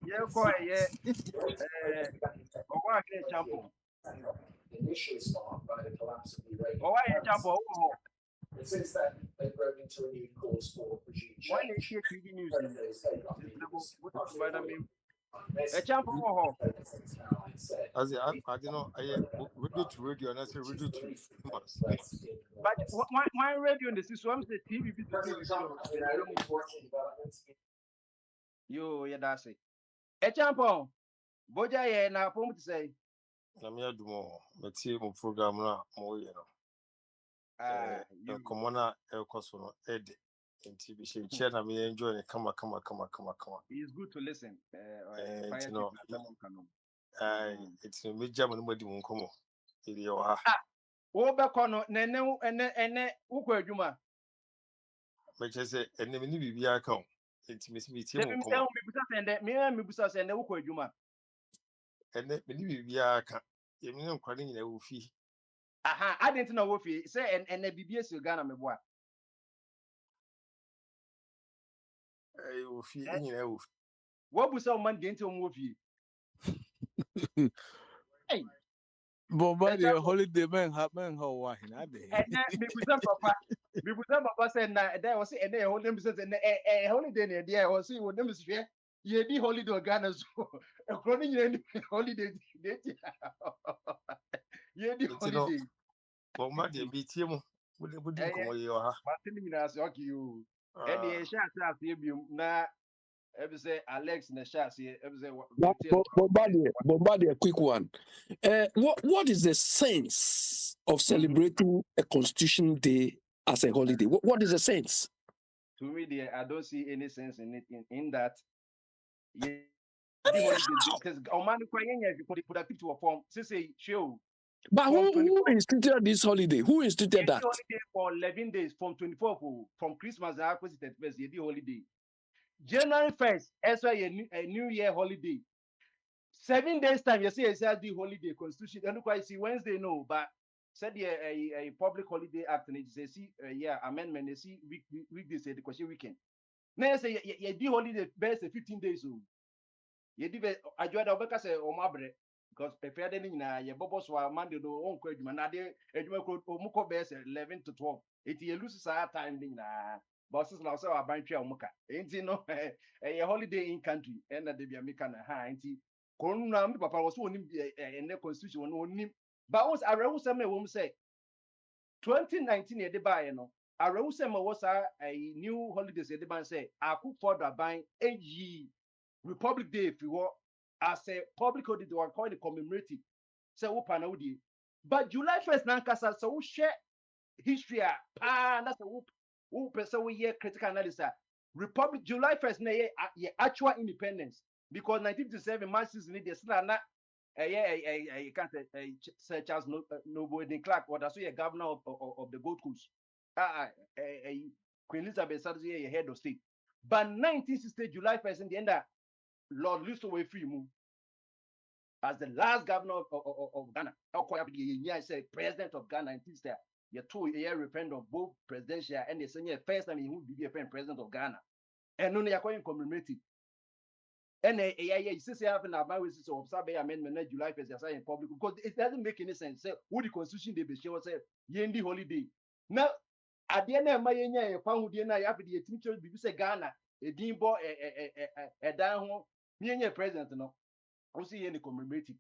Yeah, go yeah. Owa ke champo. Initially sparked by the collapse of the Iranian Owa ye champo. and since then they've grown into renewed calls for regime Why they change. share TV news? President's takeoff leaders A champo ho. As I don't know, I radio to radio and I say radio to humans. But why radio in the system? I'm say TV to President TV. Trump has been urging watching developments. Yo, yeah, that's it. A champo. Boja ye na pom to say. Namia do more, but see my program now more, you know. The commoner El Cosono Ed in TV show. Chair, I mean, enjoy it. Come on. It's good to listen. You know, it's a major nobody won't come. Obekono nene ukwa adwuma. But I say, and the mini be account. It's Miss Meeting. Me busa sende ukwa adwuma. And the mini be account. You mean, calling in a woofy. Aha, I didn't know if you say and the BBS Ghana me boy. Woofy in a woof. What was our man into movie? Hey, Bombadi holiday man how why na dey. and then me papa said that there was and they hold them says and a holiday near there was see what them is here. Ye di holiday Ghana so a chronic holiday date. Ye di holiday. Bombadi beat him. Would you come here? Martin Minas okay you. And the shot na ever say Alex in the shots here, ever say Bombadi, a quick one. What is the sense of celebrating a Constitution Day as a holiday? What is the sense? To me, I don't see any sense in it in that. Because Oman put a picture of form. Say show. But who instituted this holiday? Who instituted that? Holiday for 11 days from 24 from Christmas to first year holiday. January 1st, as well a New Year holiday. 7 days time, you see a the holiday constitution. I don't quite see Wednesday, no, but said a public holiday act and they see amendment, they see weekdays, the question weekend. Now you say the holiday best 15 days. So you did I joined Obeka say o mabre because prepared na your bubbles were Monday no on quite man. Muko best 11 to 12. It you lose time na bosses now say abantwa omuka. Enti no a holiday in country and the be American ha enti Corona papa was one in the constitution on but was a reusame wom say 2019 e de buy no a reusame was a new holidays e de ban say aku for the ban a Republic Day if you were as a public holiday one call the commemorative say wo pana wodi but July 1st na kasa so we share history that's a who person we hear critical analysis Republic July 1st na ye actual independence because 1957 masses need the still not you can't say Sir Charles Noble Clark or that's a governor of the Gold Coast Queen Elizabeth Saturday head of state but 1960 July 1st in the end Lord Listoway free move as the last governor of Ghana I said president of Ghana in this there you 2 year referendum both presidential and the senior first time he would be a president of Ghana and only according commemorative and you see having a my ways of Saturday amendment July 1st in public because it doesn't make any sense say who the constitution they be sure say yendi holiday now adeɛ na ɛma yɛnya yɛ kwanhodie na yɛafɛ de yɛtumi kyerɛ biribi sɛ Ghana ɛdin bɔ ɛdan ho ne yɛnyɛ president no wo sɛ yɛ ne commemorative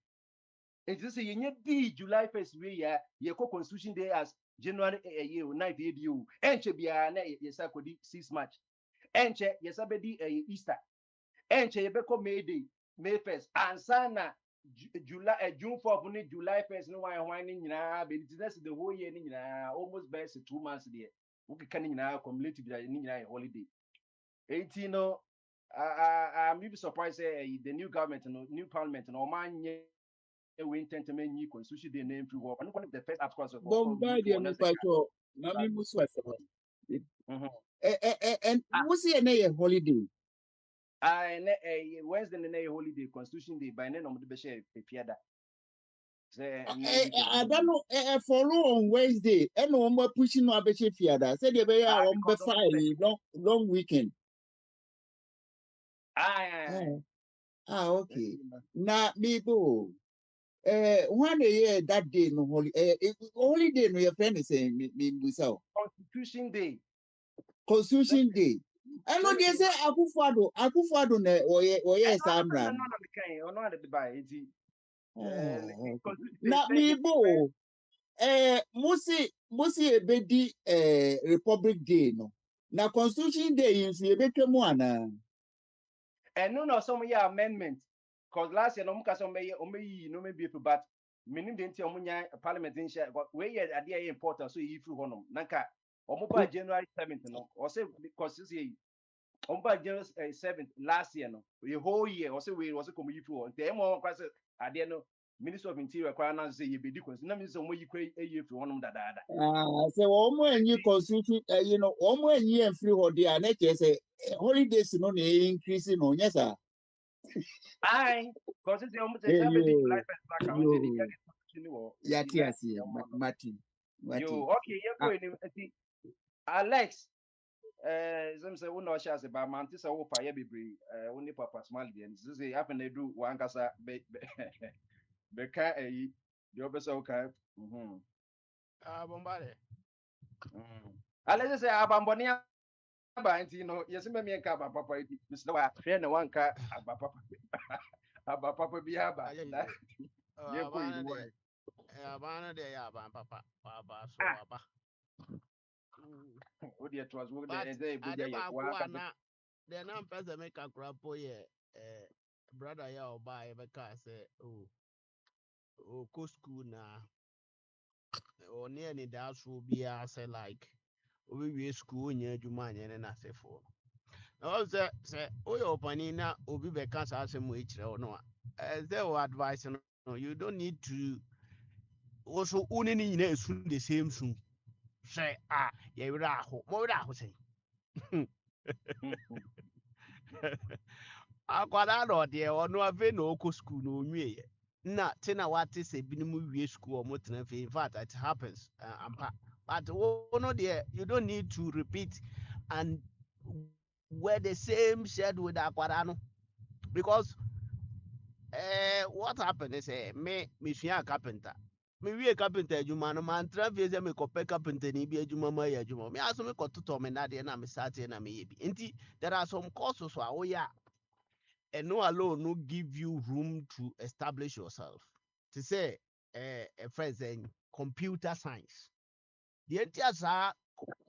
nti sɛ yɛnyɛ dii July 1st wei yɛ yɛkɔ Constitution Day as January 9th yɛdi o ɛnkyɛ biara na yɛsa kɔdi 6 March ɛnkyɛ yɛsa bɛdi Easter ɛnkyɛ yɛbɛkɔ May Day May 1st ansa na June 4th ne July 1st ne hwan ne nyinaa bɛdi ti that's the whole year ne nyinaa almost bɛyɛ sɛ 2 months deɛ wokeka ne nyinaa cumulative ne nyinaa yɛ holiday 18 no I'm really surprised the new government new parliament no man we intend to make new constitution the name free work and one of the first articles of Bombardier me pacho na mi musu asema. And what's your name holiday? Wednesday the holiday constitution day by then on the beshare piada. I don't know. Follow on Wednesday. And no more pushing no abeche fiada. Said you be on be fire long weekend. Okay. Now me go. One year that day no holiday no your friend is saying me Constitution Day. Constitution Day. I know they say Akwantufuo ne oye samra. Na me bo musi ebedi Republic Day no. Na Constitution Day yin so ebetwemu ana. And no some year amendment because last year no muka some omeyi no maybe but meaning the omunya parliament in share we year ade important so yi through honum nanka omoba January 7th no or say because this year omoba January 7th last year no the whole year or say we was come yi through the mo kwase ade no Minister of Interior kwa na say ye be difference na mean say omoyi kwa yi through honum dadaada say omo enyi constitution omo enyi enfri hodi a na say holidays no na increase no yes sir. Aye, because it's almost a July 1st back. Yes, Martin. Yo, okay, you're going to Alex. Some say, no, she has a bad man. This is a whole fire baby. Only Papa Smiley. And this is happen to do one cassa beka a the officer. Okay. Bombare. Alex say, Abambonia. You know, yes, me and Kaba Papa, Mr. Wa, friend, one car, Abba Papa be Abba. Abana de Yaban Papa, Papa, so Abba. What it was, what they they're not present make a crap boy, brother, ya buy a car say, oh, co school now, or near any doubts will be say like. We school near Juman and I say for. Also, say, oh, your panina will be back as I am which or no. As they were advising, you don't need to also own any soon the same soon. Say, yeah, more that say. I got out of there or no, I've no school no me. Not 10 what is a minimum school or more than in fact, it happens. But no, dear, you don't need to repeat and wear the same shirt with Aquarano because what happened is me a carpenter. Me we a carpenter, you man, travel me copy carpenter, ni be a juma, my juma. Me ask me got to Tom and Nadia and I'm starting and me. Indeed, there are some courses where oh yeah, and no alone no give you room to establish yourself. To say a phrase in computer science. The entire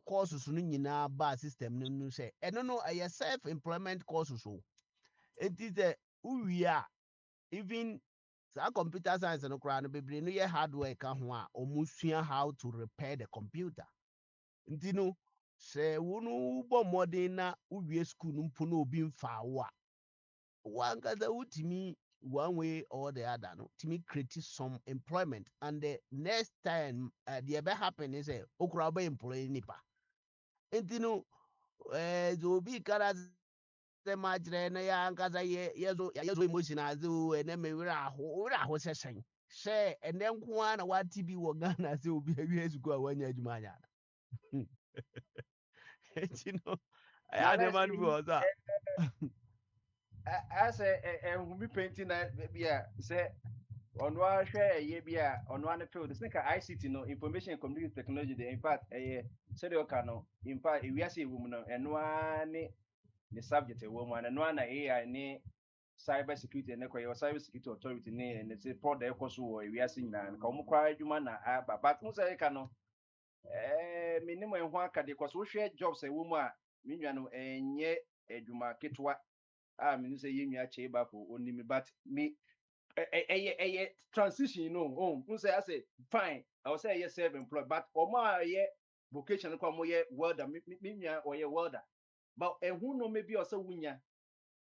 courses no nyinaa ba system no no say and no a self employment courses so it is a uwia even sa computer science no kra no bebre no ye hardware ka ho a omusua how to repair the computer nti no say wo no bo modern na uwie school no mpo no obi mfa wo a wan ka da utimi one way or the other no timi create some employment and the next time the ever happen is okra ba employee nipa nti no zobi kara se majre na ya nkaza yezo emotion azu ene me wira ho sesen she ene nko na wati bi wo Ghana se obi awi esuku a wanya adwuma anya nti no I dey man bi oza as a who painting that yeah say on one share a year be on one field. It's like ICT, no information and communication technology. In fact, said you can in fact we are saying woman and one the subject a woman and one AI ne cyber security and your cyber security authority ne and it's a product also we are seeing and come cry human but most I can minimum one can because we share jobs a woman mean and ye eduma ketwa mean say you cheba for only me but me a transition you know say I say fine I will say yes self-employed but oma ye vocation come ye welder me or ye welder but who no maybe also wunya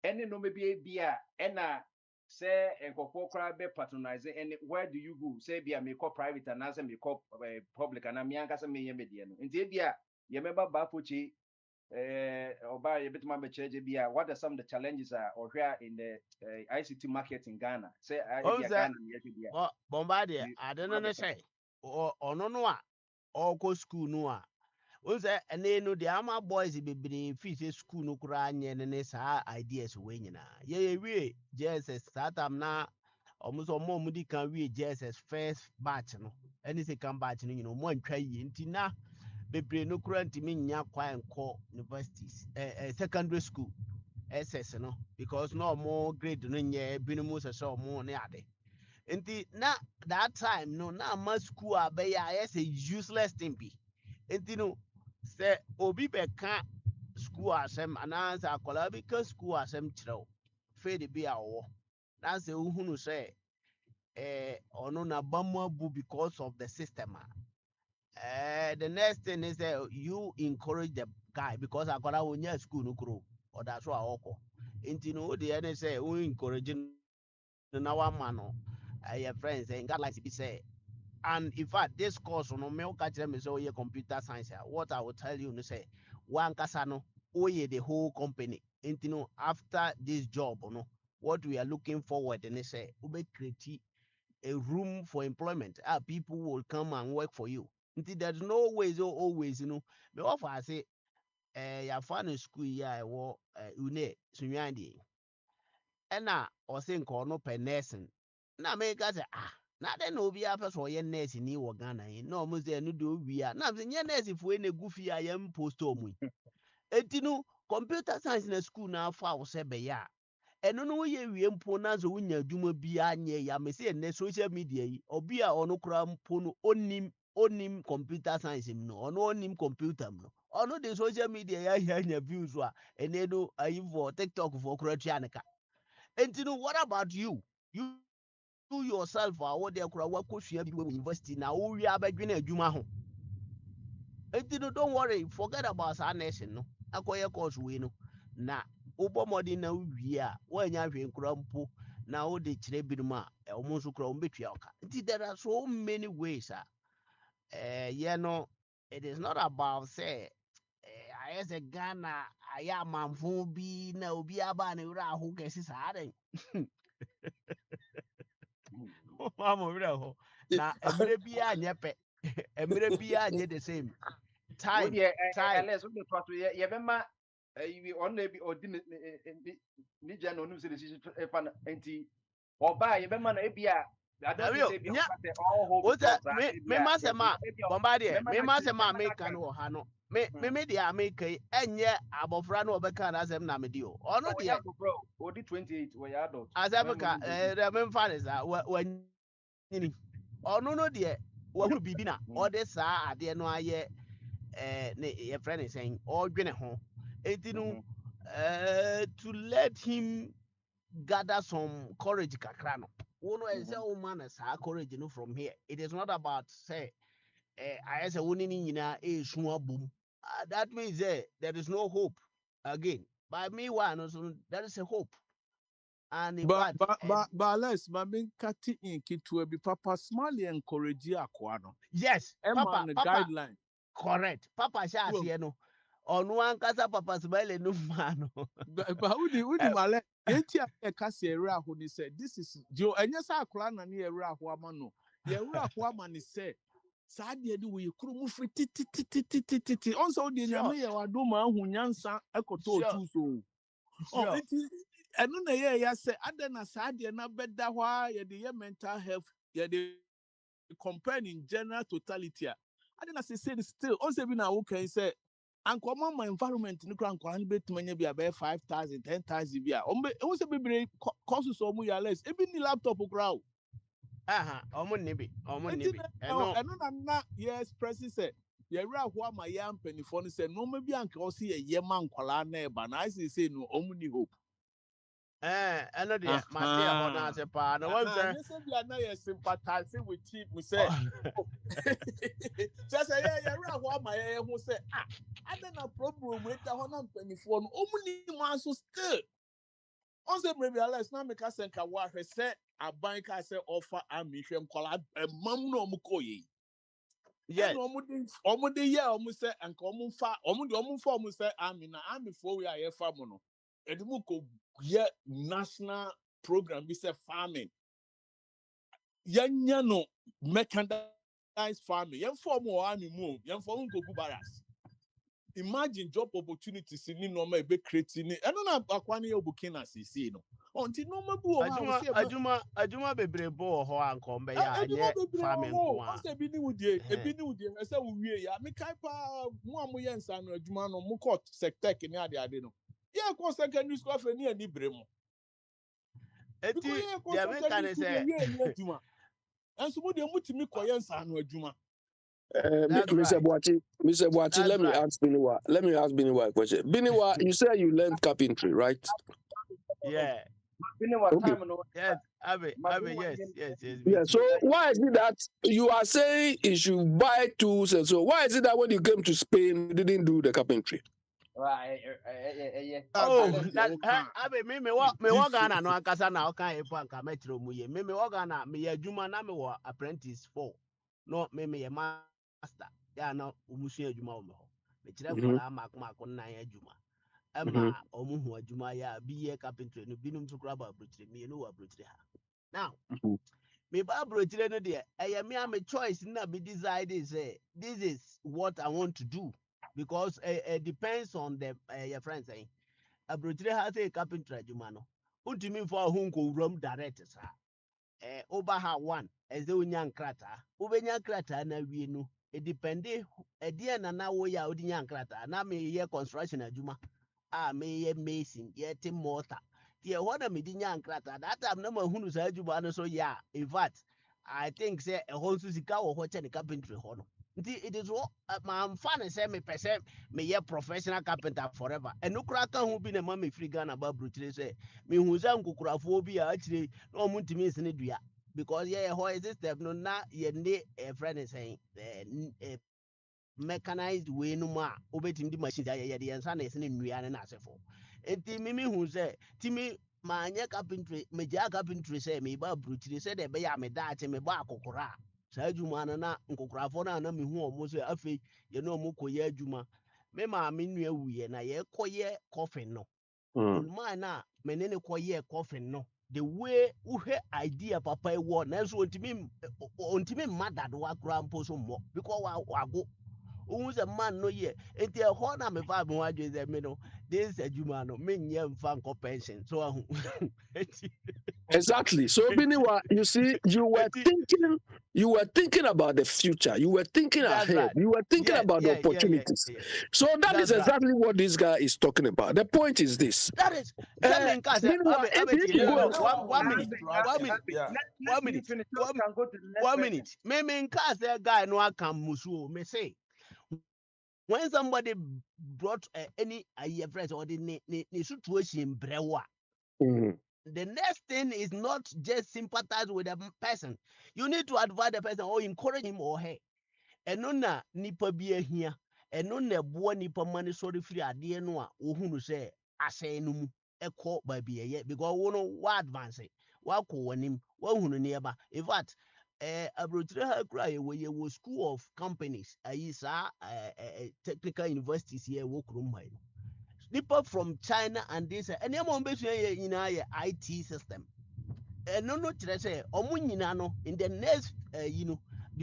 any no maybe bia ena say enkofo kra be patronizing and where do you go say bia me call private and answer me call public and me anka say me ye media no nti bia ye member ba fochi oba ye betima be cheje bia what are some of the challenges are or here in the ICT market in Ghana say bia Ghana ye bia Bombardier, I don't know say or no or go school no was and then no the ama boys be free school no crying and sa ideas winning yeah we JSS satam na almost more mudi can we JSS first batch no any second batch no you know one try intina bebre no current me nya kwan ko universities secondary school SS no because no more grade no nya binimu so more ne ade nti na that time no na ma school abeya yes a useless thing be nti no say obi beka school asem anansa akola bi ka school asem kyerɛw fe de bi awo na say uhunu say ono na bamu abu because of the system the next thing is you encourage the guy because akola wonya school no kro or that's why oko nti no the end say we encouraging na wa ma no your friends and God like to say and in fact this course no me catch them say oh computer science what I will tell you no say one kasa no oh the whole company nti no after this job no what we are looking forward and say we create a room for employment people will come and work for you nti there's no ways or always you know me offer I say ya fan school ya wo une sunyandi ɛna ɔse nka ɔno pɛ nursing na meka sɛ na dɛn na obi apɛ sɛ ɔyɛ nurse ni wɔ Ghana yi na ɔmo sɛ ɛno de owie a na sɛ nyɛ nurse foɔ na egu fie a yɛm post ɔmo yi eti no computer science na school na afa wo sɛ bɛyɛ a ɛno no woyɛ wie mpo na sɛ wonya adwuma bi anyɛ ya me sɛ ɛnɛ social media yi obi a ɔno kora mpo no onim computer science mu no ɔno onim computer mu no ɔno de social media yɛ ahia views a ɛnɛ no ayifoɔ TikTok foɔ kora tua ne ka. And you know what about you? You yourself are what they could work with university now. We are beginning a Juma home. And you know, don't worry, forget about our nation. No, acquire course we know. Na Obama na we are when you have in Krumpo now the Chrebinma, almost Krum Betrioka. There are so many ways. You know, it is not about say. I as a Ghana, I am a phobia, no be a banner who gets his heart. Mama wura na emre bia nyepe emre bia nye the same what time yeah time let's look at yeah bema we on be or ni jan no say decision fan anti oba ye bema na ebia I don't think ayo say be nya all hope o is say lost me ma se ma bombardie bema me na ma se ma bema me na kan kan wo ha no me dia me kai enye abofra na obeka na asem na me di o ono oh de yeah bro odi 28 we adult asem ka me mfa ne sa wa nyini ono no de wa hu bibi na o de sa ade no aye ne ye friend is saying all dwene ho etinu to let him gather some courage kakra no wono e say o man sa courage no from here it is not about say I say woni ni nyina e su abom that means there is no hope again by me one so there is a hope and in fact Les, my main cutting in kitu be Papa Smiley encourage akwano. yes Emma the papa guideline. correct papa sha ase no onu ankasa papa smile no ma no But udi male yenti a kase ere aho ni said this is jo enye sa akra na ne ere aho ama no. Ye ere aho ama ni say saa de de we kuru mu firi titi onso de sure nyame ye wado ma hu nyansa ekoto sure otu so. Oh, sure enti enu na ye ya say ade na saa de na beda hwa ye de ye mental health ye de compare in general totality I didn't say still. Also, we now okay say. And come on, my environment, no crown, can be to many be about 5,000, 10,000 beer. Also, be costs so much less. Even the laptop crowd. Omun nibi. No, and not yes, President said. Yeah, what my young penny phone said, no, maybe Uncle see a year man call our neighbor, and I say no, only hope. Ano dia, mate ya hona se pa. No one say. Yes, we are not sympathizing with cheap, we say. Just say, yeah, what my who say, I don't have problem with the honor penny phone, only one so still. Also, maybe let's not make us think what I said. A bank I say offer a mission call a mum no mukoyi. Yes. Almost the year almost say and come far almost for almost say I'm before we are here farming. And muko ye national program we say farming. Yan no mechanized farming. Yan for more army move. Yan for unko baras. Imagine job opportunities in normal be creating. I don't know Akwani Obukina see no. Until normal bo Ajuma bebre bo ho anko be ya enye farming ko a. Say bi ni wudie, ebi ni wudie. Say we wie ya. Me kai pa mo amoye nsa no adwuma no mo court sectec ni ade no. Ye ko secondary school afa ni ani bre mo. Eti ya me kan say wie ni adwuma. Enso mo de mutimi koye nsa no adwuma. Mr. Boachi, let me ask Biniwa a question. Biniwa, you said you learned carpentry, right? Yeah. Okay. Yes, Abe, yes. Yeah, so why is it that you are saying you should buy tools and so why is it that when you came to Spain you didn't do the carpentry? Abe me wa Ghana no ankasa na okan e po anka metro mu ye. Me wa Ghana me ya adwuma na me wa apprentice 4. No me master. Ya na umusu adwuma wo me ho. Me kire nkola makoma na adwuma. Emma omuhu adwuma ya bi ye carpentry no binum so kura ba brochire me no wa brochire ha. Now, me ba brochire no de me am choice na be decide say this is what I want to do because it depends on the your friends saying. A brochire has a carpentry adwuma no. Untimi for hu nko wrom direct sa. Oba ha one as the unya nkrata. Ubenya nkrata na wie no. It depende e na na wo ya odinya nkrata na me ye construction adwuma. Me mason yet mortar. The one me dinya nkrata that time no mahunu sa adwuma no so yeah. In fact, I think say a whole sika or what the carpentry hono. It is what my fan say me percent me ye professional carpenter forever. And no cracker who be a mommy free gun about brutally say me who's Akwantufuo actually no muntimi is in dua because yeah, how is this step no na ye ne a friend is saying mechanized way no ma obetim di machines ya de yansa na yesene nnua na asefo enti mimi hu se timi ma anya carpentry me ja carpentry se me ba brutiri se de be ya me daache me ba akokora sa adwuma na nkokorafo na me hu omo se afei ye no omo koye adwuma me ma me nnua wuye na ye koye coffin no olma na me ne koye coffin no the way uhe idea papa e wo na so ontimi madad wa kura mpo so mo because wa go who's a man no ye it a horn me fa me wadwe ze me no this adwuma no me nye mfa nko pension so Exactly. So Biniwa, you see, you were thinking about the future. You were thinking ahead. Right. You were thinking about the opportunities. Yeah. So that's exactly what this guy is talking about. The point is this. That is 1 minute. Me in case that guy no can musu me say when somebody brought any friends or the situation brewa. The next thing is not just sympathize with the person. You need to advise the person or encourage him or her. And no na nipa be here. And no na boa nipa money sorry free idea no ohunu say asay no mu eko ba be ye because we no wa advance wa ko wanim wa hunu nearby. In fact, abrotire ha kra ye was school of companies ayisa technical universities here wo krom mai. People from China and this and them on in IT system. And no say no in the next the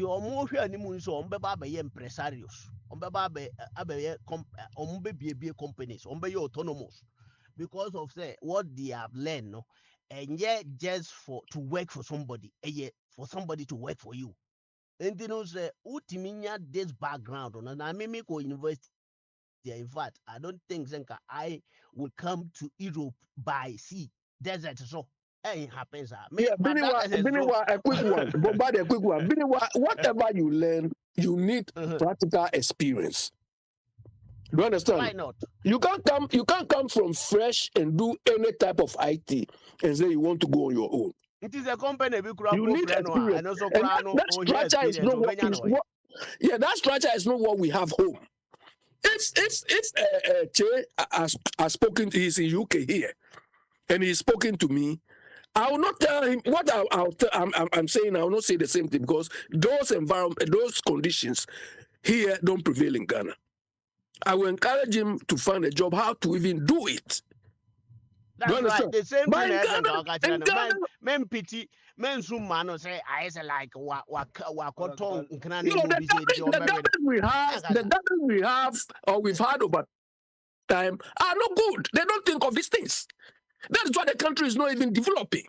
omo hwe animu so ombeba be empresarios ombeba be companies ombe autonomous because of say what they have learned no and yet just to work for somebody for somebody to work for you. And you know, say, Utiminya this background, and I may go university. In fact, I don't think Zenka I will come to Europe by sea, desert. So, it happens. Me, Yeah, my dad says so. A quick one. Bombard a quick one. Whatever you learn, you need practical experience. Do you understand? Why not? You can't come from fresh and do any type of IT and say you want to go on your own. It is a company we could You need experience. and also And that structure is not that structure is not what we have home. If Che has spoken to, he's in UK here, and he's spoken to me, I will not tell him what I'm saying. I will not say the same thing because those conditions here don't prevail in Ghana. I will encourage him to find a job, how to even do it. That's right. The same But thing in Ghana, men pity, men some man say I say like what the government we have or we've had over time are not good. They don't think of these things. That is why the country is not even developing.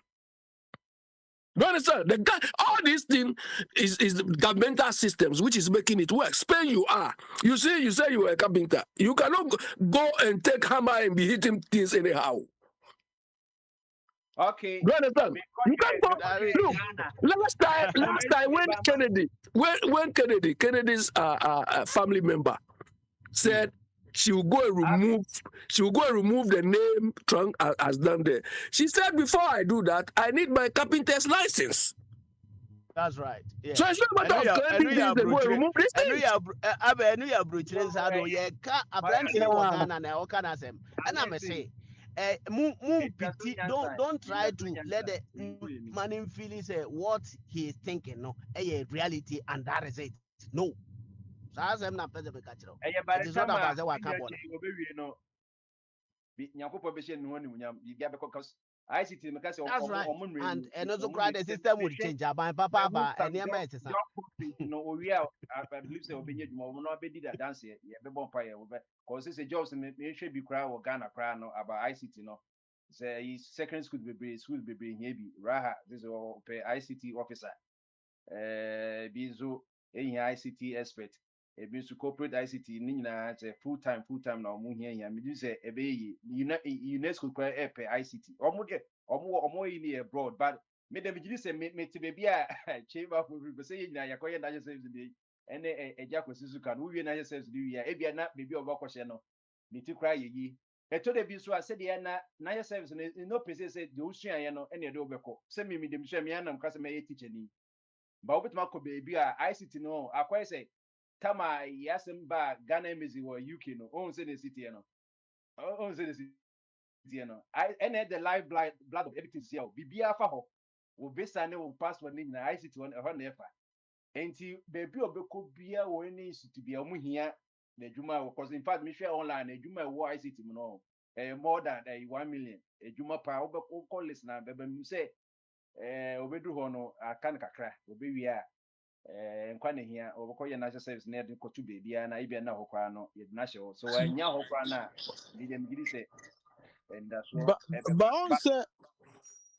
You understand? All these things is the governmental systems which is making it work. Spain, you say you were a carpenter. You cannot go and take hammer and be hitting things anyhow. Okay. You understand? You can't go. Look, last time when Kennedy's family member said she will go and remove the name Trump has done there. She said, before I do that, I need my carpenter's license. That's right. Yeah. So it's not about claiming this and go and remove this thing. And I'm say, don't try to let the man feel say what he is thinking. No, a reality, and that is it. No. So as I'm not present, it is not about the work. That's right. And also, the system will change. Papa, and no, we are. I believe so. We not be that dance here. Yeah, be bonfire. Because it's a job. Me should be cry or Ghana cry no about ICT no. Say second school be here be Raha. This is pay ICT officer. Bizo ICT expert. Ebi corporate ICT ni nyina say full time na omo hia hia me do say ebe yi UNESCO kwa pay ICT omo yi ni abroad but me dem gidi say me te be bia chamber for people say nyina yakoye na service dey ene eja kwesisu kan wo wie na service dey wi e bia na be bia obakɔhye no me ti kra yeyi eto de bi so a say dey na service no pese say de usua ye no ene de obekɔ say me dem hwɛ me anam ka say me teacher ni ba obetuma kɔ be bia ICT no akwai say Tama yasemba Ghana embassy or UK no. Oh, say the city no. Oh, say the city no. I the live blood of everything here. Bibia fa ho. Wo visa ne wo passport ni na ICT one ho na efa. Enti baby obeko bia wo ni institute bia omu hia na adwuma wo cause in fact me share online adwuma wo ICT mu no. More than 1 million. Adwuma pa obeko call list na beba mu say obedu ho no aka kakra obewia nkwane hia obokoye national service na de kotu bebia na ibia na hokwa no ye national so anya hokwa na dem gidi say and that's what but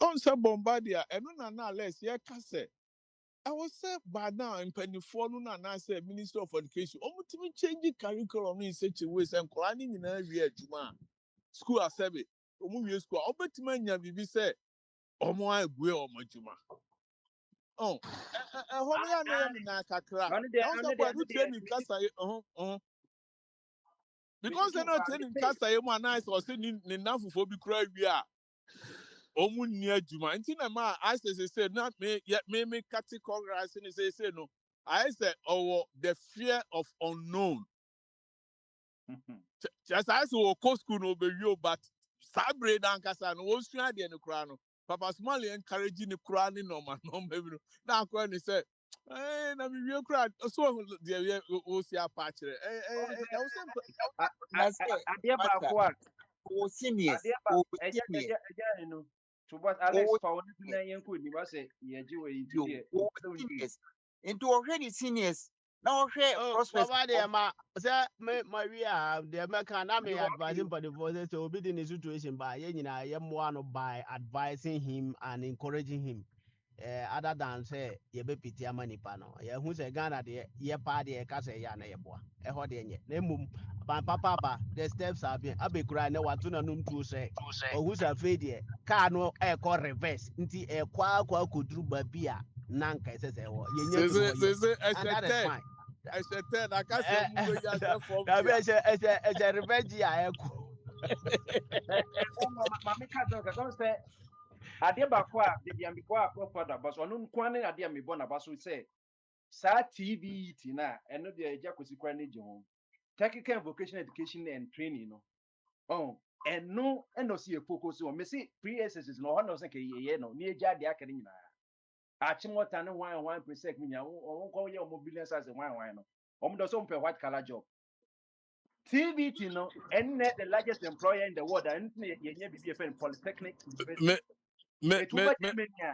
on say bombardia eno na less ye ka say I was say by now in penifo no na say minister of education omutimi change curriculum in such a way say nkora ni nyina wi adwuma school asebe omu wi school obetimi anya bibi say omo agwe omo adwuma oh home ya na me na kakra also boy no training kasa because they no training kasa ye mu nice or say ni nafufo bi kura wi a omu ni adwuma nti na ma I say not me categorize ni say no I say the fear of unknown just I say o school no be wi but sabre dan kasa no wo sua de no kura no Papa Small encouraging the Quran no man no maybe now when he said na me we kura so the we see a patch adia ba kwa o seniors eja no to what Alex found na yenko ni ba say ye ji we into into already seniors now prospects ma say my we are the American me advising for the voices to be in the situation by ye nyina ye mo no by advising him and encouraging him other than say ye be piti ama nipa no ye hu say Ghana de ye pa de ka say ya na ye boa e ho de nye na mum ban papa ba the steps have been abekura na watu na num tu say ohu say fe de car no e ko reverse nti e kwa koduru ba bia na nka say say wo ye nya duru ho ye Say, and that is fine I said 10. I can't say Mugo Yasa from na be here. say revenge ya e ko Mami ka don't say adeɛ baako a de bia mbikɔ akɔ fada ba so ɔno nko ne adeɛ a mebɔ na ba so sɛ saa TVET na ɛno deɛ agya kɔsi kora no gye ho technical and vocational education and training no ɛno ɛna ɔsi yɛ focus on mesi pre-SSS no ɔhɔ na ɔsɛ kɛ yɛyɛ no ne agya adeɛ aka ne nyinaa akyemɔta ne hwan presec ne nyinaa ɔnkɔ yɛ ɔmo billion size hwan no ɔmo dɔ sɛ ɔmo pɛ white collar job TVET no ɛnɛ the largest employer in the world ɛno ne yɛnyɛ biribi yɛ fɛ no polytechnic university ɛtuba gyemania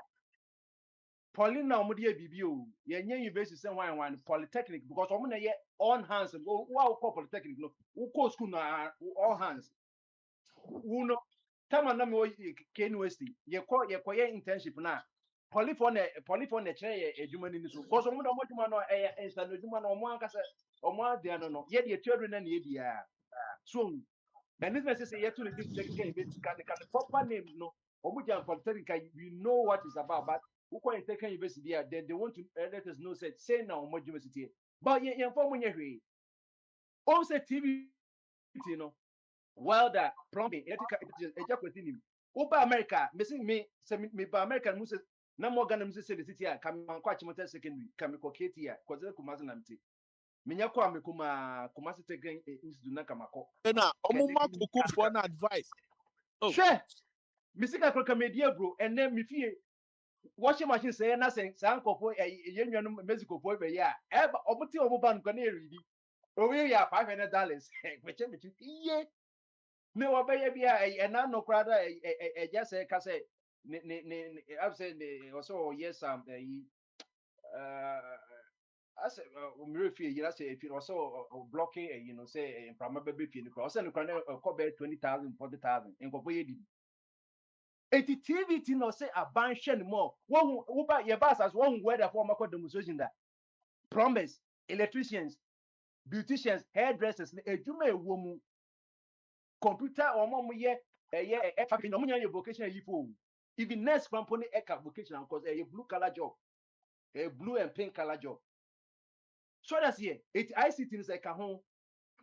Paulina omudiye bibio yenye university say one polytechnic because omo na ye on hands wa call polytechnic no wo call school na all hands wo no time na me K University ye ye internship na polyphone na chere ye adwuma ni so because omo na omo adwuma no instant adwuma no omo anka say omo ade no ye de tuadu na ye bia so and this say ye to the technical university can the proper name no omo jam polytechnic we know what is about but who can take university there they want to let us know say now university but ye inform when you all say TV you know welder plumbing electrical eja kwetini uba America me say me ba American mu say na mo Ghana mu say the city a kam kwa chimota secondary kam ko keti a ko ze kuma na mti menya kwa me kuma se take institute na kamako na omuma kuku for an advice sure me sika ko kamedia bro and then me fie washing machine say na say sankofo ye nwanum Mexico fo be ya e obuti obuban ko na eridi owe ya $500 kweche me iye me wo be ya bia na no krada just say ka say ne I say also yes as umre fie you say if you also blocking you know say imprama be fie no also no krada ko be 20,000 40,000 nkofo ye di eti TVT no say abanhwe no more wo ba ye ba as one weather for makọ demonstration that plumbers electricians beauticians hairdressers ejuma ewo mu computer omo ye factory no munya vocation yi fo even next company eka vocation because a blue color job a blue and pink color job so that's here it ICT is like a home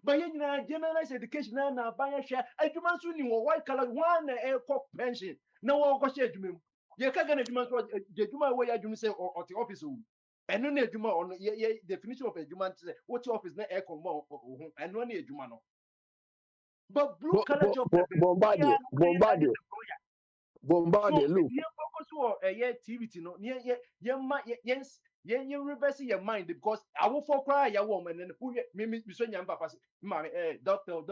but you know generalized education na abanya hwe adwuma so ni wo white collar one pension na wo go share adwuma mu ye ka ga na adwuma so adwuma wo ya adwuma say or the office wo eno na adwuma on ye definition of adwuma say what office na combo ho eno na adwuma no but blue collar job Bombardier look ye focus wo ye TVT no yes you reverse your mind because I will for cry your woman and me so nyam papa ma doctor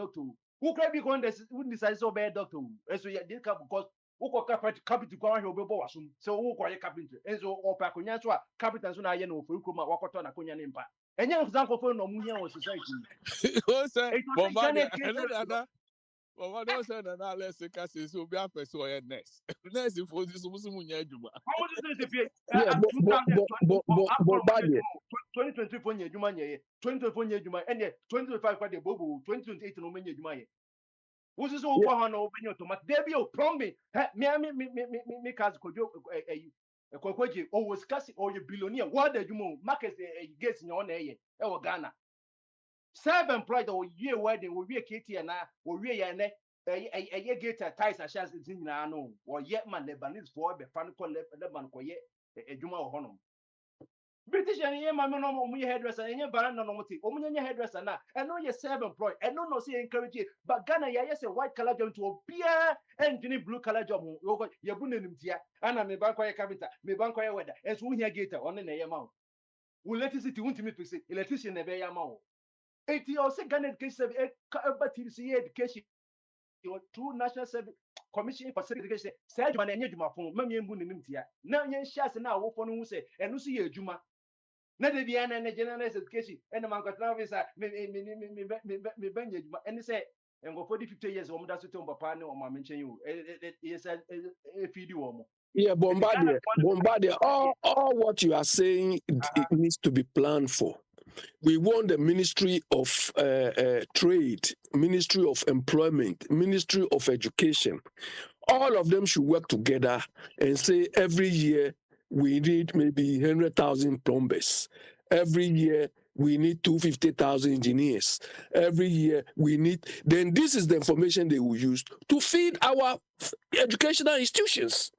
who can be going this who decide so bad doctor so yeah this because who ko capital kwa he obebo wasum so who ko carpenter enso opa konya so carpenter so na ye no for kuma wakoto na konya ne mpa enya nzanko for no mu here on society o say Bombardier Well, don't say that now. Let's say because so be a person or next. Next, if we just must munya adwuma. how much is the yeah 2024 nye adwuma nye 2024 nye adwuma and 2025 kwa de bobo 2028 no menye adwuma ye who's so kwa ha no benye automatic there be o plumbing me cause kojo kokwaji o was kasi o ye billionaire what the adwuma market gates nya ona ye e wo Ghana self-employed or year wedding will be a kitty and or we a gate a ties a chance in no or yet man the banis for the fan call the man koye a juma or honor. British and ye mamma no hairdresser and your baranda no omunya hairdresser na and no ye self-employed and no say encourage it but Ghana ya yes a white collar job to a beer and blue collar job ye bunim tia and me bank carpenter me bank weather and so here gate on the amount. Will electricity won't me fix it electrician never amount. Eti also Ghana education education two national service commission for education say adwuma na enye adwuma fon ma me mbu nim tia na nye hia se na awofo no hu se eno so ye adwuma na de bia na general education ena man kwatna visa me banya adwuma ene say and go for the 50 years or that's to papa no ma mention you is a feed you omo. Yeah, Bombardier. All what you are saying, it needs to be planned for. We want the Ministry of Trade, Ministry of Employment, Ministry of Education. All of them should work together and say every year we need maybe 100,000 plumbers. Every year we need 250,000 engineers. Every year we need. Then this is the information they will use to feed our educational institutions.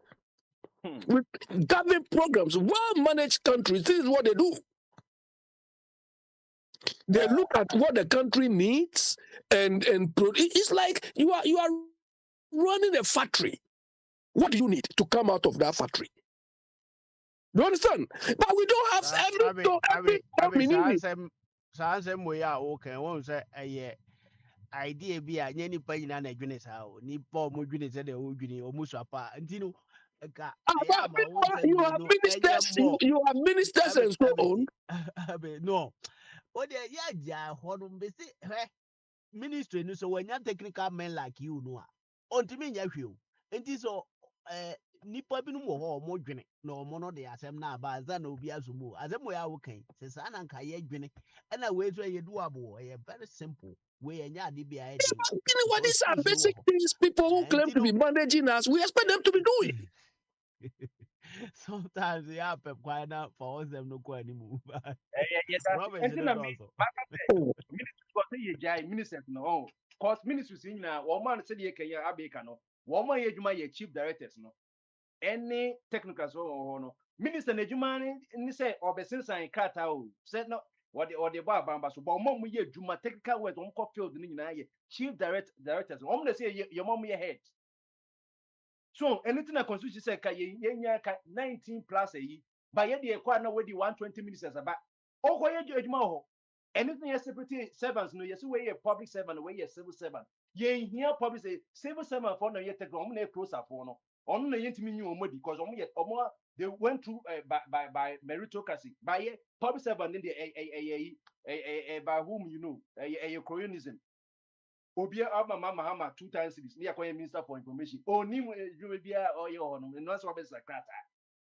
With government programs, well-managed countries, this is what they do. They look at what the country needs and it's like you are running a factory. What do you need to come out of that factory? You understand? But we don't have every Sansem way out okay. Won't say a idea be a any pay in an agreement how ni Paul Mugini said the Ugini or Musapa and Tino. You have ministers, you have ministers and so on. No. Oh, yeah, ministry. So when you're technical men like you know, on to me, you. And this so, nipa bi no wɔ hɔ ɔmo dwene na ɔmo no de asɛm na aba aza na obi azumu asɛm wɔ awo kan sɛ saa na nka yɛ dwene ɛna wei so yɛ do abo ɛyɛ very simple wei ɛnyɛ ade bi ayɛ den. What these are basic things people who claim to be managing us, we expect them to be doing. Sometimes they have pep quiet now for us them no go anymore. Yes, ministers no, cause ministers in now, woman said you can abeka no, woman ye chief directors no, any technical so no, minister Nejumani and say or be since I cut out said no. Or the bar bamba so, but mom ye juma technical words on field in chief directors. I'm gonna say your mom your head. So anything a constitution say 19 plus a year, but yet the acquire now with the 120 ministers about. Oh, why you judge more? Anything as separate servants, no, yes, way a public servant, way a civil servant. Ye here public say civil servant for no yet a grown closer for no. On the yet mean you because only yet or more they went through by meritocracy. By public servant in the by whom you know a colonialism. Obia Abba Mama Hama 2 times this near Minister for Information. Oh, Nim Jubia or your honor, and that's what is like that.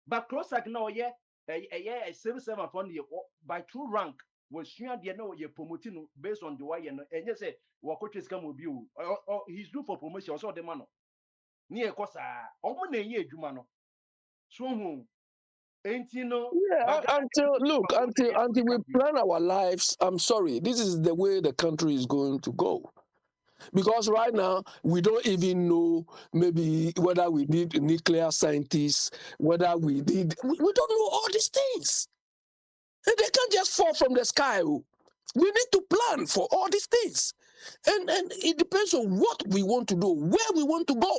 But cross like no, yeah, a civil servant from the by true rank was sure they know you're promoting based on the way and you say, what coaches come with you, or he's due for promotion, also the man. Near Cosa, almost a year, Jumano. So, ain't you know? Yeah, until we plan our lives, I'm sorry, this is the way the country is going to go. Because right now, we don't even know maybe whether we need nuclear scientists, whether we don't know all these things. And they can't just fall from the sky. We need to plan for all these things. And it depends on what we want to do, where we want to go.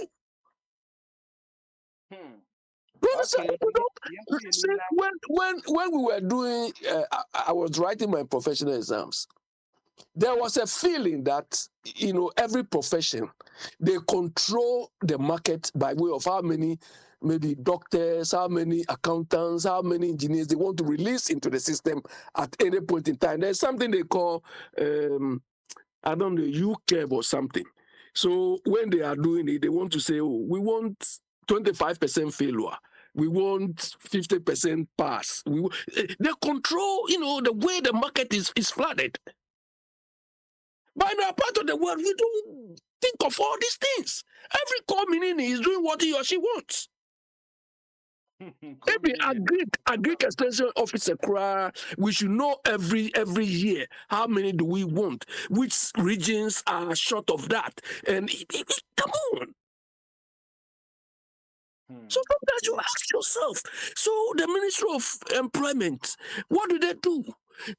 Okay. When we were doing, I was writing my professional exams. There was a feeling that, every profession, they control the market by way of how many, maybe doctors, how many accountants, how many engineers they want to release into the system at any point in time. There's something they call, I don't know, UCAV or something. So when they are doing it, they want to say, oh, we want 25% failure. We want 50% pass. They control, the way the market is flooded. But in our part of the world, we don't think of all these things. Every community is doing what he or she wants. Maybe agric extension officer cry, we should know every year how many do we want, which regions are short of that, and come on. So sometimes you ask yourself, so the Ministry of Employment, what do they do?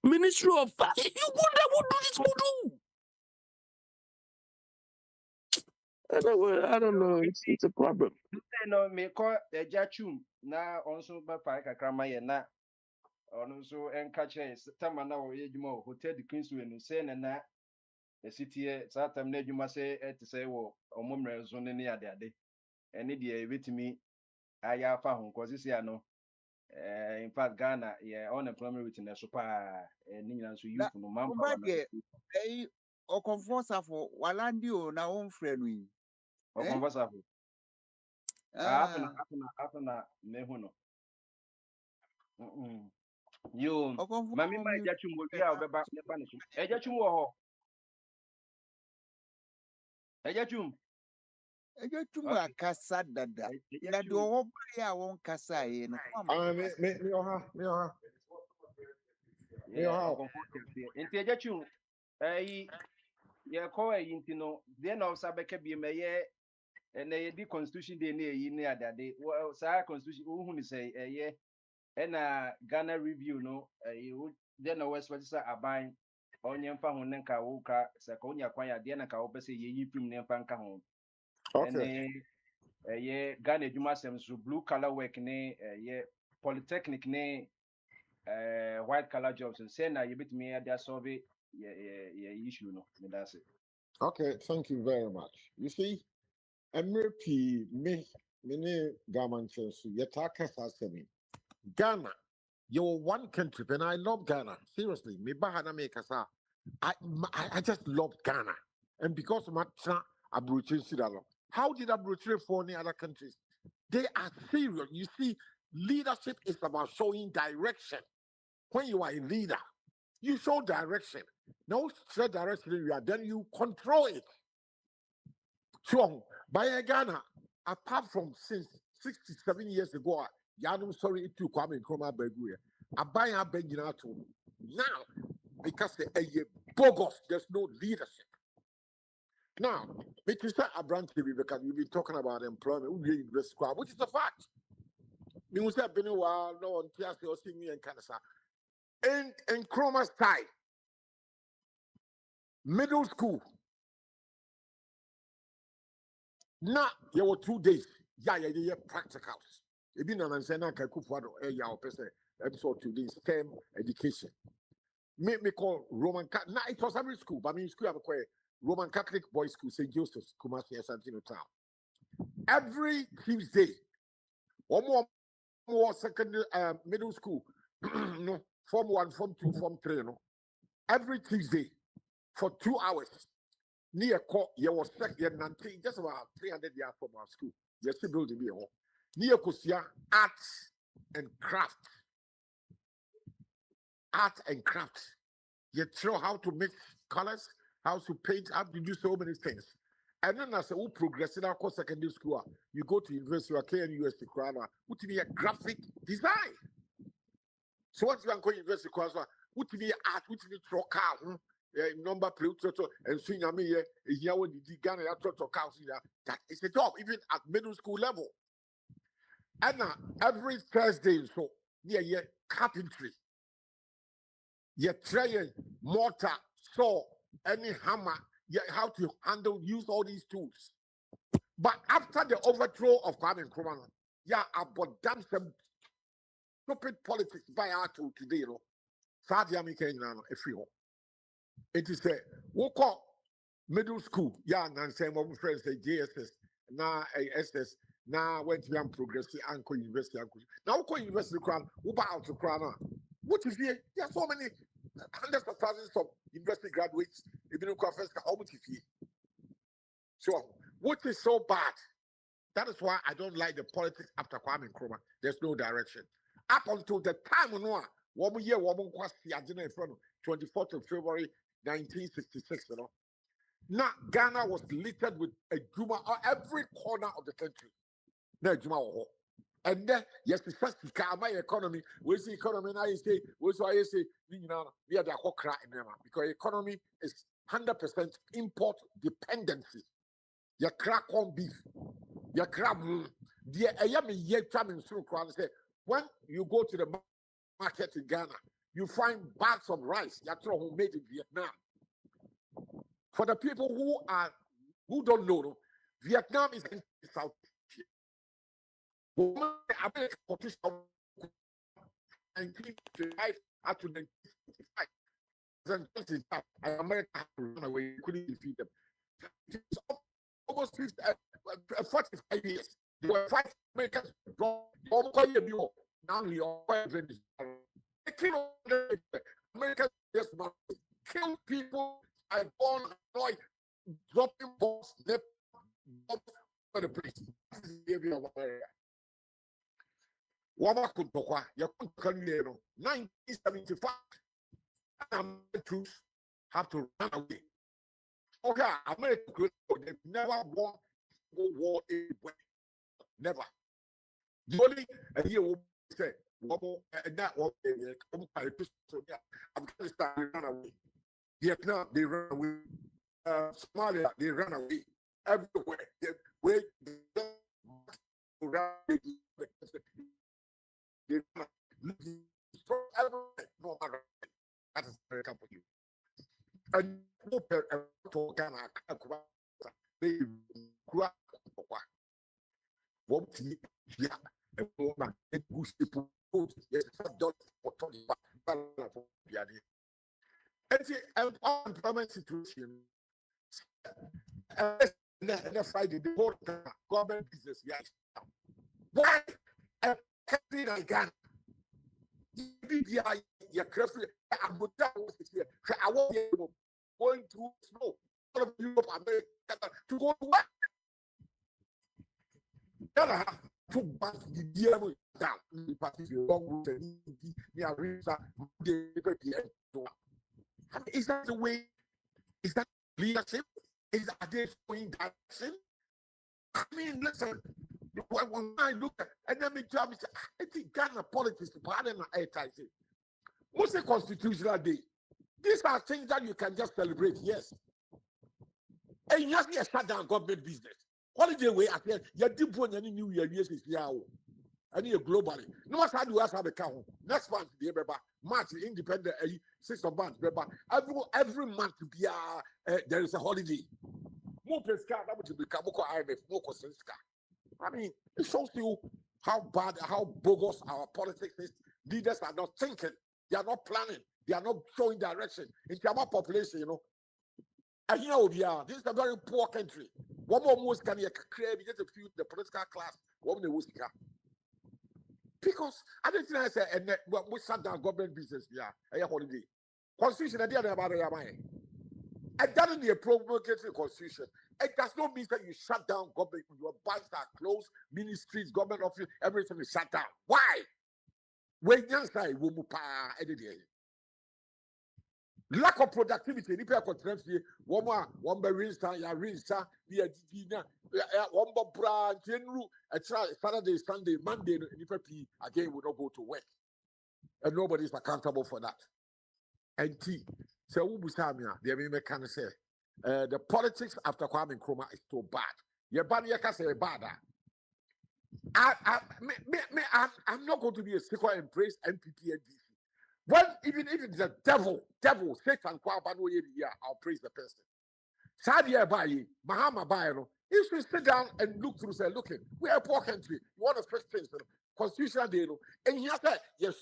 Ministry of you wonder what do this do? I don't know. It's a problem. No, me call a jachum na also by Pakrama na also and catch a tamana or Yajmo, Hotel the Queens when you say and that the city, Satam you must say to say, or Mumra zone near their day. And it with me, I have found because this year no. In fact, Ghana, yeah, unemployment rate in the super and so you no Okonfosafo walandi o na womfrɛ no yi. O Eh? conversable. Ah, After mehu no. Yo, mami Okonfosafo ma mi eja chumbo bia obeba nepa ne chum. Eja chum wo ho. Eja chum. ejetum Okay. akasa dada. Eja Na de chum. owo ba ya won kasa yi no. Yeah, o comfort here. Enti eja chum. Ye ko nti no, de na osa beka bi me ye na ye di constitution day na yi ne adade. Sa constitution wo hu ni say na Ghana review no de na west west aban onye mfa ho ne nka wo ka se ka onya kwan ya de na ka wo pese ye yi prim ne mfa nka ho. Okay. Ene Ghana adwuma sem so blue collar work ne polytechnic ne white collar jobs and say na you betumi ya da solve ye issue no me that's it. Okay, thank you very much. You see, MRP, me Gaman Chelsea, Yataka Sasemi. Ghana, you're one country, and I love Ghana. Seriously, me bahana me kasa. I just love Ghana. And because of my Abruche Sidalo. How did Abruche for any other countries? They are serious. You see, leadership is about showing direction. When you are a leader, you show direction. No straight direction, then you control it. So, by Ghana, apart from since 67 years ago, Yanum sorry it took Kwame Nkrumah Beguye. I buy a Benjinato. Now, because a bogus, there's no leadership. Now, Mr. Abrante, because we've been talking about employment, which is a fact. Me was have been a while, no one tells you, see me and Canada. And Nkrumah's time, middle school. Now, there were 2 days. Yeah, practicals. If you know, I'm saying, I can cook for episode 2 days, STEM education. Me call Roman Catholic. Now, it was every school, but I mean, school, I'm Roman Catholic boys' school, St. Joseph's, Kumasi, Santino Town. Every Tuesday, one more secondary, middle school, no, Form 1, Form 2, Form 3, no. Every Tuesday, for 2 hours, near court, you was just about 300 yards from our school. You're still building here. Near Kosia, arts and craft. Art and craft. You show how to mix colors, how to paint, how to do so many things. And then as a progress in our secondary school, you go to university or KNUS to Krana, what to be a graphic design. So what you are going to university, what to be art, what to be trocar, number plate, and swing me here when you Ghana, that is a job, even at middle school level. And every Thursday, so yeah, carpentry. You're trying mortar, saw, any hammer, how to use all these tools. But after the overthrow of Kwame Nkrumah, about damn some stupid politics by our tool today, you know. Sadia Mikena, a free home. It is a woke up middle school, and say my friends say JSS, now SS, now went to progressive Anko University. Now, Anko University crown, Uba out to crown. What is here? There are so many hundreds of thousands of university graduates, even in Kwafes, how much is here? So, what is so bad? That is why I don't like the politics after Kwame Nkrumah. There's no direction. Up until the time when 1 year, 24th of February 1966, you know. Now, Ghana was littered with a Juma every corner of the country. No Juma. And then, yes, the first my economy, where's the economy now? You say, where's why you say, we are the whole cry in them because economy is 100% import dependency. You crack on beef, you crab. When you go to the market in Ghana, you find bags of rice that are made in Vietnam. For the people who don't know, Vietnam is in South Asia. 1925 up to 1965, America had to run away. Couldn't defeat them. It's almost 45 years. There were 5 Americans now we are Americans just kill people I born annoyed, dropping bombs, for the place. This is the area of America. Wama Kuntokwa, Yakunkanero, 1975. American troops have to run away. Okay, American they never won war anywhere. Never. The only year we say that was Afghanistan they ran away. Vietnam they ran away. Somalia they ran away. Everywhere they ran everywhere. No matter. That is American for you. And no to Ghana, they grew up. What yeah, and woman, it goes to put yes, $5 for 25 for the unemployment situation. And Friday, the whole government business, yes. Why? A country like Ghana. You're careful. I'm going through snow. All of Europe, America, to go to work. Ghana took back the year down. The party long route and is that the way? Is that leadership? Is that they showing direction? I mean, listen. When I look at and then me tell me, I think Ghana politics, pardon my air tight. What's a constitutional day? These are things that you can just celebrate, yes. And you have to shut down government business. Holiday way at the you did one any new year, yes, is here. And you globally. No matter how do us have a count. Next month, the March, independent, 6th of March, every month there is a holiday. More pesca, that would be Kaboko IMF, more Kosinska. I mean, it shows you how bad, how bogus our politics is. Leaders are not thinking, they are not planning, they are not showing direction. In terms of population, you know. And you know, this is a very poor country. One more most can create just a few the political class. What they was because I didn't think I said and we shut down government business. Yeah, a holiday. Constitution, I did about it. And that is a promulgatory constitution. It does not mean that you shut down government. Your banks are closed, ministries, government office, everything is shut down. Why? When you say lack of productivity, ni people contribute. One by rinsa, ya rinsa, ya dina, one by brand, general. Saturday, Sunday, Monday, ni people again will not go to work, and nobody is accountable for that. And so who was having the American say the politics after Kwame Nkrumah is so bad. Your body can say bad. I'm not going to be a sticker and praise NPP and DC. Well, even if it's a devil, Satan, I'll praise the person. Sadia Bayi, Mahama Bayano, you should sit down and look through, say, look, we are a poor country. You want to fix things, constitutional day, and you said, you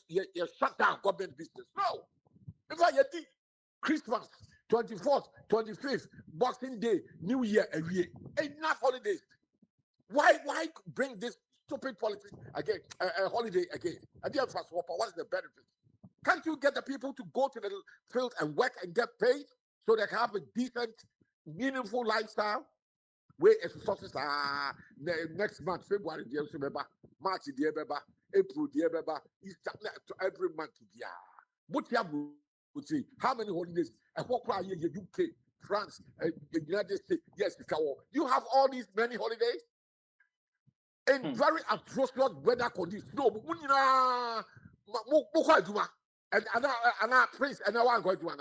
shut down government business. No. In fact, you think Christmas, 24th, 25th, Boxing Day, New Year, every year, enough holidays. Why bring this stupid politics again, holiday again? And then what is the benefit? Can't you get the people to go to the field and work and get paid so they can have a decent, meaningful lifestyle? Where resources are next month, February, March, April, Easter, every month. What you have to see? How many holidays? And what cry here? UK, France, United States. Yes, you have all these many holidays in very atrocious weather conditions. No, and I praise and I want to go to one.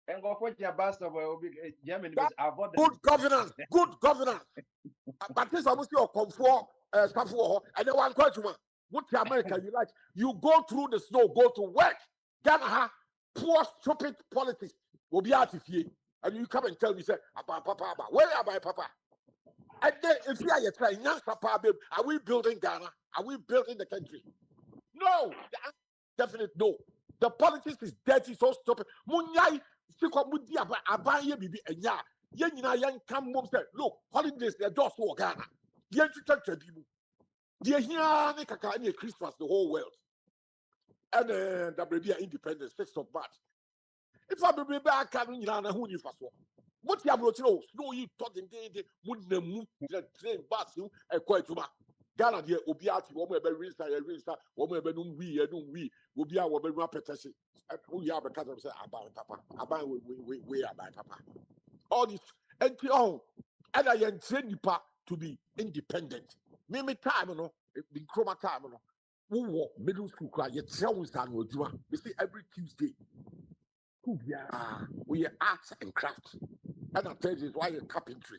And go for your bastard will be Germany. Good governance. But this almost your comfort stuff and then one question. What to America you like? You go through the snow, go to work. Ghana, poor stupid politics will be out of here. And you come and tell me, say, Papa, where am I, Papa? And then if you are trying, Papa, are we building Ghana? Are we building the country? No, definitely no. The politics is dirty, so stupid. Munyai, look, holidays, they're just for Ghana. They're here, Christmas, the whole world. And WBA independence, 6th of March. If I be back, coming in who you first. What you have wrote, no, you thought in the would the move the train bus you a quite to Ghana, dear Obiati, one may be rinsa, one may be we will be our very repetition. We have a cat of say about papa, about we are by papa. All this empty on, and I am training to be independent. Mimi time, you know, in chroma time, you know. Who walk middle school cry, yet tell us and do we see every Tuesday. We are arts and crafts. And I tell you why a carpentry.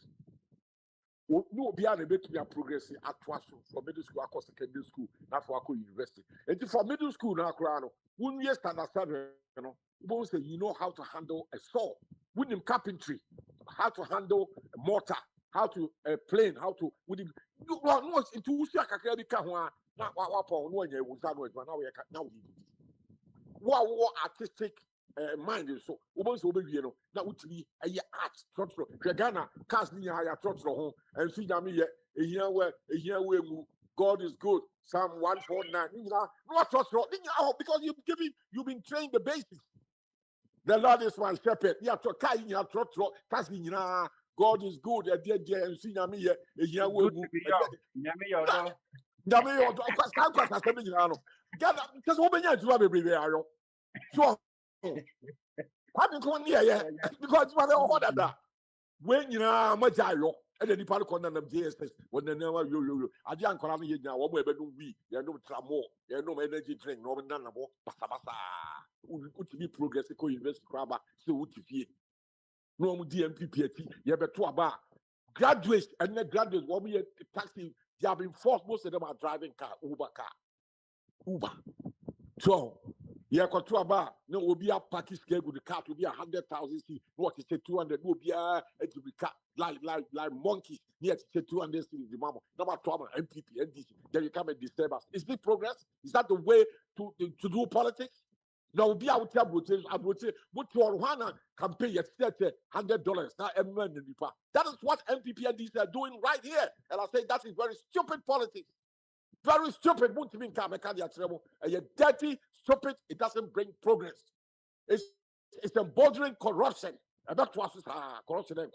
No, be able to be a progressive at from middle school across secondary school, not for university. And for middle school now, when you standard seven, you know, you say you know how to handle a saw. With him carpentry, how to handle a mortar, how to plane, how to with him. You know, into Usia Kakabika, now artistic mind so so you know na utimi art trotro Ghana cast me higher trotro home and see na me here where God is good Psalm 149 no trotro because you've been trained the basics. The Lord is my shepherd. Yeah, to kai in your trotro cast me God is good and dear and see na me here where Ghana because obenya to be so because when you know much I look and then the part of JSS when they never you I can't call me now one way we you know tramo you know energy drink no none of basa would be progressive university crab so would you no DMPPT you better about graduates and then graduates what we taxi they have been forced most of them are driving Uber so yeah, control about no will be a package scale with the car to be 100,000 C. What is 200 will be a like monkeys. Yes, 200 C the mama. Number 12 MPP, NDC. Then you come and disturb us. Is this progress? Is that the way to do politics? Now will be out there. I would say, what you want campaign yet $100 now that is what MPP and NDC are doing right here. And I say that is very stupid politics. Very stupid. You're dirty, stupid. It doesn't bring progress. It's emboldening corruption. And that's what corruption.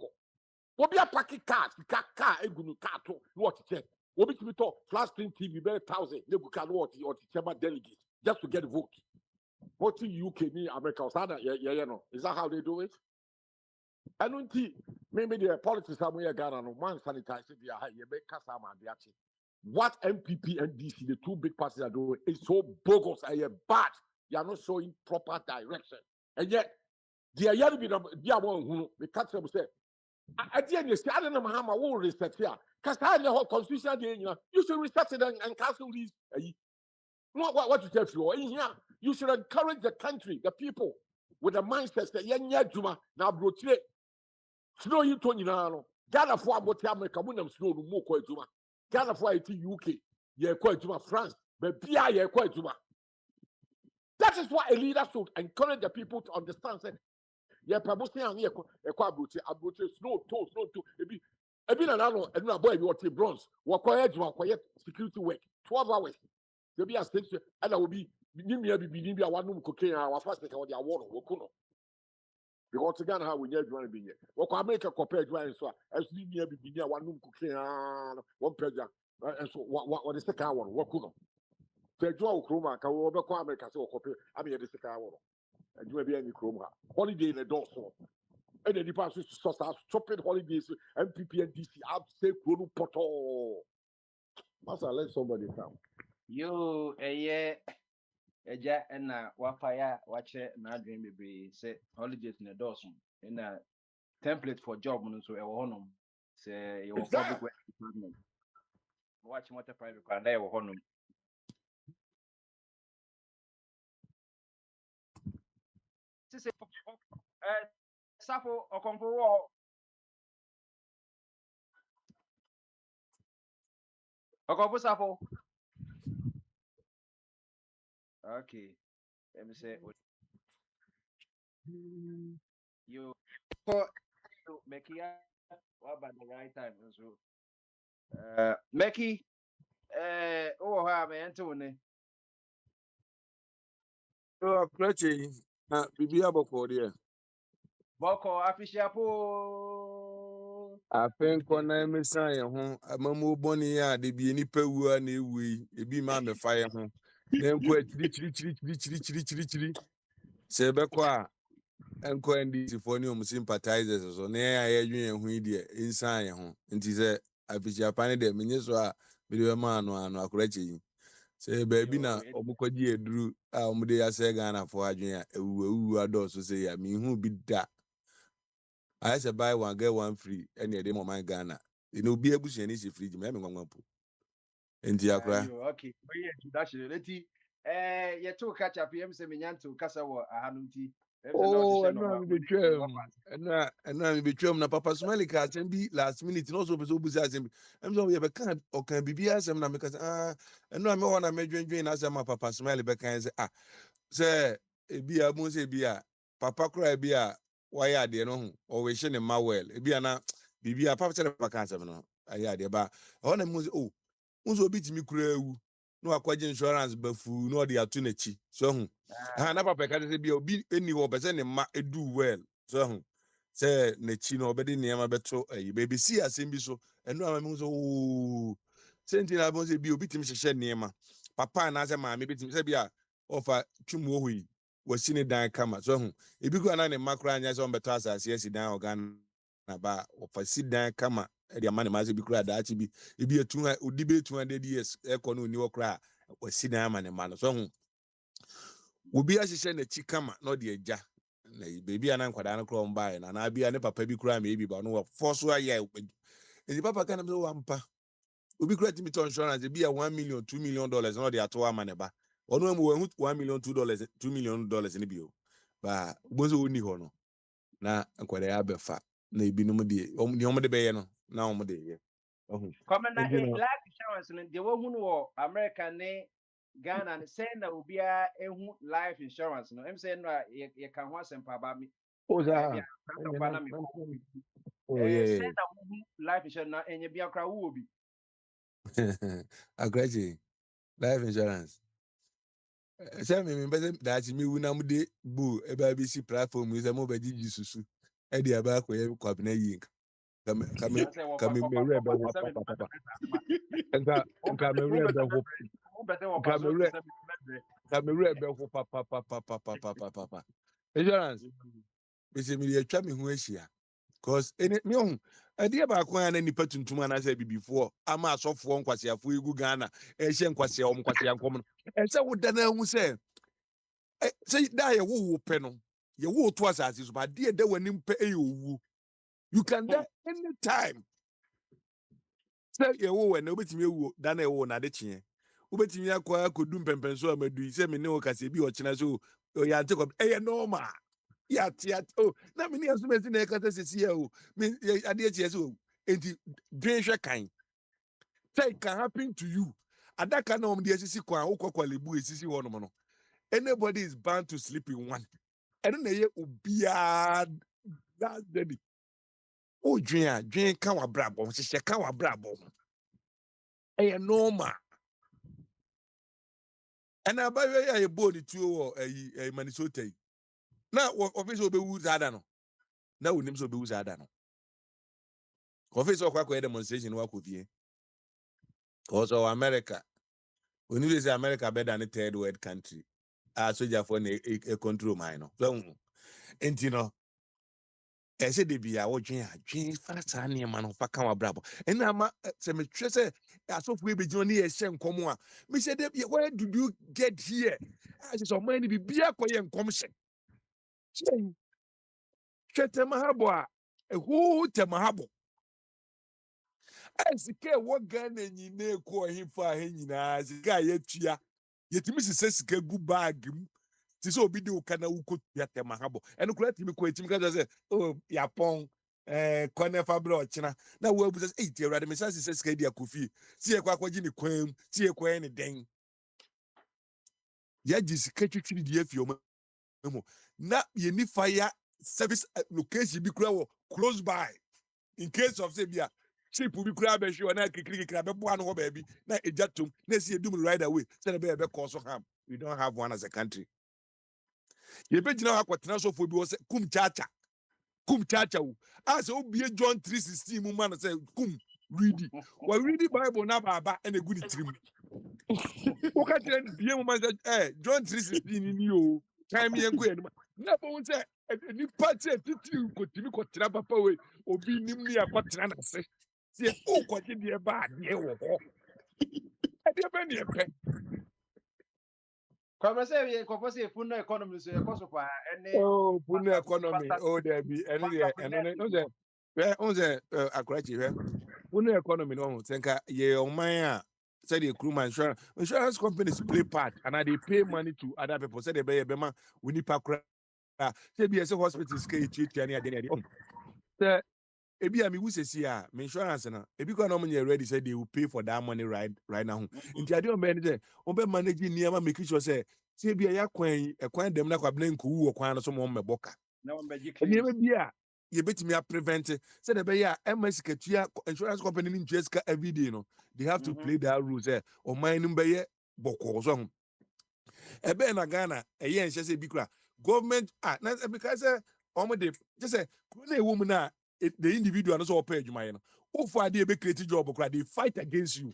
What be a packet cars? Car, car to what it said. What be to talk? Flash screen TV, very 1,000. They can what or chamber delegates just to get vote. What in UK, America, yeah, no. Is that how they do it? I don't think maybe the politics somewhere Ghana no man sanitize the high. You make Kasama the action. What MPP and DC, the two big parties are doing, is so bogus and bad. They are not showing proper direction. And yet, they are yet to be the one who the country will say, at the end, I don't know how I will reset here. Because I know how constitution you should reset it and cancel these. What you tell you in here, you should encourage the country, the people, with the mindset that now brotre. Snow you Tony Ghana for about America, snow no more quite Ghana for it UK, yeah, quite France, but Pia, yeah, quite that is why a leader should encourage the people to understand. Say, yeah, promoting and yeah, a quite snow to a bit and boy, you want bronze, what quiet security work, 12 hours. There be a stage, and I will be one cocaine, our first make the award of because again, how we need to be here. What can make a compared to so as we near be near one room cooking one page and so what is the car one? What could the draw chroma can over America so copy? I mean, the second one. And you may be any chroma. Holiday in the door so. And the department to stupid holidays, MPP and DC, I'll say, Kuru Poto. Must I let somebody come? You, a year. Eja na wapaya wache na dream be say holidays in the dozen in a template for job so e honum say your public work department watch motor private and e honum say Safo Akwantufuo Akwantufuo Safo okay let me say you Meki what by the right time so Meki oh ha me Anthony Clutching, Bibia Boko, dear. Boko official po. Afen kona emesa ye ho amamu boni ya de bi ni pewu na ewu ebi ma me fa ye ho na enko chiri se be kwa enko NDC for ni om sympathizers so na ya ye dwen ye ho ide insan ye ho nti se afisia pane de menye so a be de ma ano akorache yi se be bi na omukwaji eduru a omude ya se Ghana for adwen a ewu adoso se ya mi hu bi da I say buy one get one free any day my Ghana. You know be able to any free me ngwangwapo. Enti akra. Okay. We introduction. Leti ye to catch up PM se menyanto kasa wo ahanunti. Oh, and I'm be twem. And I'm be twem na Papa Smiley ka asem bi last minute no so be so busi asem. Em so we be kan o kan bibi asem na me ka and no me wana me dwen asem Papa Smiley be kan say say ebi a mo say ebi a papa kra ebi a why ade no ho o we hye ne ma well ebi a na bibi a papa say papa kan asem no aye ade ba o na mo say oh unso obi timi kura ewu no akwaje insurance bafu no de ato na chi so hu ha na papa ka say bi obi eni ho be say ne ma edu well so hu say na chi no obedi ne ma beto ayi baby see asem bi so eno ama mo so oh senti na bo say bi obi timi hye ne ma papa na say ma me bitimi say bi a ofa twumu ohi wasini dan kama so hu ebi ko na ne makra anya so beto asase asi dan organ na ba ofa si dan kama e dia mane ma se bi kura da achi bi ebi etu ha odibe 200 years e ko no ni okra wasi dan mane ma no so hu obi ahihye na chi kama no de agya na bebi ana nkwada no kro mbae na bia ne papa bi kura me bi ba no force aye e papa kana me wampa obi kura timi to insurance bi a $1 million $2 million no de ato amane ba ono mu $1 million $2 million ni bio ba bozo oni ho no na nkwada ya befa na ebinom de ni omde be ye no na omde ye Comment na life insurance no de wo hu no America ne Ghana ne say na obia ehu life insurance no em say no ye kan ho asempa ba mi Oza. Oh yeah. say na life insurance na enye bia kra wo obi Agreji. Life insurance. Say me be that me wuna mu de bu e ba bi si platform we say mo be gigi susu. E de aba ko ye ko abna yi. Kame me re be ho papa. Enka me re be ho. Kame re be ho papa. Insurance. Me say me dey twa me ho ahia. Cause me on ade ba ko ya na nipa tuntum ana say bibifo ama asofo nkwasiafo egu Ghana e hye nkwase omkwase ankom no e say wo da na hu say say da ye wo pe no ye wo to asase so ba de da wani mpe e owu you can die anytime say ye wo we na obetimi ewu da na ye wo na de kye obetimi akwa kodum pempenso amadu say me ne wo kase bi o kina so o ya te ko e normal yeah, oh, na me ni asumesi na ekata sisi ya o. Me ade echi so. Enti dwenhwe kan. Say it can happen to you. Adaka na omde esisi kwa ukwa lebu esisi wono no. Anybody is bound to sleep in one. Eno na ye obia that's dead. O dwen kan wa brabo, hye kan wa brabo. E normal. And abawe ya ye body tuo e Minnesota yi. Na office obewu zada no. Na wonim so obewu zada no. Office okwa demonstration wa kofie. Also America. When you say America better than a third world country, soldier for a control mine. So, and you know, I said, they be a watching fast and man of Pakama Bravo. And I'm a cemetery, as if we be Johnny a same commoa. Me said, where did you get here? As so many be a quiet commission. Chetamahabo, a whole Tamahabo. As the care what gun and ye may call him for hanging as a guy yet. Yet Mrs. says, good bag. Tiso obi de ukana uko ya temahabo eno kura timi ko etimi ka say oh yapon kone fabro china na wo bu say eh ti awrade me say sika dia kofi ti e kwa kwaji ni kwam ti e kwa ni den ya ji sika twitwiri dia fi omo na ye ni fire service location bi kura wo close by in case of say bia ship bi kura be hwe na kikiri kira be bo anu ho ba bi na ejatom na si edum right away say na be cause harm. We don't have one as a country. You bet you know what so for be was kum chacha. kum chacha wo as obie John 3:16 mu man say kum read it we read the Bible na baba and a good trim o ka tell bie mu man say John 3:16 ni o time yen ko yen na bo say ni party titi ko timi ko tira papa we obi nim ni akotena na se se o ko de de ba de wo ho e de be ni e pe Conversation, conversation, full economy, so your cost of any oh punu economy oh there be no say on say akwarachi we punu economy no senka ye oman a say the crew insurance companies play part and they pay money to other people say they be man we need pa say be say hospitals ke treat any ade say ebi a me wu sesi a me insurance na ebi kwa na omo ready say they will pay for that money right now nti ade on be say on be manage niam make sure say ebi a yakwan dem na kwa blen ko wu kwan no so mo mmeboka no magic niam claims. bi a ye betimi a prevent say the be ya MS katua insurance company ni ntua every day no they have to play that rules o man no be ye boko so ho ebe na Ghana eye enhye say bi kura government na because omo dey just say na e wo mu na the individual no so pay adwuma ye no ofo ade be create job kura they fight against you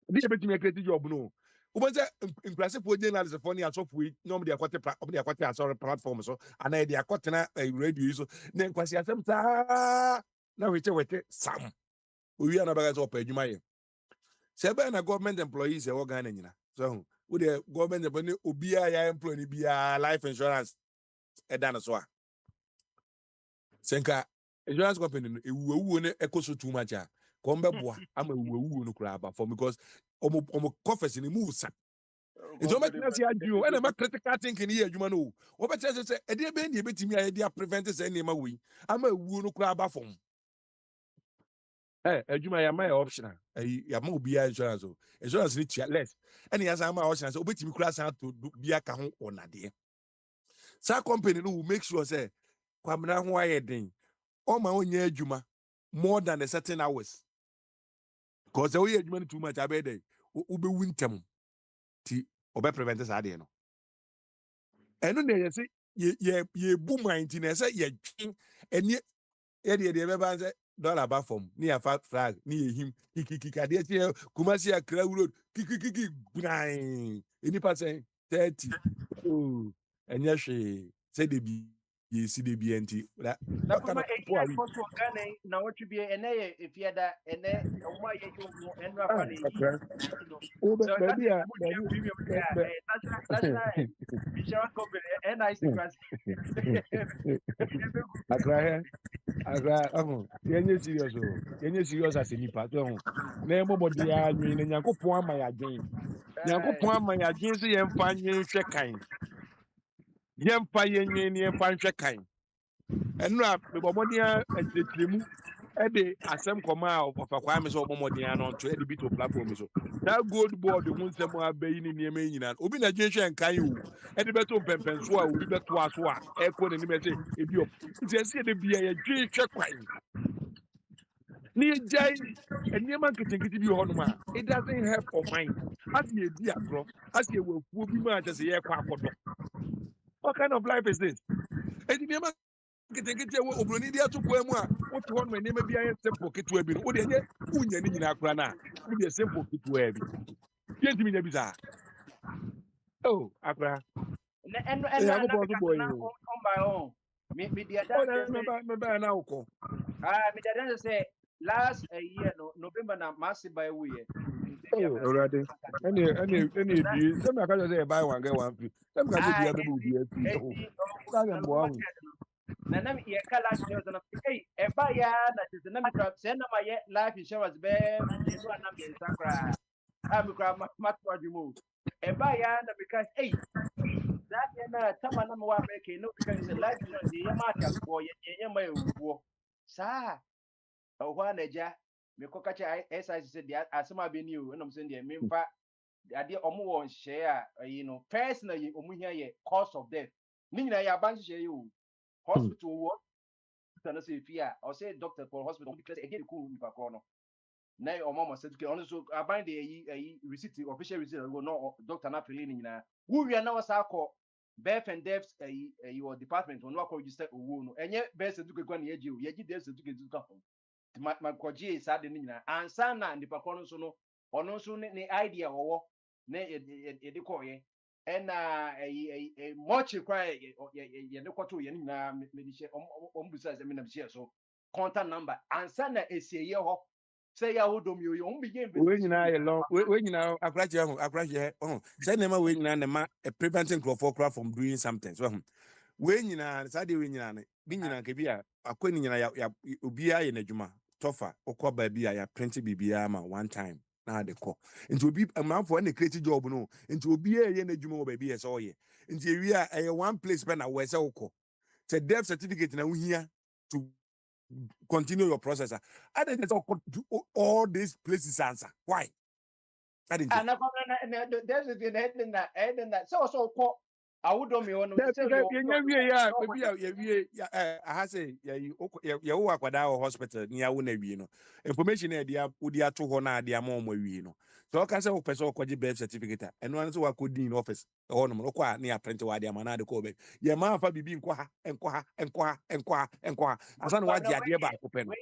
they be to create job no wo say inclusive for journalists for ni asofo no dey akote asore platform so and dey akote na radio so na nkwasi asem ta na wete sam owi na baga so pay adwuma ye say be na government employees e wo Ghana nyina so with the government employee obia ya employee bia life insurance e dan so a senka insurance company no ewuwu ne ekoso too much a ko mbeboa ama ewuwu no kura aba for because omo coffers ni mu sa nso betina se adwuo e na ma critical thinking ye adwuma no wo betina se e de be na ebetimi a de prevent se ni ma wi ama ewuwu no kura aba from adwuma ya my optional ya ma obia insurance ni tia less and ya sa ma optional so obetimi kura san to bia ka ho onade sa company no will make sure say kwamna ho ayeden o ma onye adwuma more than a certain hours because we adwuma too much abede ube wintem ti obe prevent sa de no eno na ye say ye bu mind na say ye twin eni ye de be ban say dollar ba form ni ya flag ni ye him kiki ade ti Kumasi Accra road kiki grind any percent 30 oh enya hwe say de bi ye si de bi enti Na what kind kuma of people ekia are we koso Ghana na what be ene if you da ene omo ye yo no enu afa na yi okay oh so that baby is the premium there national insurance company NIC class Accra yenye serious as nipa to ho na emobodi ya nwi na Nyankopon ama ya dwen Nyankopon ama ya dwen se yemfa nwen hwe kan yemfa yenwen ne yemfa hwe kan enu a mebobodi a entretremu e de asem koma of Kwame so obomodi an on to e de bit to platform so that gold board ho nsem abayi ni niam nyina obi na dwen hwe nkan o e de beto pempenso a obi beto aso a e ko ne ni be se ebi o nti ese de bia ye dwen hwe kwan ni jai enema nketenkete bi ho no ma it doesn't help for mind as ye di agro as ye wafuo bi ma just ye kwa akodo what kind of life is this enema nketenkete wo obroni di atopo mu a wo to ho no enema bi aye simple keto bi no wo de nye unya ni nyina akra na wo de simple keto bi ye ntimi nya bi za oh akra and ya go na bo so boy na o on my own me the oh other na ba na uko me the other say last a year no November na massive by we oh already any bi some ka say buy one get one free some ka say bi abebu bi free oh ka ga mbo ahu na na ye kala shiro na hey e ba ya na tete na mikra se na ma ye life insurance be me no na me sakra a mikra ma to adwumo e ba ya na mikra hey that na tama na wa be ke no because life insurance ye ma ta ko ye ma ewuo sa o hwa na ja me ko ka cha SIC se dia asema be ni o no se dia me mfa ade omo wo nhye a yi no first na ye omo hia ye cause of death ni nyina ya ban hye ye o hospital wo na say fear or say doctor for hospital because again cool nipa ko no na o mama certificate on so aban de yi receipt official receipt go no doctor na pele ni nyina wo wi na wasa akọ birth and deaths your department on what register owo no enye birth certificate kwa na yeji o yeji death certificate ka ho ma koje sa de nyina ansa na nipa ko no so no ono so ne idea wo na ye de ko ye na mochi kwa ye de ko to ye nyina me di she ombusa se me na share so contact number ansa na esiye ho say ya wodom yo yo begin We investigation nyina ye long we nyina akrache say nema we nyina nema preventing crop from doing something so we nyina say we nyina ne bi nyina ke bia akoni nyina ya obia ye n'adwuma tofa okọ ba bia ya print bibia ma one time na de ko nti obi amanfo na create job no nti obia ye n'adwuma wo ba bia so ye nti ewi a one place pe na we say ukọ say death certificate na uhia to continue your process. I didn't do all these places answer. Why? I didn't. And there's that so called I would do me on I say ya wakwada hospital ni ya wona wi no information e dia udi ato ho na dia ma omo wi no so ka say wo pese okwaje birth certificate eno an so wakodi in office ho no no kwa na ya print wa dia ma na de ko be ye ma fa bibi nkwa ha asa na waje ade ba ko pe no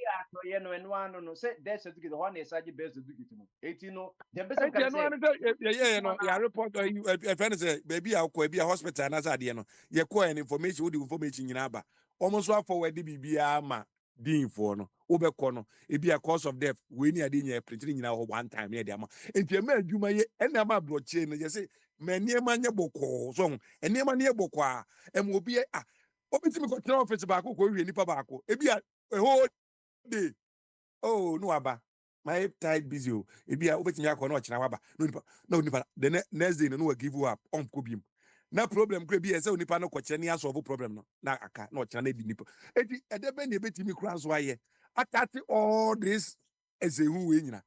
we are no one no say death certificate one is such birth certificate no 18 no the person can can say no ya report a friend say baby akwa bi hospital na say ade no ye ko an information wo the information nyina ba almost forward bibia ma din for no wo be ko no e bi a cause of death we ni ade nya print nyina ho one time ye de ama enti ma adwuma ye ena ma blockchain no ye say ma niema nya boko so eniema ne boko a em obi a obetimi ko tell office ba ko wi nipa ba ko e bi a whole day oh no aba my tight busy o ebi a obetimi akọ na ọchina waba no nipa the next day no give you up on kobim na problem kre bi ese onipa no kwọche ni solve problem no na aka na ọchina na di nipa eti edebe na ebetimi kura so aye atati all this as a who we nyina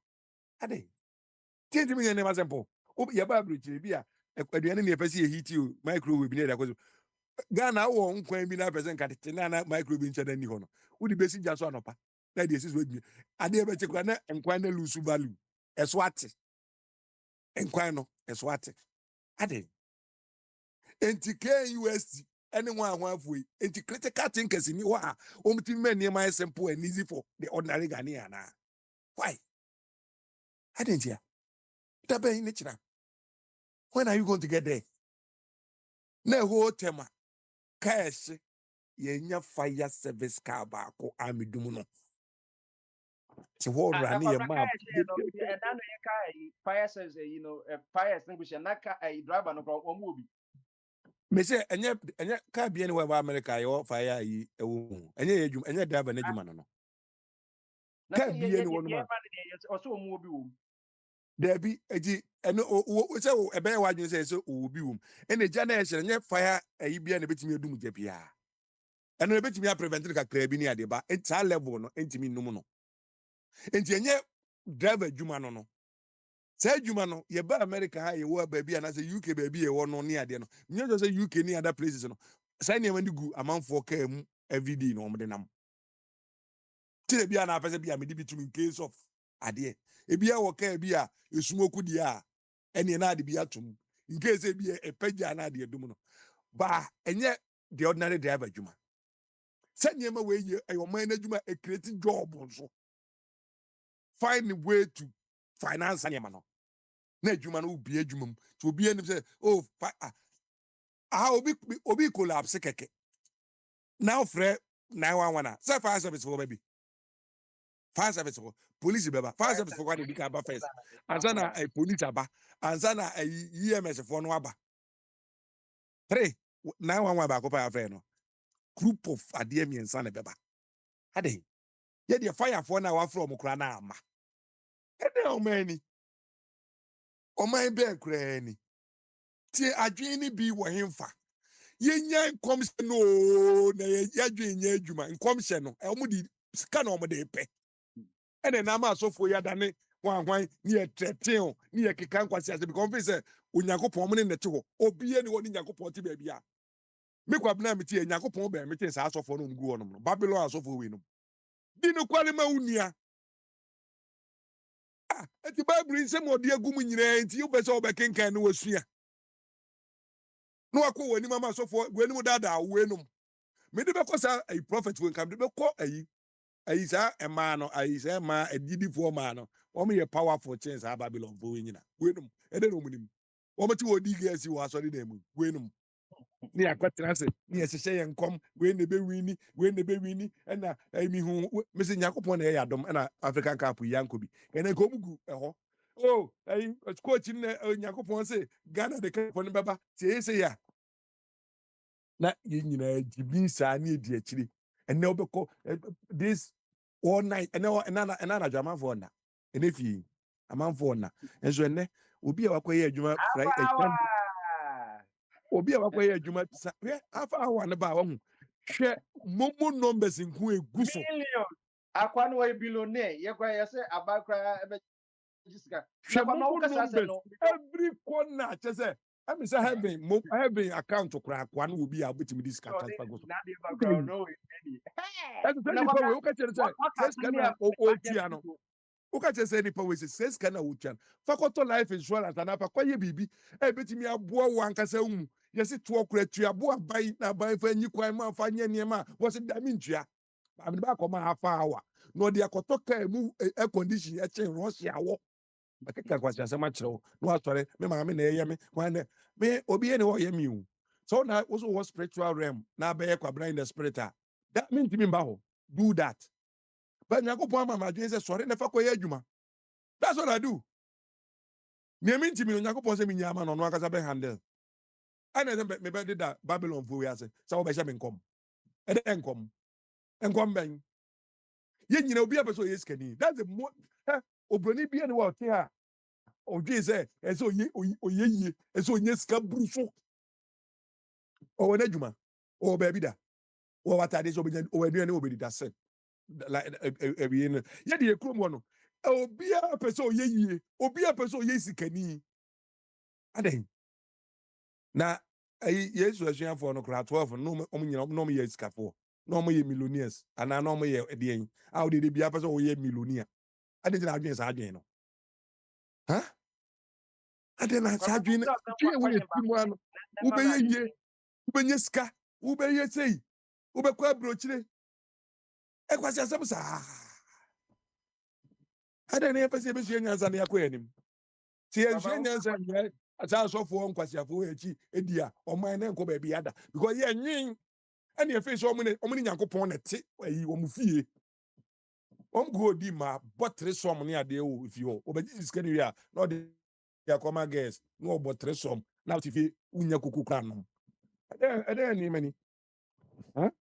ade tinti mi ne ma simple ye ba bridge bi a aduane ne pese ye hiti o microwave bi ne da ko Ghana wo nkwan bi na present kadete na microwave nche na ni ho no udi besi jaso anopa na de esis we ade be chekwa na nkwan na lose value eso ate nkwan no eso ate ade enti KUST anyone who have enti critical thinkers ni ho a omti men ne my simple and easy for the ordinary Ghanaian na why ade ntia da ben ni chira when are you going to get there na ho tema cash yenya fire service car ba ko amidum no ti ho run ye map fire says fire extinguisher na driver no omo obi me say enye car bi anywhere wa America yo fire yi ewo enye edwum enye driver na edwuma no car bi ene wonu ma oso omo obi wo there bi eji eno say ebe ya wadwun say obi wo ene ja na ehye enye fire ayi bi na betimi edum je bia eno betimi a prevent ka kra bi ni ade ba it's a level no entimi num no enti enye driver edwuma no say adwuma no ye ba America ha ye wo ba bia na say UK ba bia ye wo no ne ade no nyo say UK ni other places no say ne mani gu amanfo ka mu everyday no omde nam tire bia na apese bia me di bitum in case of ade e bia wo ka bia esumoku di a ene na ade bia tum in case e bia e pagya na ade dum no ba enye the ordinary driver adwuma say ne ma we ye ayo man na adwuma e create job so find a way to finance anya no na adwuma no obi adwuma mu to obi anim say oh obi collapse keke now fre 911 say fire service for baby fire service for police beba fire service for kwade bika aba first ansa na police aba ansa na EMS for no aba 3 911 ba ko pa afre no group of ade miensa na beba ade ye the fire for na wa from kura na ama ede o mani o man be kura ni ti adwen ni bi wo hemfa yenya nkomse no na yadwen nya adwuma nkomse no e omo di sika na omo de pe ene na ma asofo ya dane hwan ni etretin ni ekeka nkwase ase because we say onyankopon mo ne nete ho obiye ni woni nyankopon ti ba bia me kwabna me ti nyankopon ba me ti sa asofo no ngu wonom no Babylon asofo we no di no kwale ma unia eti Bible nsem odi agum nyina enti wo be se obekenkan no wasua No akọ wani mama so for wani mu dada wenum. Me de beko sa a prophet when come de beko ayi sa e ma no ayi sa ma edidi for ma no. Omo ye powerful chance ha Babylon for nyina. Wenum. E de no munim. Omo ti odi gesi wo asori na mu. Wenum. Ni akwatra se ni ehye ye nkom we ne be wini na mi hu me se Yakobon na ye adom na African Cup yanko bi ene ko mugu eho oh coach ne Yakobon se Ghana de Cup ne baba tie se ya na ye nyina jibi sa na edi akiri ene obeko this all night ena German for na ene fi amanfo na enso ene obi a wakoye adwuma obi a wakoye adwuma afa awa ne ba wa hu hwe momo numbers nku egu so Million. Akwan wa billionaire. Ye kwa ye say abakra ebe jisika. hwe momo numbers every corner chese am say heaven account kura akwa na obi a betimi dis ka transfer go so na dey background no any. that's the nipa we o ka chere say says kana o tia no o ka chere say nipa we says kana o tia fakoto life insurance na pa kwaye bibi e betimi aboa wo ankasa wu yesi to okura tua bo abai na abai fa nyi kwan ma fa nye niema wo se da mi ntua am ba ko ma afa awa no de akoto ka mu air condition e chen Russia wo akeka kwasi asema kire wo no atore me ma me na eye me kwan me obi ene wo ye mi wu so na also was spiritual realm na be kwa blind the spirit that mean to me ba ho do that but Yakobon ama ma dwen say sorry na fa ko ye adwuma that's what I do me mean to me Yakobon say me nyama no akasa be handle ana say me be did Babylon for we ase say wo be sha me nkom e de nkom ben ye nyina obi abeso yes kani that's the more obroni bia ne wa te ha odwe say e say oye e say onye ska buru so o wona adwuma o ba bi da o wata de so be o aduane o be di da se like ebi no ye de ekrom wo no obi a pese oye yie obi a pese oye sikani aden na yesu asuafo no kra 12 no nyina no ye sikafo no ye millionaires ana no ye edien a o de bia pese oye millionaire aden na adwen sa adwen no ha aden na sa adwen tue we timu ano wo be ye yie wo be nyesika wo be ye sei wo be kwa brochire e kwasi asem sa aden na pese be sua nyansa na yakoya nim ti en sua nyansa nya asa asofo nkwasiafo echi edia oman na enko ba bi ada because ye nyin ene efe so omune Yakobon na te ayi omufie go di ma botre som ne ade o ifi ho obaji iska ni ya no de yakoma guys no botre som na tifi unya kuku kra no ade ni mani ha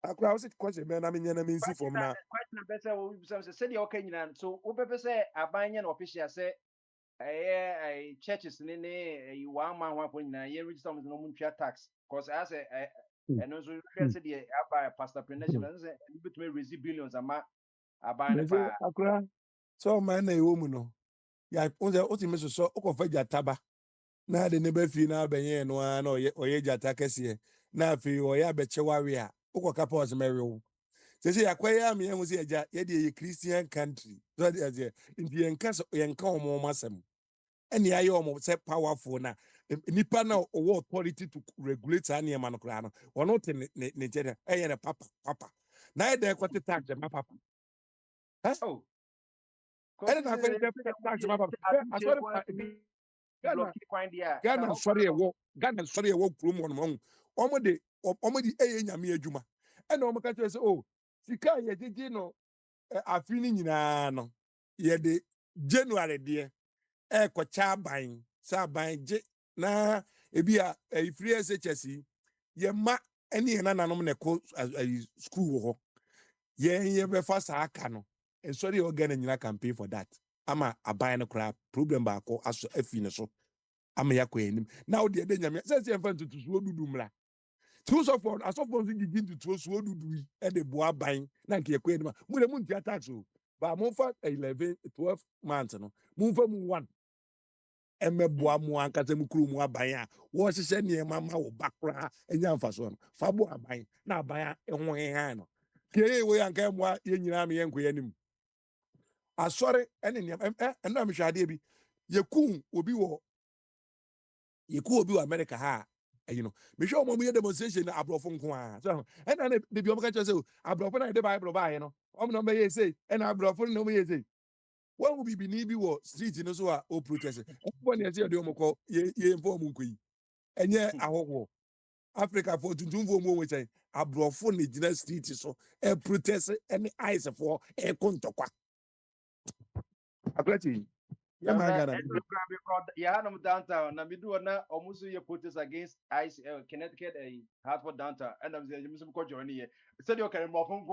akra o sit kwase me na me nyana me nsi fom na question better we say the okay nyina so wo pepe say abanye na official say churches ne you one man one point na ye register no muntwa tax cause as and also say the about pastor prenesh na say bit me raise billions ama abanye pa akra so man na ewo mu no ya o ti me so o ko fa jataba na de ne ba fi na benye no na oye jata kese na afi oye abechewawe a o ko kapa osmewe wo se yakwaye am ye hu se eja ye de ye Christian country so de ndi yenka omo masem ene aye omo se powerful na nipa na o authority to regulate an ye man kra no wono te ne jere eye ne papa na ye de kwete tax ma papa oh ene na fe de tax ma papa asori Ghana sorry e wo krum wono omo de eye nyame adwuma ene omo ka tell say oh sika ye jeje no afini nyina no ye de January de kocha ban sa ban je na ebi a free SHS ye ma ene ye nananom ne ko school ho ye be fa sa aka no and sorry o Ghana nyina campaign for that ama aban no kra problem ba ko aso afine so ama yakọ enim na o de nyame say fan tutu so dudu mra two so for asofo so gigi tutu so dudu yi e de boa ban na nke yakọ enim mu de mu ntia tax o ba mo fa 11-12 months no mu fa mu 1 emeboa mu ankasa mu kuru mu aban a wo hyehyɛ niema ma wo bakra enya mfaso no fa bo aban na aban ho hehan no ke we anka mo ye nyina me yenko yanim asɔre ene niema ɛna me hwade bi yeku obi wɔ America ha you know, me show mo demonstration na abrofo nko a. So, and na the bi o ka say abrofo na the Bible buy no. O no be say and abrofo no be say. When we be nibi wo street no so a o protest. Everybody say de o mo ko ye inform nko yi. Enye ahoho. Africa for tuntumfo mu we say abrofo na gina street so e protest any eyes for e kontokwa. Akwati. Yeah, Now my that Ghana. yeah, I'm downtown. Now we do na almost you protest against ICE Connecticut Hartford downtown. And I'm saying you must join here. Said you can more from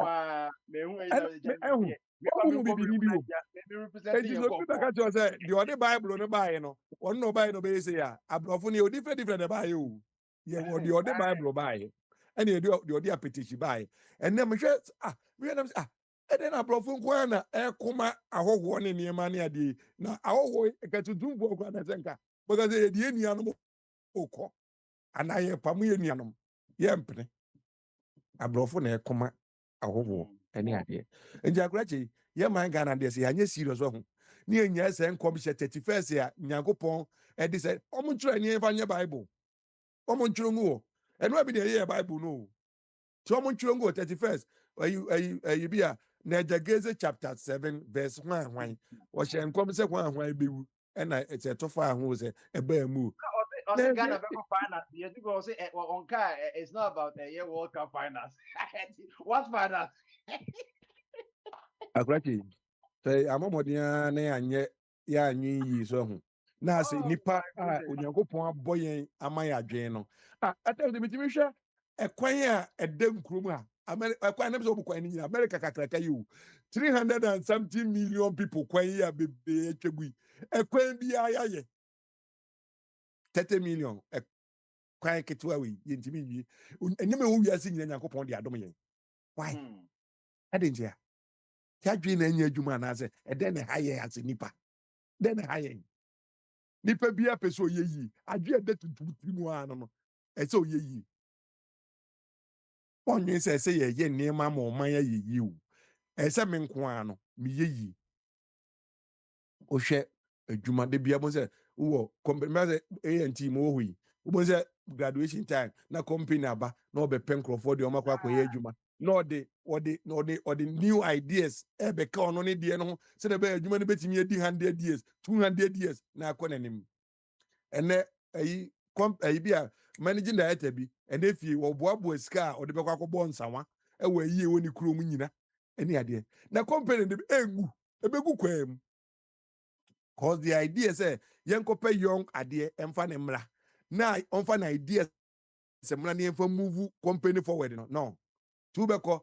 me who And we ọmụ bibi n'ibi wo. representing Eti your so Peter ka kyerɛ sɛ deɛ ɔde Bible no baeɛ no ɔno na ɔbaeɛ no ɔbɛyɛ sɛ yɛ a aborɔfo no yɛ different na ɛbaeɛ o. Yɛ wɔ deɛ ɔde Bible baeɛ ɛna deɛ ɔde apetition baeɛ. Ɛnna mehwɛ nam sɛ ɛdɛn na aborɔfo nko ara na ɛkoma ahɔhoɔ ne nneɛma ne adeɛ na ahɔhoɔ katuntumfoɔ koraa na ɛsɛ nka bɛka sɛ yɛde yɛn nuanom okɔ anaa yɛpam yɛn nuanom yɛmpene aborɔfo na ɛkoma ahɔhoɔ ɛne adeɛ nti akorakye yɛ man Ghana deɛ sɛ yɛanyɛ serious wɔ ho ne yɛnya sɛ nkɔm hyɛ 31st a nyankopɔn ɛde sɛ ɔmo nkyerɛ ne yɛmfa nyɛ Bible ɔmo nkyerɛ ngu wɔ ɛno abi deɛ ɛyɛ Bible no nti ɔmo nkyerɛ ngu wɔ 31st ayi bi a na Geze chapter 7 verse hwan wɔhyɛ nkɔm sɛ hwan bɛwu ɛna ɛsɛ ɛtɔ fa ho sɛ ɛbaa mu also Ghana finance. Yes, because on car it's not about a World Cup finance. What finance? akorakye sɛ amɔmɔden a na yɛanyɛ yi so ho na sɛ nipa a onyankopɔn abɔ yɛn ama yɛ adwene no ɛtɛ sɛ metumi hwɛ ɛkwan a ɛda nkurom a ɛkwan na sɛ ɔbɔ kwan no nyina America kakraka yi o 300 and something million people kwan yi a bebree atwa gu yi ɛkwan biara yɛayɛ 30 million kwan ketewa wei yɛntumi nwie ɛnneɛma ɛwɔ wiase nyina nyankopɔn de adom yɛn why ɛde nkyɛ a yɛadwene na anya adwuma anaasɛ ɛdɛn na ɛha yɛn ase nipa dɛn na ɛha yɛn nipa bi apɛ sɛ ɔyɛ yie adwene ɛda tuntum tiri mu a no ɛsɛ ɔyɛ yie ɔnwen sɛ ɛsɛ yɛyɛ nneɛma ma ɔman ayɛ yie o ɛsɛ me nko ara no meyɛ yie wohwɛ adwuma de bia mo sɛ wowɔ company sɛ ANT ma wɔ hɔ yi wobɔ sɛ graduation time na company aba na ɔbɛpɛ nkurɔfoɔ deɛ ɔmakɔ akɔyɛ adwuma na ɔde new ideas ɛbɛka ɔno ne deɛ no ho sɛdeɛ ɛbɛyɛ adwuma no bɛtumi adi 100 years 200 years na akɔ n'anim ɛnɛ ayi bi a managing director bi ɛnɛ fie wɔboaboa sika a ɔde bɛkɔ akɔbɔ nsawa ɛwɔ ayie wɔ ne kurom nyina ɛne adeɛ na company de ɛbɛgu kwaa mu cause the idea sɛ yɛnkɔpɛ young adeɛ ɛmfa ne mmra na ɔmfa ne idea sɛ mmra ne yɛmfa move company forward no tu bɛkɔ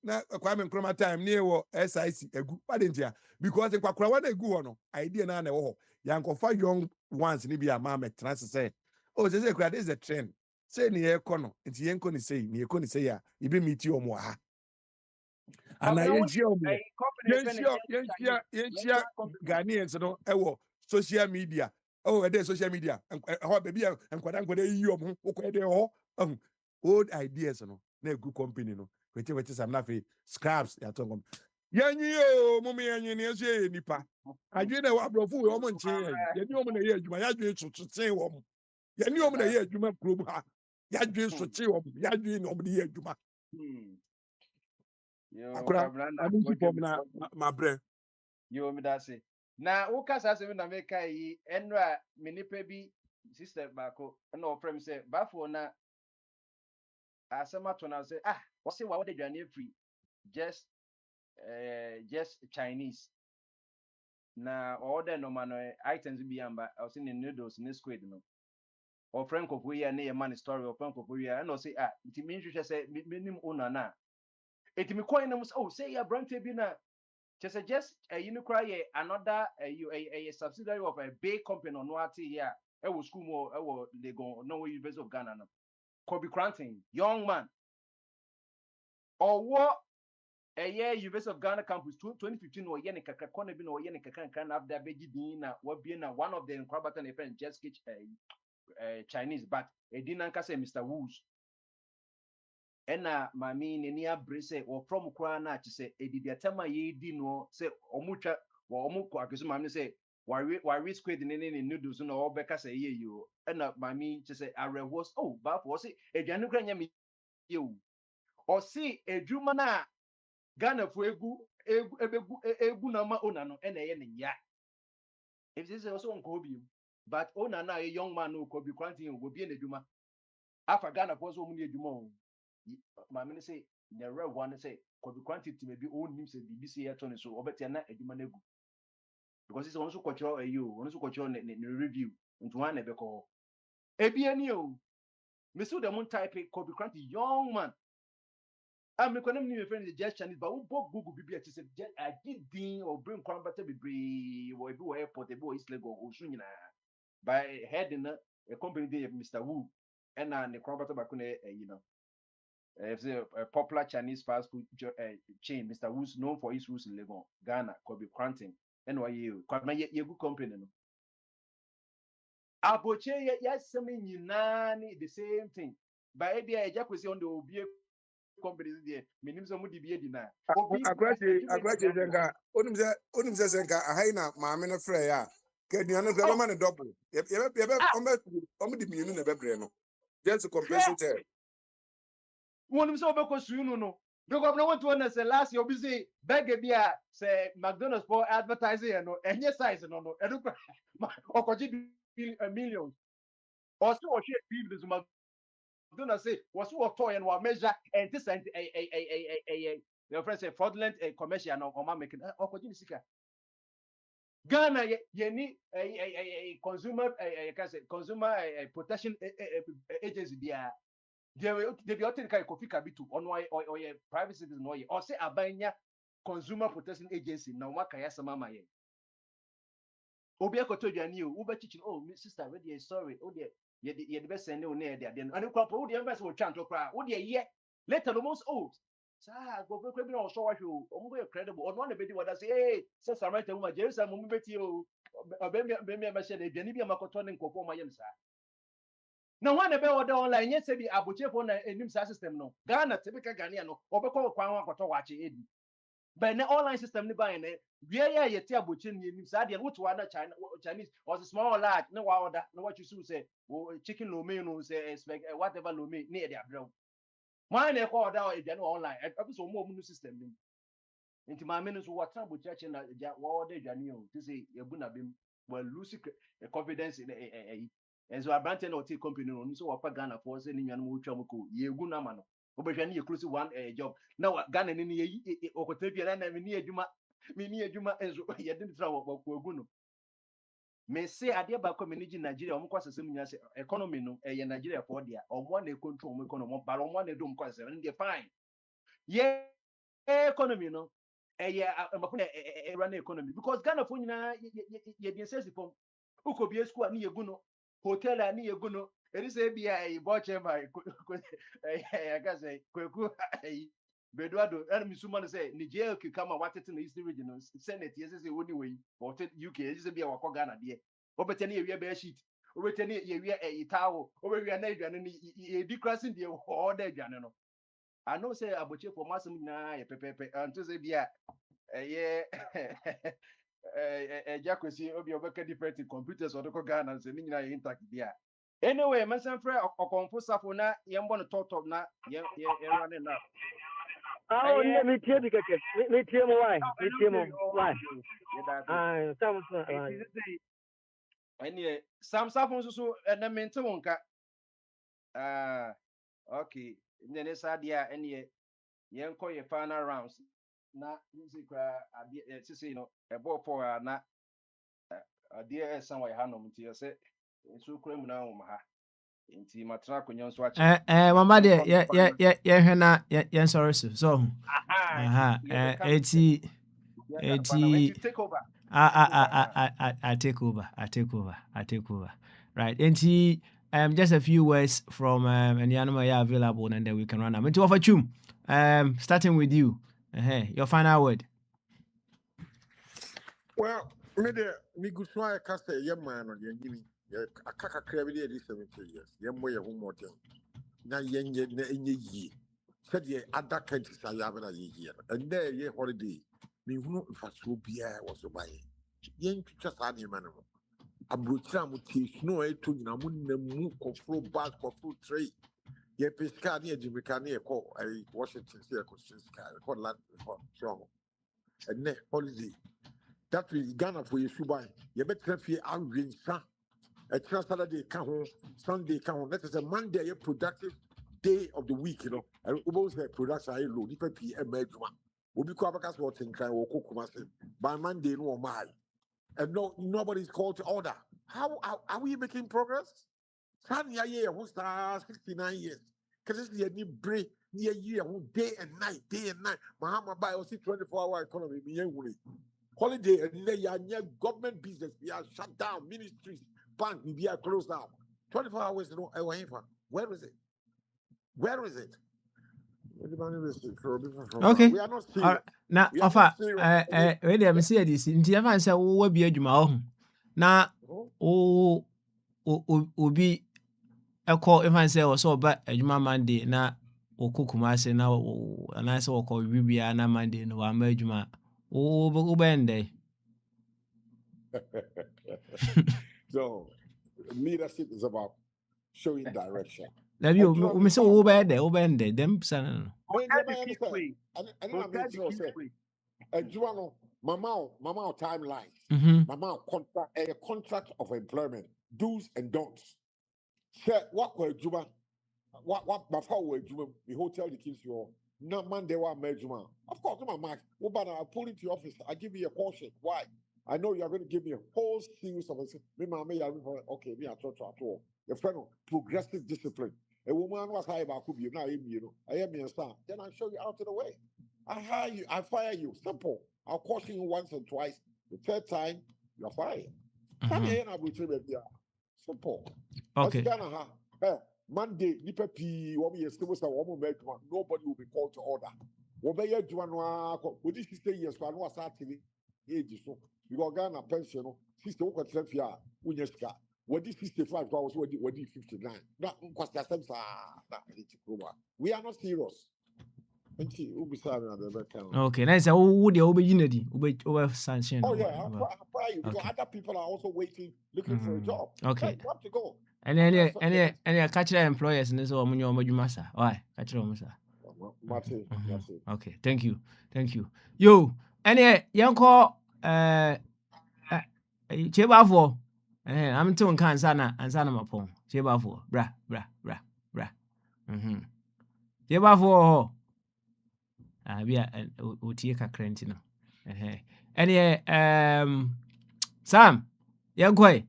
na Kwame Nkrumah time ne wɔ SIC agu wade ntia because nkwakora wa na agu hɔ no idea na ɛwɔ hɔ yɛnkɔfa young ones ne bi a ma mɛtena se sɛ sɛ kura this is a trend sɛ ne yɛkɔ no nti yɛnkɔ ne sei ne yɛkɔ ne sei a yɛbɛ meeti ɔmo wɔ ha ana yɛnhyia ɔmo yɛnhyia Ghanaians no ɛwɔ social media ɛdɛ social media ɛhɔ baabi a nkwadaa yiyi ɔmo ho wokɔ ɛdɛ hɔ old ideas no na egu company no wete sam na afei scraps yɛatɔ nkɔm yɛnyi o mo me yɛnyi ne ɛso yɛ nipa adwene na ɛwɔ aborɔfo wɔ ɔmo nkyɛn yɛni ɔmo na ɛyɛ adwuma yɛadwene soso ten wɔm yɛni ɔmo na ɛyɛ adwuma kurom ha yɛadwene so ten wɔm yɛadwene na ɔmo de yɛ adwuma akora ɔmo nti fɔm na ma brɛ yo me da se na wo kasa se me na me kai yi enra me nipa bi sister baako na ofrem se bafo na asema to na se what say what they dwane free just Chinese na order no man items bi amba o se ne noodles ne squid no or friend of we na your man story or friend of we and o say it means you say minim una na it me coin them say ya brand bi na just you know cry another a subsidiary of a big company no ati here e wo school mo e wo Lagos no University of Ghana no Kobe Cranton young man or what a year University of Ghana campus 2015 or yen kaka corner bi no yen kaka kan after beji din na what be na one of the incubator friend just get Chinese but e din anka say Mr. Woods ena mami ne ni abrese or from kura na chi say edidi atama ye di no say omutwa wo omu ko akesu mami say wari squid ne noodles no obeka say ye you na mami just say arewos oh ba for say aduane kra nya me ye o see adwuma na Ghana for egu na ma ona no na ye ne ya if this is also on kobi but ona na a young man no kobi quarantine go be na adwuma afa Ghana for so mu ne adwuma o mami say the real one say kobi quarantine to maybe own him say BBC here turn so obeti na adwuma na egu because it's also cultural also cultural review into one ebe ko ebi ani o me so the moon type Kobe Grant young man me konem ni me friend the just Chinese but we both Google bibi ati say I did din or bring kwambata bebre wo ebi wo airport ebi wo East Lagos o so nyina by head in a company dey Mr. Wu and na ne kwambata ba ko na a popular Chinese fast food chain Mr. Wu's known for his rules in Lagos Ghana Kobe Granting NYU kwama ye good company no aboche yes nyina ni the same thing by idea eja kwesi on the obi companies there minim so mu di bi na obi agrache zenga onim se zenga ahaina maame no frɛ ya ka aduane kra mama ne double ye di mienu na bebre no just to compensate her wonim so obeko suunu no the governor want to want say last year obi say beg bi a say McDonald's for advertising no enye size no edu okoji millions or so share people to McDonald's say was what toy and what measure and this and your friend say fraudulent commercial no or making okoji sika Ghana ye ni consumer consumer protection agency dia they be otin kai kofi kabitu on why or private citizen no ye or say abanya consumer protection agency na waka ya sama ma ye obi akoto aduane o wo be chichi oh sister we dey sorry oh dey ye the best send no na dey and kwa po wo dey embassy wo twa ntokra wo dey ye later almost old sa go be no so wa hwe o mo credible on one be di wada say hey say Samaritan woman Jerusalem mo beti o be me share the aduane bi amakoto ne nkofo ma yem sa na one be order online yes be abochefo na enim sa system no Ghana typical Ghanaian no obekọ kwan akoto wache edi but na online system ni buy na where ya yeti aboche ni enim sa de what wa na Chinese or small or large na wa order na what you say chicken lo mein no say expect whatever lo mein na e dey abrew why na call order e online e so mo system ni nti ma menu so what aboche na wa order aduane o to say ebu na bem well lose confidence in and so abante na oti company no so wafa Ghana for say ni nwanum otwa mko ye egu na ma no obehwa ni ye close one job na Ghana ni ye okotebia na ni adwuma enzo ye de tra wo egu no me say ade ba ko manage Nigeria omko asesem nya say economy no ye Nigeria for dia omwa na control mo economy ba omwa na do mko asesem ndi fine ye economy no ye amafuna run economy because Ghana for nyina ye dey sense from ukobi school ani egu no hotel ani egu no eri say bia boche ma ga say kweku Beduado and Misuma say Nigeria could come and watch it in the Eastern region Senate yes say only way or UK is be our Ghana there obetani we be sheet obetani ye a towel over we na aduane ni decreasing the order aduane no I know say aboche for masum na ye pepepe anto say bia Jacosi obi obeka different computers or the Ghana and ni nyina intact there anyway man san frɛ ɔkɔnfo safo na yɛmbɔ no tɔtɔ na yɛra ne na oh ne me tie bi keke me tie mo why me tie mo why ah sam so ɛne sam safo nso so na mente wo nka okay ne sa dia ɛne yɛnkɔ yɛ final rounds na music ade sisi no ɛbɔ for na ade ɛsan wɔ ha no mti sɛ nso kura mu na wo ma ha nti matra konyo nso ache mama de ye hwe na ye sorry so eti take over I take over right enti just a few words from any animal available and then we can run into offer chum starting with you your final word. well me go try cast a young man on the gini a kaka crabby 70 years young way of more thing na yenye na enye said ye other countries are having a year and there ye holiday me who faso bia was buy yen just any man. Abrocham tea snow to Namun Kofro bag for food tray. Ye Piscania Jimicania call a Washington Circus called land strong. And next holiday. That is Ghana for you buy. You better feel angry, son. A Saturday come home, Sunday come home. That is a Monday, a productive day of the week, you know. And almost a production I load, if a PM major. We'll be quite a what and cry or cook by Monday, no my. And nobody's called to order. How are we making progress? Tanya year who start 69 years. Because it's the new break near year who day and night. Mahama buy us 24-hour economy. Holiday and then government business. We are shut down. Ministries, bank, we are closed down. 24 hours. Where is it? Where is it? Okay. We are not serious. Now, offer, ready, I'm saying this. In the advance, I will be a Juma. Now, be a call if I say or so, but a Juma Monday, now, or Kukumase now, and I saw call Bibiana Monday, no, I'm a Juma. Bende. So, leadership is about showing direction. Have you, Mr. Obende, them son. Mama timeline. Mama contract of employment, do's and don'ts. Share what were Juma, what before were Juma, the hotel the kids you not Monday one Juma. Of course, my Max, but I'll pull into your office, I'll give you a portion. Why? I know you're going to give me a whole series of okay, me I talk to at all. Your friend progressive discipline. A woman was high about you now, I am your son. Then I'll show you out of the way. I hire you, I fire you. Simple. I'll caution you once and twice. The third time, you're fired. Simple. Okay. Monday, nobody will be called to order. With this 60 years, I know starting age so because Ghana pension, 60 what this 65 hours, what 59. We are not serious. Okay, nice. Who the Obejinadi? Sanction. Oh yeah, because other people are also waiting, looking for a job. Okay. You have to go. And any catch employers and so on your masa. Why? Catch Okay, thank you. Yo, any young call Chebafo. I'm too can sana and sana mapon. Chebafo. Bra. Chebafo. We are Utieka Crentino. Any Sam, young quay.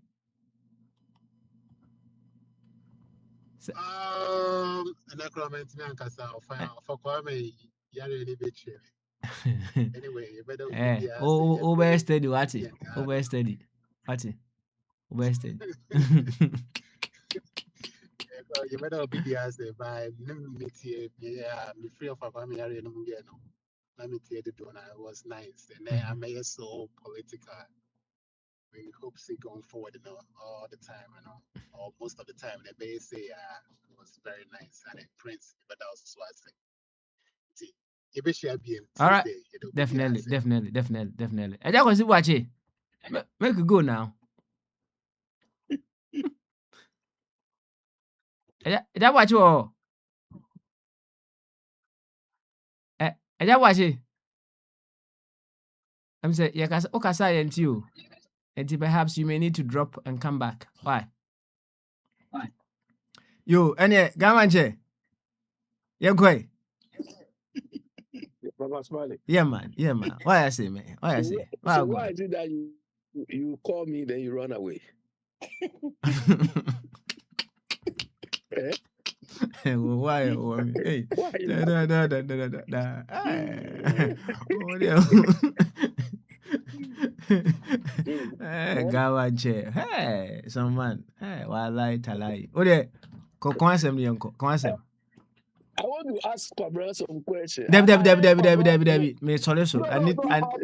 An accrement Nankasa for Kwame Yari Bitch. Anyway, you better over steady, what it? Over steady. You better be the answer by Nimity. Yeah, I'm free of Kwame Yari no Mugano. Let me tell you, it was nice. And then I made it so political. We hope see going forward, all the time, or most of the time. The base say it was very nice and it prints, but that was Swazi. All right, definitely. I just want to watch it. Make it go now. I watch you all. I watch it. I'm saying, yeah, because and you. And perhaps you may need to drop and come back. Why? You, and Gamanche. Yeah, quay. Yeah, man. Why I say, man? Why is it that you call me, then you run away? Why? Hey. Gawache. Hey, someone. Hey, walai talai. Ode, consem ni uncle. Consem. I want to ask Kwabra some questions. Debbie. Me sorry so. I'll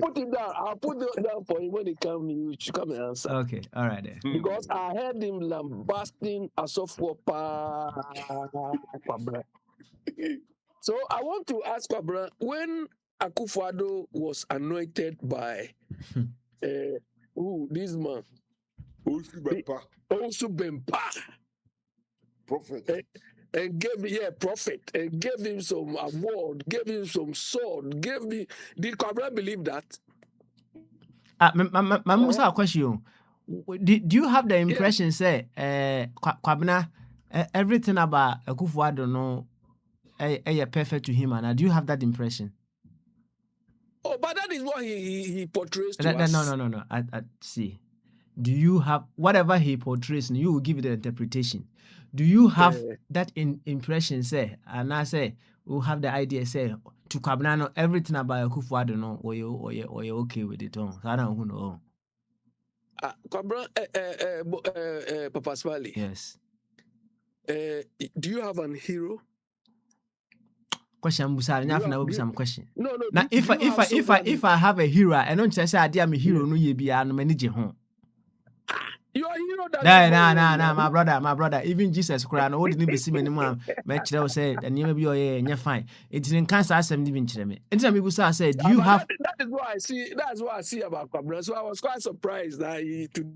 put it down. I'll put it down for him when he comes. You should come and answer. Okay, all right then. Because I heard him lambasting Akwantufuo Kwabra. So I want to ask Kwabra, when Akufo-Addo was anointed by Who this man? Also Bempa. Prophet. And gave prophet, and gave him some award, gave him some sword, gave me. Did Kabra believe that? My Musa question. Do you have the impression, say, Kwabena, everything about Akufo I don't know, perfect to him, and do you have that impression? Oh, but that is what he portrays to us. No. I see. Do you have whatever he portrays? You will give it the interpretation. Do you have that impression, say, and I say, we'll have the idea, say, to Kwabena, everything about Akufo I don't know, or you okay with it? So I don't know. Kwabra, Papa Smiley. Yes. Do you have an hero? Question question. No. Now, if I have a hero, I don't say I am a hero. No, you be an manager home. You are a hero. Nah, my brother. Even Jesus Christ, no, didn't be seen anymore. Match that say, and you may be you're fine. It's in cancer. I said, even to me. And some people say, do you have? That is what I see. That's what I see about Kwabra. So I was quite surprised that today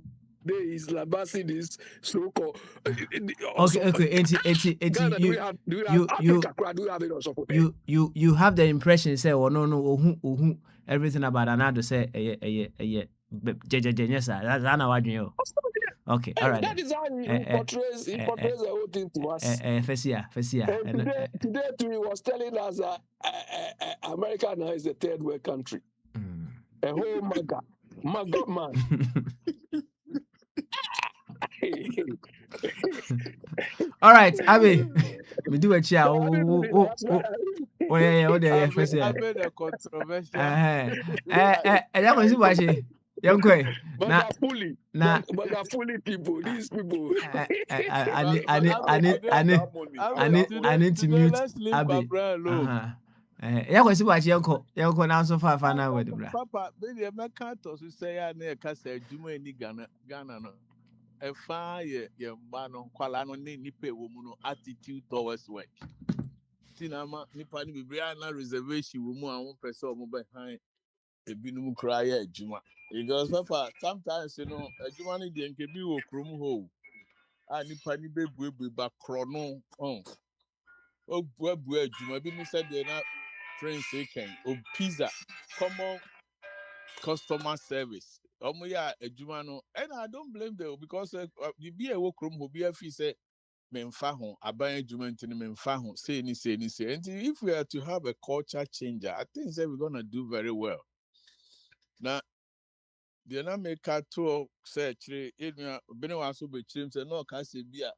he's lambasting this so-called. Okay. Ghana, do we have Africa? Do we have it also? You have the impression, say, oh no, everything about another say, yes, that's not what you know. Okay, all right. That is how he portrays the whole thing to us. Fesia. Today too, he was telling us that America now is a third world country. A whole MAGA man. All right, Abby, we do a chair. Oh, yeah, Fesia. I made a controversial. That was watching. Young Quay. But fully people, these people. I need to mute Abby. Yeah, was watching Uncle now so far now with the Papa, baby, my cat also say I near Casa Juma in Ghana. A fire, your man on Kualano, Nipe woman attitude towards work. Tinama, Nipani, Brianna reservation, woman, I won't press over behind. A binum cry at Juma. Because Papa, sometimes a Juma can be a chrome hole. And Nipani baby back chrono. Oh, where Juma be said they're not friends, they can. Oh, pizza, common customer service. Yeah, a Jumano, and I don't blame them because you be a work room who be a fee say, Memfaho, I buy a Juman to Memfaho, say any. And if we are to have a culture changer, I think that we're gonna do very well. Now, the America tour say, it been also be changed, and no can say be a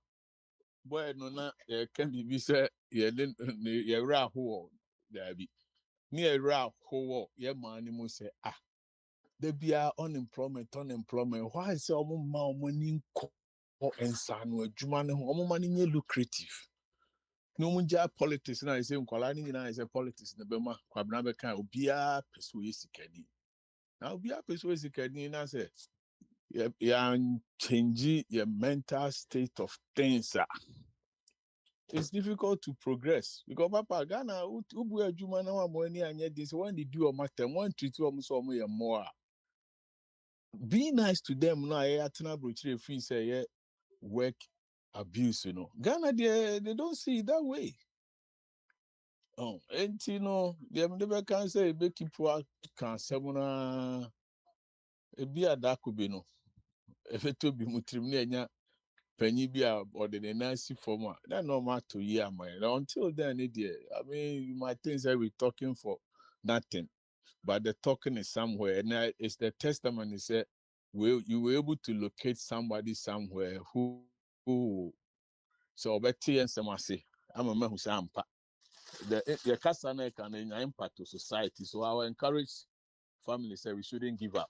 boy, no, can be said, yeah, raw hole, there be near raw hole, yeah, man, you say, there be unemployment. Why is our money and son with Juman and money lucrative? No one politics now is saying Kolani is a politics in the Bema, Quabrabeka, Obia, persuasive candy. Now, be a persuasive candy, and I say, yeah, changing your mental state of things. It's difficult to progress because Papa Ghana, Ubu Jumana, money, and yet this one they do a matter, one treat almost more. Be nice to them now. I free say work abuse, Ghana, they don't see it that way. Oh, and they never can say make people can semuna be a dark no. If it to be mutrimnia penny be or the nice former, that normal to year man. Until then, I mean, you might think that we're talking for nothing, but the talking is somewhere, and it's the testament is that you were able to locate somebody somewhere who so Betty and Samasi. I'm a man who's ampa. The Kasana can impact to society. So I will encourage families that we shouldn't give up.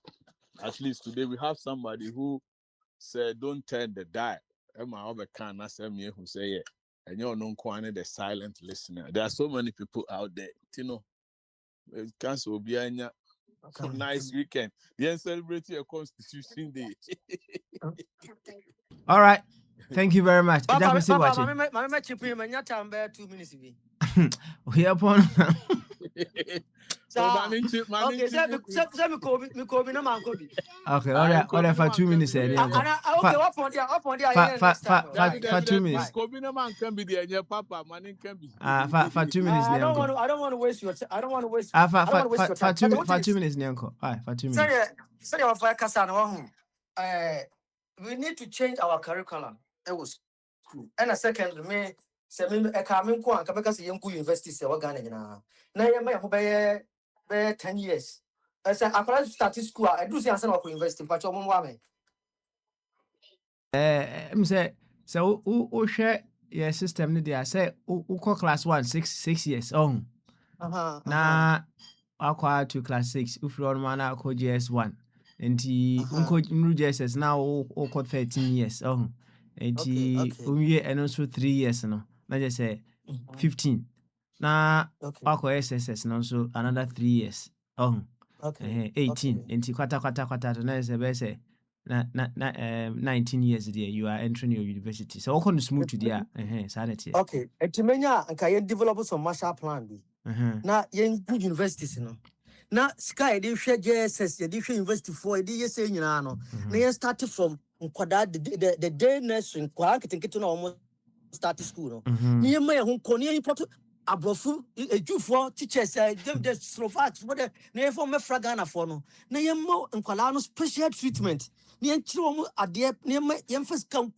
At least today we have somebody who said, don't turn the dial. Emma over can me who say yeah. And you're non the silent listener. There are so many people out there, cancel behind for nice weekend. Yes, celebrate your Constitution Day. All right. Thank you very much. Papa, my chip him and your time 2 minutes. We upon Okay, say me Kobe no man Kobe. Okay, all right, for 2 minutes. Okay, up on there next time. For 2 minutes. Papa, man, can be. For 2 minutes. I don't want to waste your time. I don't want to waste your time. For 2 minutes, Nyanko. For 2 minutes. Say your fire Kasana. We need to change our curriculum. It was school. And a second, me say me a coming ko anka because young university say what Ghana na. Na ye me ho be 10 years. I say I start school. I do say answer for university but your mom wa me. I'm say so who share your system ni there say who call class 1 6 years on. Na akwa to class 6 if you want na call GS1. Enti unko JSS now o 13 years enti umye and also 3 years no na just say 15 na ako SSS no so another 3 years 18 enti kwata na say na 19 years there you are entering your university so okon smooth to there sanity okay enti menya anka ye develop some master plan bi na ye universities no na sky dey share JSS dey share university for dey say nyina no na ye start from nkwada the day nursery kwa ketenkete na almost start school no na ye may ho ko na ye put abrofu ejufo teachers the Slovaks what na ye for me fragana for no na ye mo nkwala no special treatment na ye kire omo ade na ye first come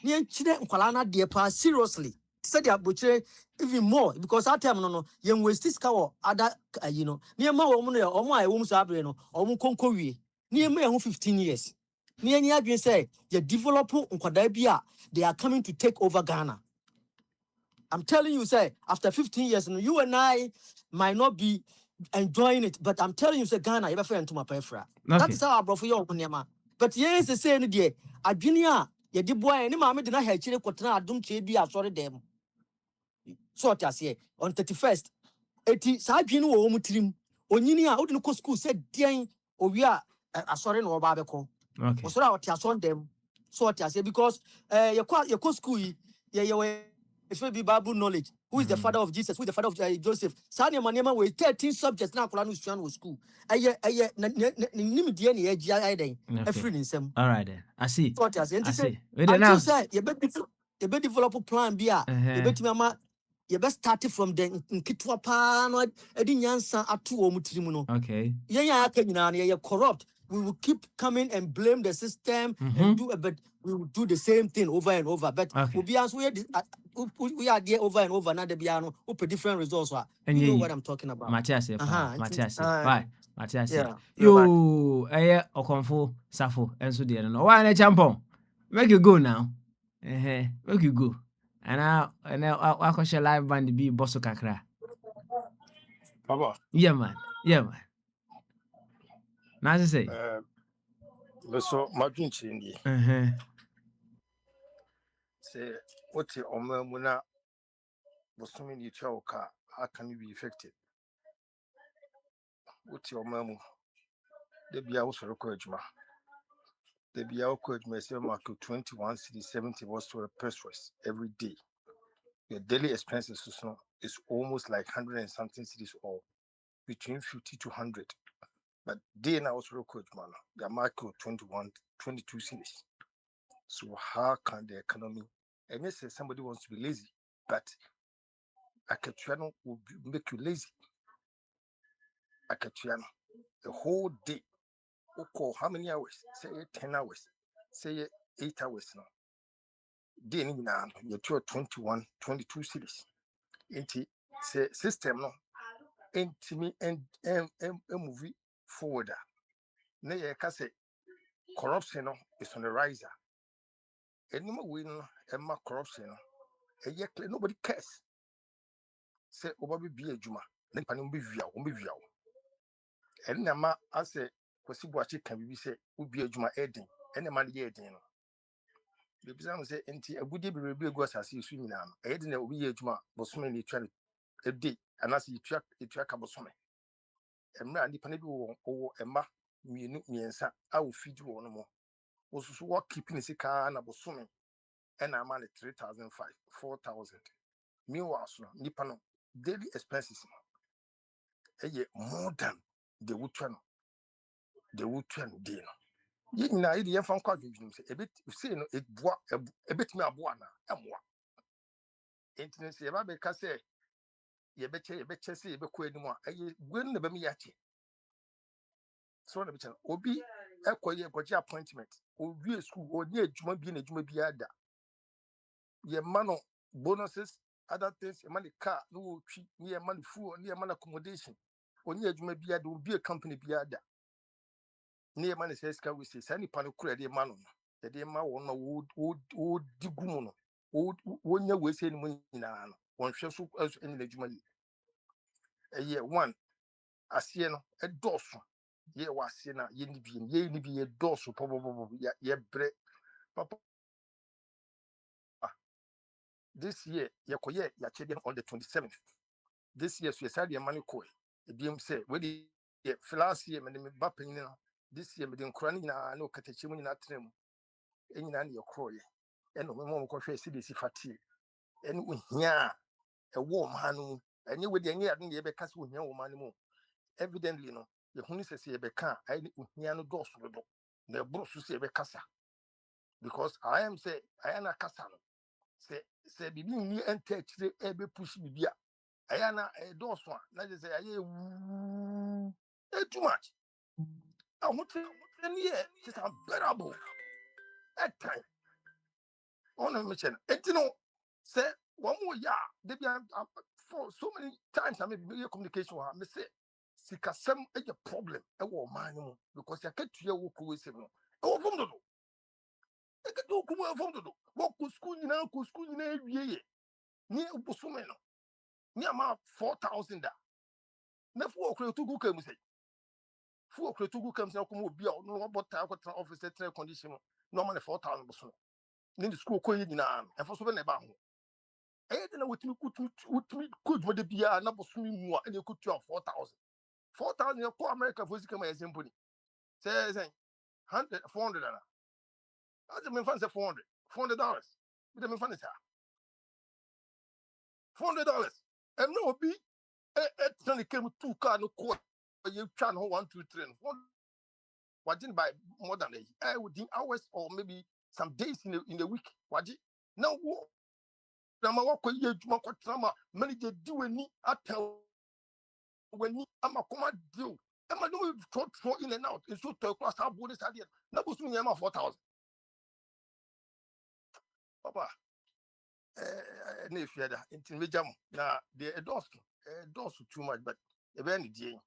na ye kire nkwala na ade pa seriously said ya butcher even more because that time no yen waste this cow other you know near ma wo no omo a wo so abre no omo konko wie near ma 15 years near nya adwen say you develop nkwada bi they are coming to take over Ghana. I'm telling you say after 15 years you and I might not be enjoying it but I'm telling you say Ghana you be friend to my pefra. That is how abro for your nyama but yes they say no dey adwene a ye di boy ni ma me de na ha kire kwotena adom che bi asori dem. So what I say on 31st, eti sadwin wo mu tirim onyini a odin ko school said den owi a asore no oba beko okay osoro a otia son dem so what I say because your school if be Bible knowledge who is the father of Jesus who is the father of Joseph sani manema we 13 subjects na akola no suan wo school eye nim die na ye ai den afri nsem all right then I see so what I say until say you be develop plan bi a you betimi ama you best start from the nkitwa pa no edi nyansa ato o mutirimu no okay yen ya aka nyina na ye corrupt we will keep coming and blame the system and do but we will do the same thing over and over but we'll be answer we are there over and over na the bia no different results you know what I'm talking about Matias bye Matias yeah yo okonfo safo enso de no why na champon make you go now make you go and I share live band be bosso kakra Papa. Yeah man now I say So my dream change. Say what the omamuna was so many choka. How can you be effective? What your mamu? They be also record ma. They be our coach myself market 21 city 70 was to a pesos every day. Your daily expenses is almost like 100 and something cities or between 50 to 100. But day now was record man. Your market 22 cities. So how can the economy? And yes, somebody wants to be lazy, but Akatuano will make you lazy. Akatuano, the whole day. Okay, how many hours? Say 10 hours. Say 8 hours now. Day now, you're 21, 22 cities. Into say system no. Into me and movie forward. Na ye ka say corruption no is on the rise. Any more win and corruption no. Nobody cares. Say obabi be a juma. Then panim be via. And nama I say kwasibuachi can be say ubi a juma edding. And the man ye no. The business say enti abudi be go as you swim now. Edding will be a juma, but so many try a day, and as you track abosome. And man, the panibu or Emma, me and I will feed you on more. Also, what keeping the car and abosome, and I'm only 3,500, 4,000. Meanwhile, Nippano daily expenses. more than the woodman, deal. You know, you found quite a bit, say, a bit me a buana, and what? Intimacy about because say, you betcha say, but quite more. I wouldn't have me at it. So, Obi, acquire a appointment, or real school, or near Juma being a Juma Biada. Ye mano bonuses, other things, a money car, no treat near money food, near man accommodation, or near Juma Biada will be a company Biada. Near money says, can we say, Sandy Panocra, dear Manon, the dear Ma would digumono, would one year we say in an one shall soup as in the Juma. A year one, a siena, a dorsal. Ye was siena, ye be a dorsal, probably, ye bread, papa. This year, Yakoye, Yachedian on the 27th. This year, so you money coy. The BM say, where the last year, and bapping this year, within cranny, no catechim in that trim. Any none your croy. And no more coffee, CDC fatigue. And we hear a warm hand, and you with the near the Becas with no money more. Evidently, no, the Hunis say Beca, I hear no doors for the door. The Bruce say Becassa. Because I am say, I am a Cassano. Say, be me and touch the every push me. Ayana a dos one. Let us say, too much. I want to year, just unbearable. At time, on a mission. And you know, say, one more year, they be for so many times. I mean, communication, I may say, Sika some a problem, a war man, because you get to your work with him. Oh, from the I get to go from the walk to school, ye, near Busumeno, near my 4,000. Never walk to go come say. Four critical comes out come be out no about office at condition normally 4,000. Then the school coin in arm and for so many about. I don't know what you could with the beer number swimming more and you could drop 4,000. 4,000 your core America physical my assembly. Says 100, 400. I just mean fancy $400. $400. With them funny, $400. And no be it came with 2 car no court. You can 1, 2, 3, and 4. What didn't buy more than within hours or maybe some days in the week. What now? Nama wako ye juma kwa trama many they do any atel when I'm a command deal. Am I doing throw in and out? It's so to class our bodies idea. Now was me 4,000. Papa, if you had in Majam, now they endorse too much, but eventually.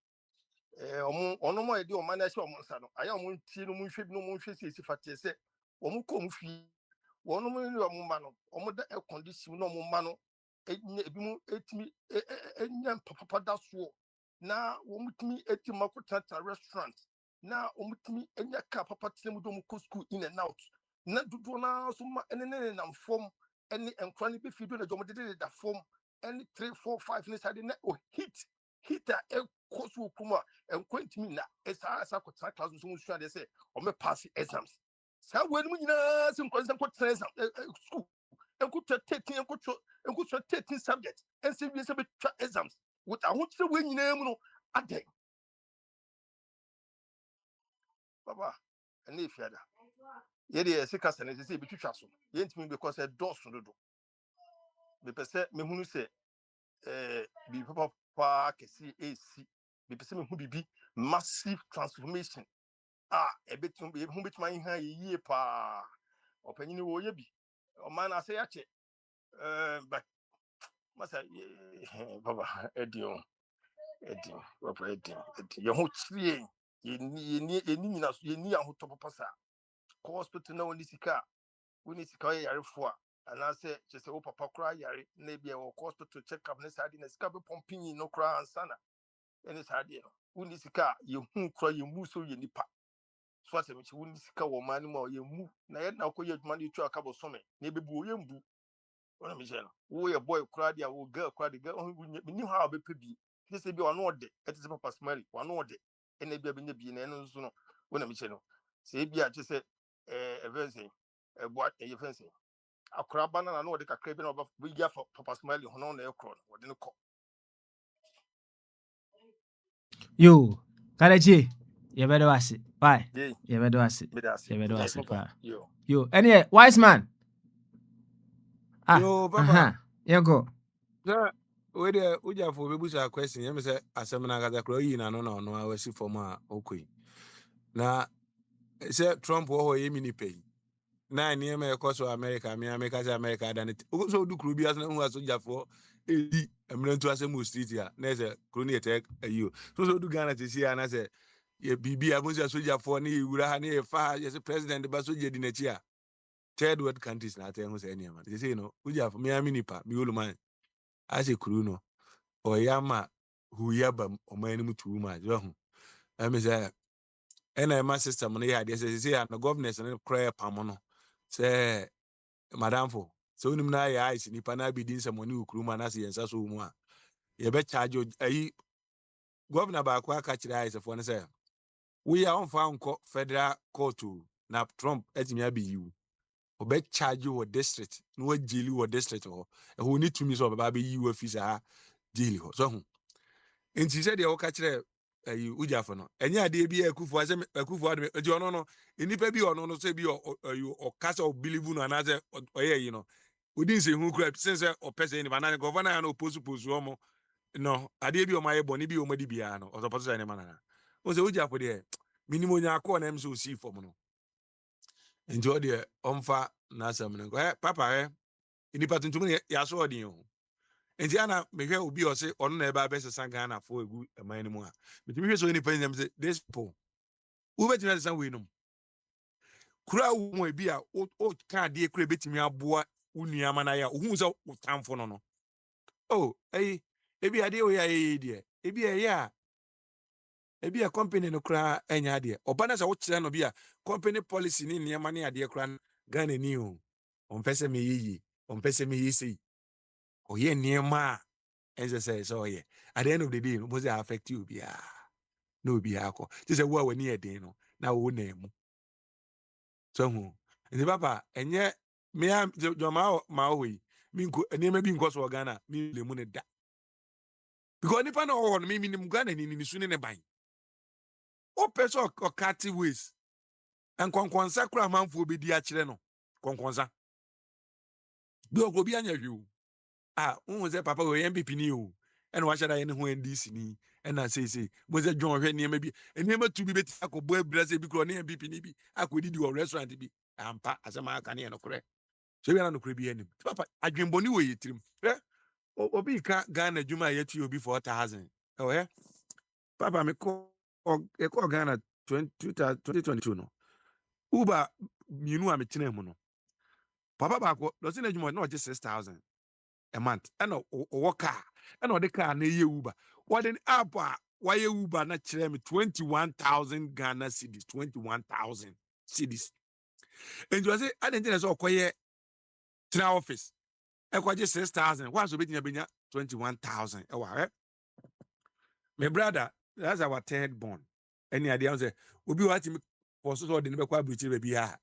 Ono mo edi o manage o monsano aya mo ntie no mo hwe no mo hwe sesi fate se o mo kom fi wono mo ni o mo ma no o mo da air condition no mo ma no ebi mo etimi enya papa da so na wo mutimi etimi makotata restaurant na o mutimi enya ka papa tene mo do mo ko school in and out na dudu na so ma ene na form ene enkwa ni be fi do na jomo de da form ene 3 4 5 ni side na o heater kosu kuma and quantity na esa class so mu sua de say o me pass exams sa when mu nyina sim consent ko exam school and could take and could take subject and see exams with a whole say when nyina mu no ade baba and if yada ye de se kasa na say be twitwa so ye ntimi because e do so do me pese me hunu say be papa pa kesi AC be pese me hu bibi massive transformation a bit who bit my hand ye pa opinion wo ye bi o man I say ache but masa baba edio papa edio ye ho chie ye ni na so ye ni ahoto papa sa ko hospital na woni sika ye yare fo and I say just o papa kra yare na bia wo hospital check up na sadi na sika be pumping no kra ansana ene sadi no woni sika ye hu kra ye mu so ye nipa so asem chi woni sika wo man ma ye mu na ye na koye adwuma ni twa akabo some na bebu o ye mbu ona mi jeno wo ye boy kra dia wo girl kra dia ni ha be pebi ti se bi ono ode eti papa smile ono ode ene bia be nya bi na eno nso no wona mi jeno se bia ti se evense boy ye fense akra bana na no ode kakra bi na oba bi ya papa smile hono na e kro no ode no ko Yo, Kalechi, you better was it. Why? Yeah, You better was it. me that's You it. better Yeah, was it. Papa. Yo. Yo, anyway, wise man. Yo, Papa. You go. Sir, where the Uja for Bibusa question, you say, as a man, I got a crow in and no, I was for my okay. Now, say Trump or mini pay. Now, near me, course of America, me, America, than it. Also, do Crubias and who was Uja for I'm going to ask a moose street here. There's a crony attack you. So do Ghana to see, and I say, yeah, BB, I was a soldier for me, Urahani, far as a president, the Basuja Dinatia. Third world countries, not tell us any man. They say, no, Uja for me, a mini pa, me, man. As a crew, or yama who yabam or my name too much. I mean, and my sister, money idea says, say, I'm the governors and cry pamono. Say, Madame for so him na ya eyes ni pana be din some new crew man as yensa so mu a ye be charge ayi governor ba kwa ka kire eyes for ne say we are on found federal court na Trump etimi abi you obe charge you district no we jeli wo district ho e ho ni tumi so ba be you office a jeli ho so ho enti said de wo ka kire ayi uja for no enya ade bi akufo ase akufo ade enti ono no enipa bi ono no say bi o kasa o believe no na say oye yi no wouldn't say who crap since or person in banana governor and opposed to no ade bi o my boni bi o madi bia no or suppose any man o say uja for there minimum nya ko na so see for no enjoy there omfa na asem no papa inipa tuntum ya so odin o enti ana mehwe obi o say ono na eba be sesa Ghana for egu eman ni mu a metimi hwe so inipa nyam say this people who bet me sesa we no kura wo ebi a o ka de kura betimi aboa unuama na ya ohun say utamfo no oh ebi ade o ya die ebi a company no kura enya ade oba na say wo kire no bi a company policy ni niam na ade kura Ghana ni o on pese me yiyi on pese me yisi o ye niam a ense say oh yeah at the end of the day no must affect you bi a no bi akọ just say wo wani e den no na wo na emu so hu ni papa enye me am joma ma o yi mi nko niam bi nko so Ghana mi le mu ne da because nipa na o no mi nim Ghana ni su ne ban o person o kati ways and konkonsa kura manfo obedi a kire no konkonsa bi obi anya hwe o say papa we MPP ni o and wa shada ye ne ho NDC ni and na say mo say John hwe niam bi niam tu bi beti akobo abira say bi kro ne MPP ni bi akodidi o restaurant bi ampa asema aka ne no kore so bi na no kore bi anim papa adwenboni we yetirim obi ka Ghana dwuma yetu obi 4000 oh papa me ko Ghana 2022 no Uber minu a metena mu no papa ba ko do se na dwuma na 6000 a month and o car and o de car na ye Uber what an app why Uber na kire me 21000 Ghana cedis 21000 cedis and you say I didn't say okoye tena office e ko 6000 why so betinya benya 21000 e wa my brother that's our third born any idea say obi what me for so de be kwa bruchi be bia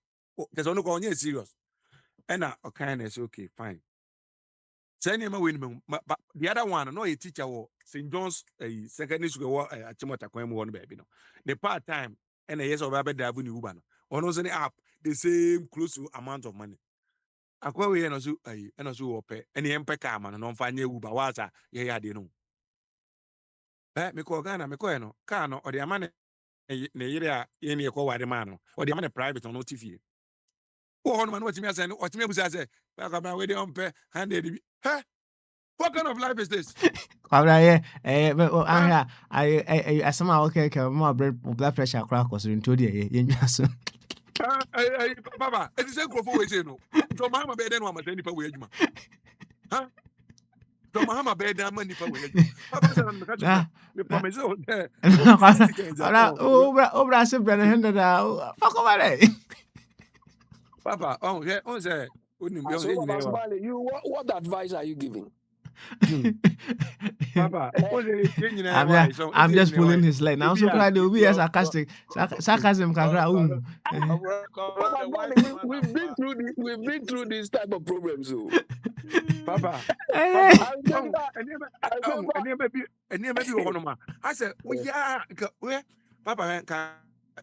because ono ko onye serious and kindness okay fine say name we the other one no a teacher wo St. John's secondary school wo Achimota kwan mu no baby no the part time and yes oba be drive ni Uber no ono so the app the same close to amount of money akwa we no so and so wo pe and yem pe car man no mfa nya Uber wa sa ye ya de no me ko Ghana me ko no car no o de amane ne yire a ye ne ko ware man no o de amane private no TV wo hono man watimi ase no watimi abusa ase ba we de on pe 100 huh. What kind of life is this? I somehow okay, more blood pressure crack was into the Papa, it is a go for way no. So mama bed and mama any power ejuma. Huh? So mama bed and money power ejuma. Papa said I'm catching the promise there. Obra se brother handed out. Fuck over there. Papa, oh yeah, on say what advice are you giving? Papa, I'm just pulling his leg. Now, so glad they'll be sarcastic. Sarcasm can We've been through this type of problems. Papa. I And you may be one. I said, we are where Papa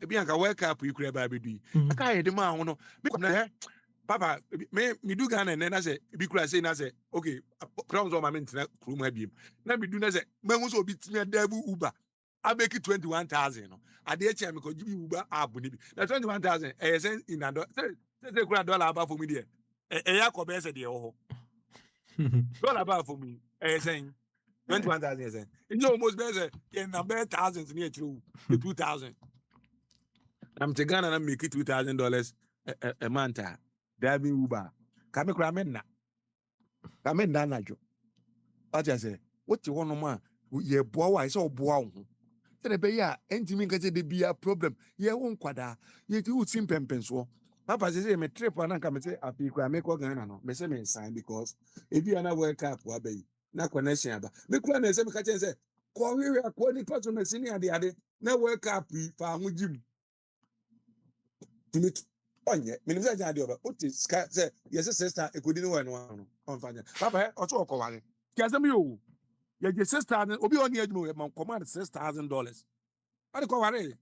Bianca wake up, you crab baby. I can't demand because Papa, me do Ghana, and then I said, because I say, okay, crowns on my internet room. Let me do that. Man, also be me a devil Uber. I make it 21,000. I dare check because you Uber up with it. That's 21,000. I send in a $1 above for me there. A Yakob said, oh, $1 above for me. I saying 21,000. It's almost better in number thousands near to 2,000. I'm to Ghana and make it $2,000 a month. Dabi Uber. Kame kramenna. Kame ndanajo. What I say? What you want man? Ye boa wa so boa ho. Tell be ya entimi nka say de bia problem. Ye won kwada. Ye ti utim pempenso. Papa say me trip na nka me say afi kra me ko Ghana no. Me say me sign because if you na work up wa be na connection aba. Me kra na say me ka say ko we akọ ni person na sini ade na work up fa ho jim. Timit onye minimum say ade oba oti say yes sister e kodi ni wa no on fanya papa o to okowale ki asem yo ye je sister obi oni adwuma we man command $6,000 ade ko ware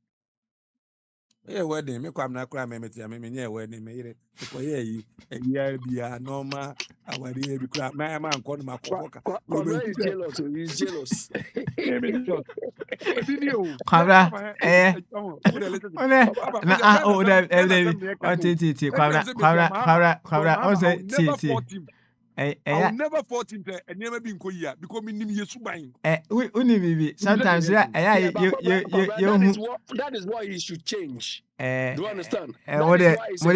e wedding me kwam na kra me metia me nye wedding me yire ko ye yi ya bia normal awari e bi kra ma man ko no makoka Kwame is jealous. He's jealous. Kwabra, I will never fought him there and never been Korea because me name Yesu buying. Sometimes that is why he should change. Do you understand? What that is why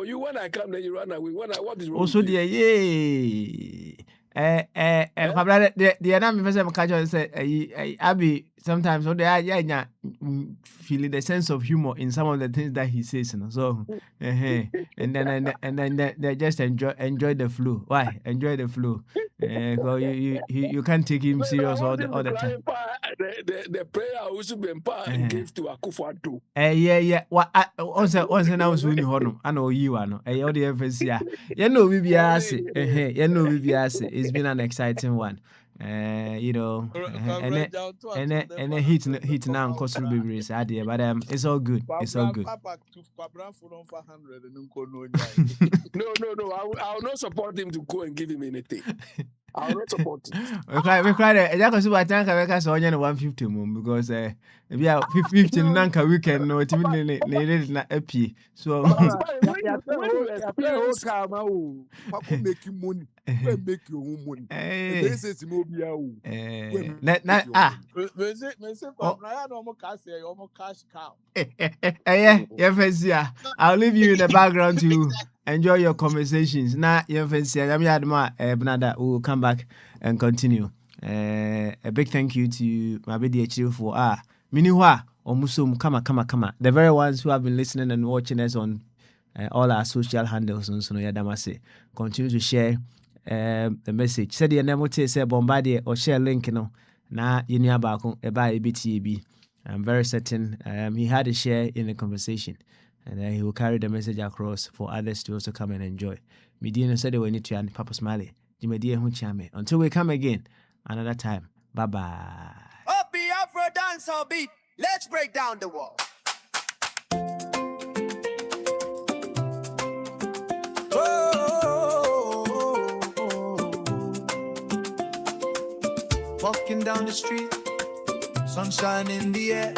you when I come then you run away. What is wrong? Also the the other person catch say Abby sometimes what they feeling the sense of humor in some of the things that he says, you know. So and then they just enjoy the flow. Why? Enjoy the flow. Because you can't take him serious all the time. The prayer also been gave to Akwantufuo. Yeah. What also now so you honor. I know you are no. All the efforts here. You know we be it's been an exciting one. You know, and then hit now cost will be raised idea, but it's all good. It's all good. No. I will not support him to go and give him anything. I will not support it. We cried. I can see what I think I saw only 150 because we are 50 nanka weekend no it's not happy. So when you experience making money, make your own money. They say I'll leave you in the background to enjoy your conversations. Now, we'll come back and continue. A big thank you to my BDH for Miniwa or Musum Kama. The very ones who have been listening and watching us on all our social handles on Sonoya Damase. Continue to share the message. Said the Nemote say Bombardier or share link, na yini abako eba EBTB. I'm very certain he had a share in the conversation. And he will carry the message across for others to also come and enjoy. Medina said we need to and Papa Smiley. Until we come again another time. Bye-bye. Up the Afro dancehall beat. Let's break down the wall. Walking down the street, sunshine in the air.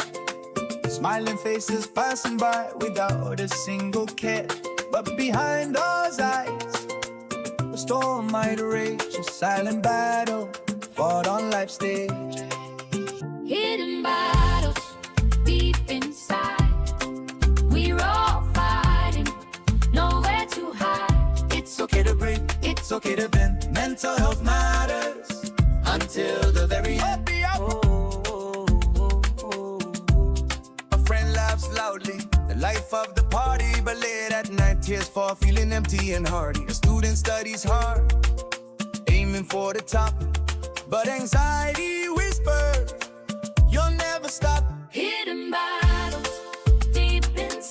Smiling faces passing by without a single care. But behind those eyes, the storm might rage. A silent battle fought on life's stage. Hidden battles deep inside. We're all fighting, nowhere to hide. It's okay to break, it's okay to bend. Mental health matters until the very end. Loudly, the life of the party, but late at night, tears fall, feeling empty and hardy. A student studies hard, aiming for the top, but anxiety whispers, you'll never stop. Hidden battles deep inside.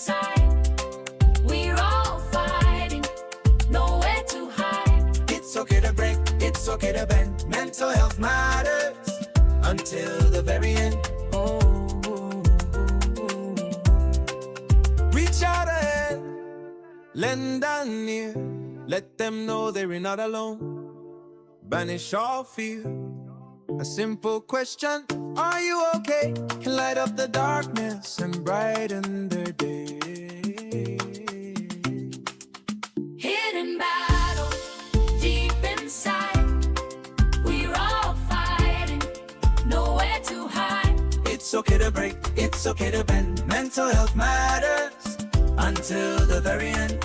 until the very end. Reach out a hand, lend a ear, let them know they're not alone. Banish all fear. A simple question, are you okay? Can light up the darkness and brighten their day. Hidden battle deep inside. We're all fighting, nowhere to hide. It's okay to break, it's okay to bend. Mental health matters until the very end.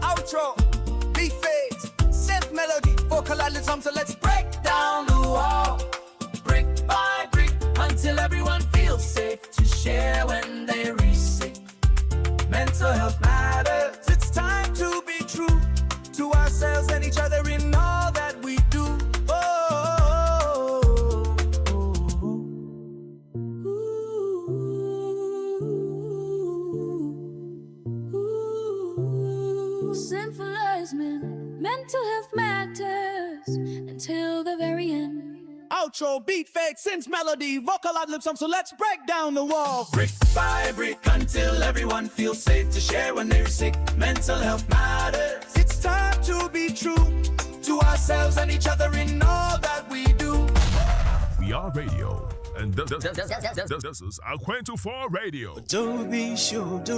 Outro, be faith, synth melody, vocalism, so let's break down the wall. Brick by brick, until everyone feels safe to share when they reach sick. Mental health matters. It's time to be true to ourselves and each other in all that we do. Simple as men, mental health matters until the very end. Outro, beat fake, synth melody, vocal ad lib, so let's break down the wall. Brick by brick until everyone feels safe to share when they're sick. Mental health matters. It's time to be true to ourselves and each other in all that we do. We are radio, and this is Akwantufuo Radio. Don't be sure.